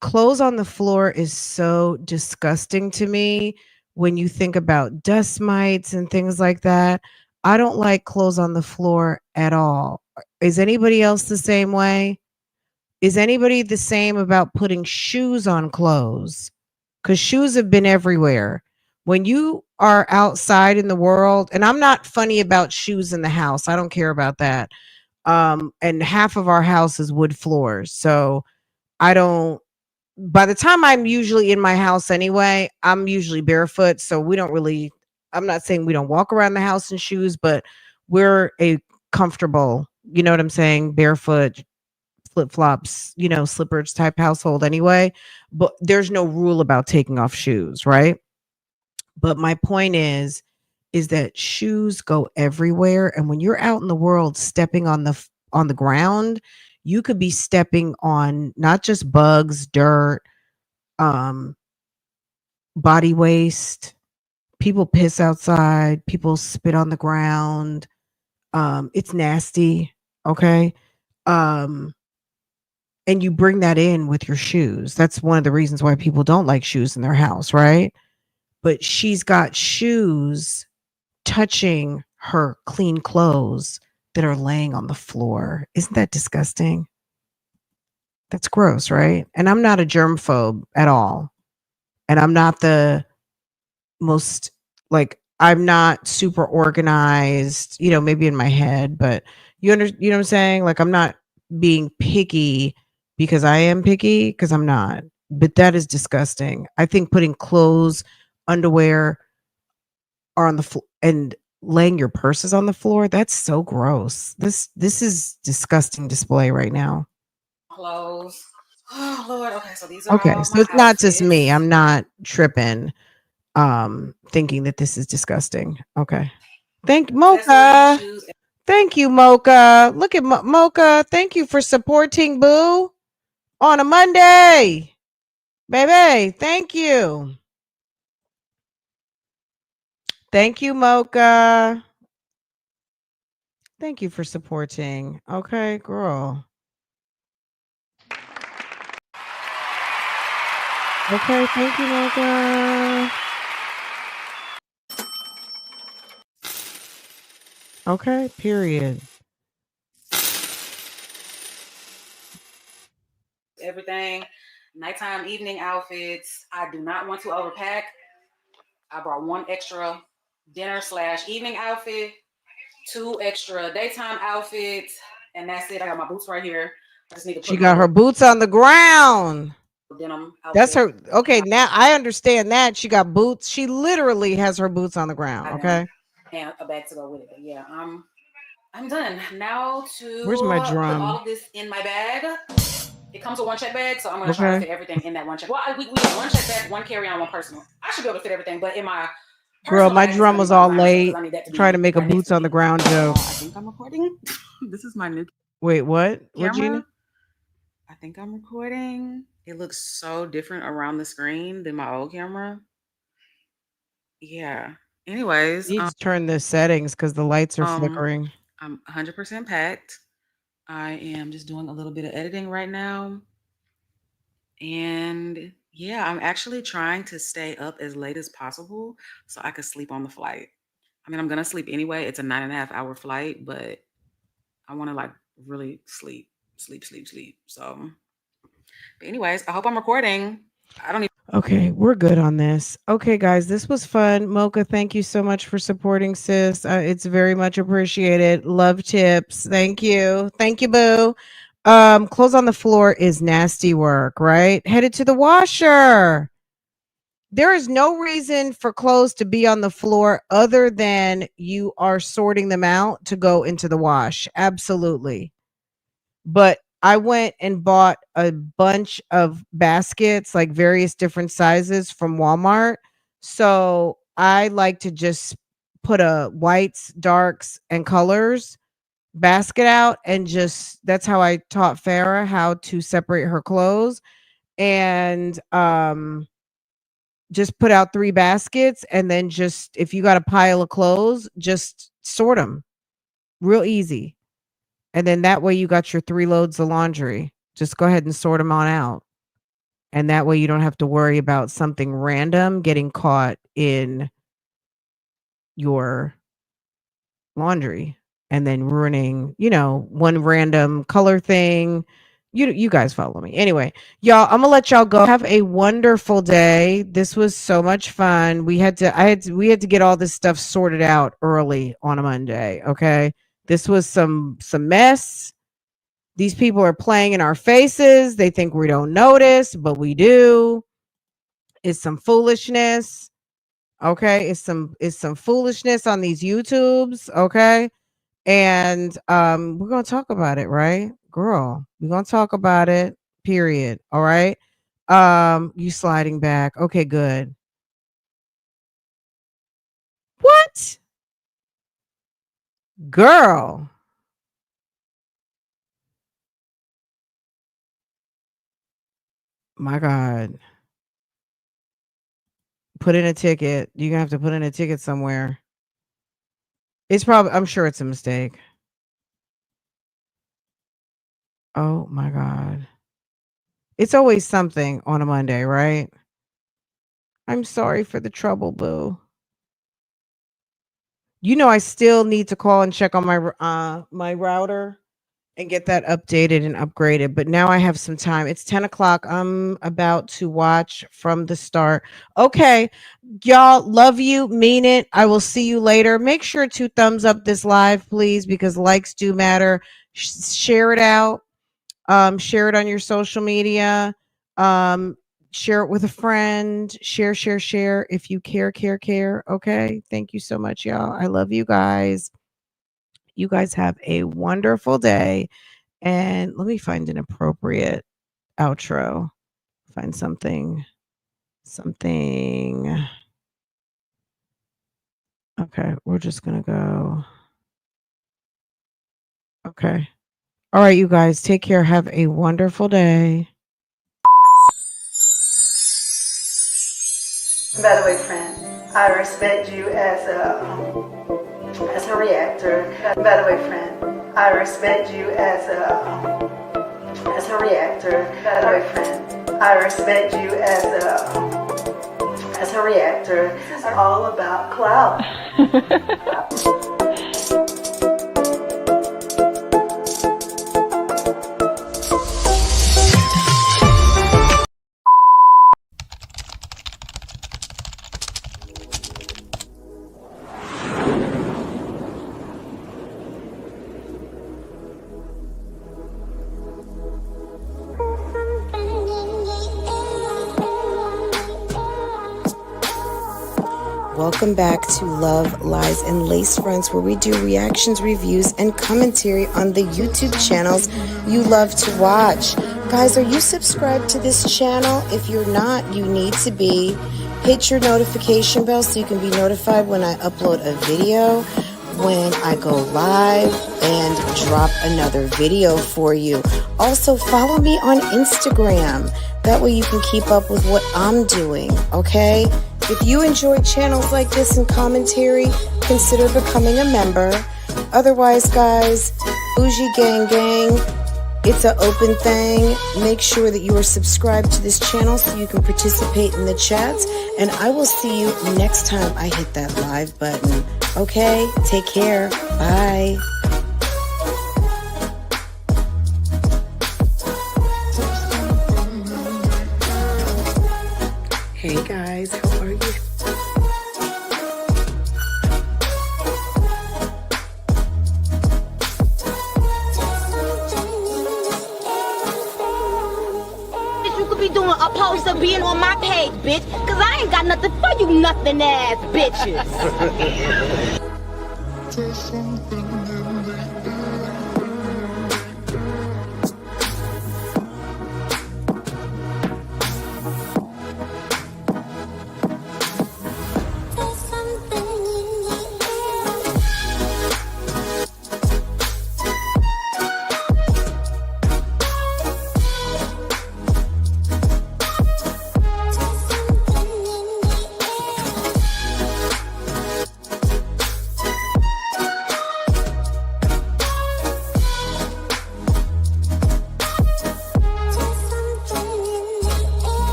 Speaker 1: Clothes on the floor is so disgusting to me when you think about dust mites and things like that. I don't like clothes on the floor at all. Is anybody else the same way? Is anybody the same about putting shoes on clothes? Because shoes have been everywhere. When you are outside in the world, and I'm not funny about shoes in the house, I don't care about that. And half of our house is wood floors. So I don't, by the time I'm usually in my house anyway, I'm usually barefoot. So we don't really, I'm not saying we don't walk around the house in shoes, but we're a comfortable, you know what I'm saying, barefoot, flip flops, slippers type household anyway. But there's no rule about taking off shoes, right? But my point is that shoes go everywhere, and when you're out in the world stepping on the ground, you could be stepping on not just bugs, dirt, um, body waste. People piss outside. People spit on the ground. It's nasty. Okay. Um, and you bring that in with your shoes. That's one of the reasons why people don't like shoes in their house, right? But she's got shoes touching her clean clothes that are laying on the floor. Isn't that disgusting? That's gross, right? And I'm not a germphobe at all. And I'm not the most, like, I'm not super organized, maybe in my head, but you know what I'm saying? Like, I'm not being picky because I am picky, because I'm not. But that is disgusting. I think putting clothes, underwear are on the floor and laying your purses on the floor, that's so gross. This is disgusting display right now.
Speaker 3: Clothes. Oh Lord. Okay, so these are
Speaker 1: Okay,
Speaker 3: all
Speaker 1: so
Speaker 3: my
Speaker 1: it's not just me.
Speaker 3: outfits.
Speaker 1: I'm not tripping, thinking that this is disgusting. Okay. Thank
Speaker 3: Accessories,
Speaker 1: Mocha.
Speaker 3: shoes.
Speaker 1: Thank you, Mocha. Look at Mocha. Thank you for supporting Boo on a Monday. Baby, thank you. Thank you, Mocha. Thank you for supporting. Okay, girl. Okay, thank you, Mocha. Okay, period.
Speaker 3: Everything. Nighttime, evening outfits. I do not want to overpack. I brought one extra dinner/evening outfit, 2 extra daytime outfits, and that's it. I got my boots right here. I just need to put
Speaker 1: She got her boots on the ground.
Speaker 3: denim
Speaker 1: That's
Speaker 3: outfit.
Speaker 1: her. Okay, now I understand that. She got boots. She literally has her boots on the ground. Okay.
Speaker 3: And a bag to go with it. But yeah, I'm done. Now to
Speaker 1: Where's my
Speaker 3: put
Speaker 1: drum?
Speaker 3: all of this in my bag. It comes with one check bag, so I'm gonna try to fit everything in that one check. Well, we get one check bag, one carry-on, one personal. I should be able to fit everything, but in my
Speaker 1: Girl, my drum was all late. Trying to make a
Speaker 3: right
Speaker 1: boots on the ground joke.
Speaker 3: I think I'm recording. This is my new
Speaker 1: Wait, what?
Speaker 3: camera.
Speaker 1: What, Gina?
Speaker 3: I think I'm recording. It looks so different around the screen than my old camera. Yeah. Anyways,
Speaker 1: You need to turn the settings because the lights are flickering.
Speaker 3: I'm 100% packed. I am just doing a little bit of editing right now. And yeah, I'm actually trying to stay up as late as possible so I could sleep on the flight. I mean, I'm going to sleep anyway. It's a 9.5-hour flight, but I want to like really sleep. So, but anyways, I hope I'm recording. I don't even.
Speaker 1: Okay, we're good on this. Okay, guys, this was fun. Mocha, thank you so much for supporting sis. It's very much appreciated. Love tips. Thank you. Thank you, boo. Clothes on the floor is nasty work, right? Headed to the washer. There is no reason for clothes to be on the floor other than you are sorting them out to go into the wash. Absolutely. But I went and bought a bunch of baskets, like various different sizes from Walmart. So I like to just put a whites, darks, and colors basket out and just that's how I taught Farah how to separate her clothes. And just put out 3 baskets and then just if you got a pile of clothes, just sort them. Real easy. And then that way you got your 3 loads of laundry. Just go ahead and sort them on out. And that way you don't have to worry about something random getting caught in your laundry and then ruining, one random color thing. You guys follow me. Anyway, y'all, I'm gonna let y'all go. Have a wonderful day. This was so much fun. We had to get all this stuff sorted out early on a Monday. Okay. This was some mess. These people are playing in our faces. They think we don't notice, but we do. It's some foolishness. Okay. It's some foolishness on these YouTubes. Okay. And we're gonna talk about it, right? Girl, we're gonna talk about it, period. All right. You sliding back. Okay, good. What? Girl. My God. Put in a ticket. You're gonna have to put in a ticket somewhere. I'm sure it's a mistake. Oh my God. It's always something on a Monday, right? I'm sorry for the trouble, boo. I still need to call and check on my router and get that updated and upgraded. But now I have some time. It's 10 o'clock. I'm about to watch from the start. Okay, y'all, love you, mean it. I will see you later. Make sure to thumbs up this live, please, because likes do matter. Share it out. Share it on your social media. Share it with a friend. Share. If you care. Okay. Thank you so much, y'all. I love you guys. You guys have a wonderful day. And let me find an appropriate outro. Find something. Okay. We're just going to go. Okay. All right, you guys. Take care. Have a wonderful day.
Speaker 11: By the way, friend, I respect you as a reactor. By the way, friend, I respect you as a reactor. By the way, friend, I respect you as a reactor. This is all about clout.
Speaker 12: Welcome back to Love, Lies, and Lace Fronts, where we do reactions, reviews, and commentary on the YouTube channels you love to watch. Guys, are you subscribed to this channel? If you're not, you need to be. Hit your notification bell so you can be notified when I upload a video, when I go live, and drop another video for you. Also, follow me on Instagram. That way you can keep up with what I'm doing, okay? If you enjoy channels like this and commentary, consider becoming a member. Otherwise, guys, Bougie Gang Gang, it's an open thing. Make sure that you are subscribed to this channel so you can participate in the chats. And I will see you next time I hit that live button. Okay? Take care. Bye. Hey guys, how are you?
Speaker 13: You could be doing opposed to being on my page, bitch. Cause I ain't got nothing for you nothing ass bitches.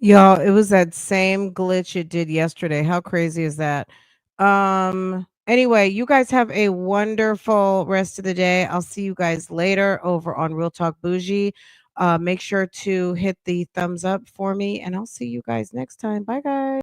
Speaker 1: Y'all, it was that same glitch it did yesterday. How crazy is that? Anyway, you guys have a wonderful rest of the day. I'll see you guys later over on Real Talk Bougie. Make sure to hit the thumbs up for me, and I'll see you guys next time. Bye, guys.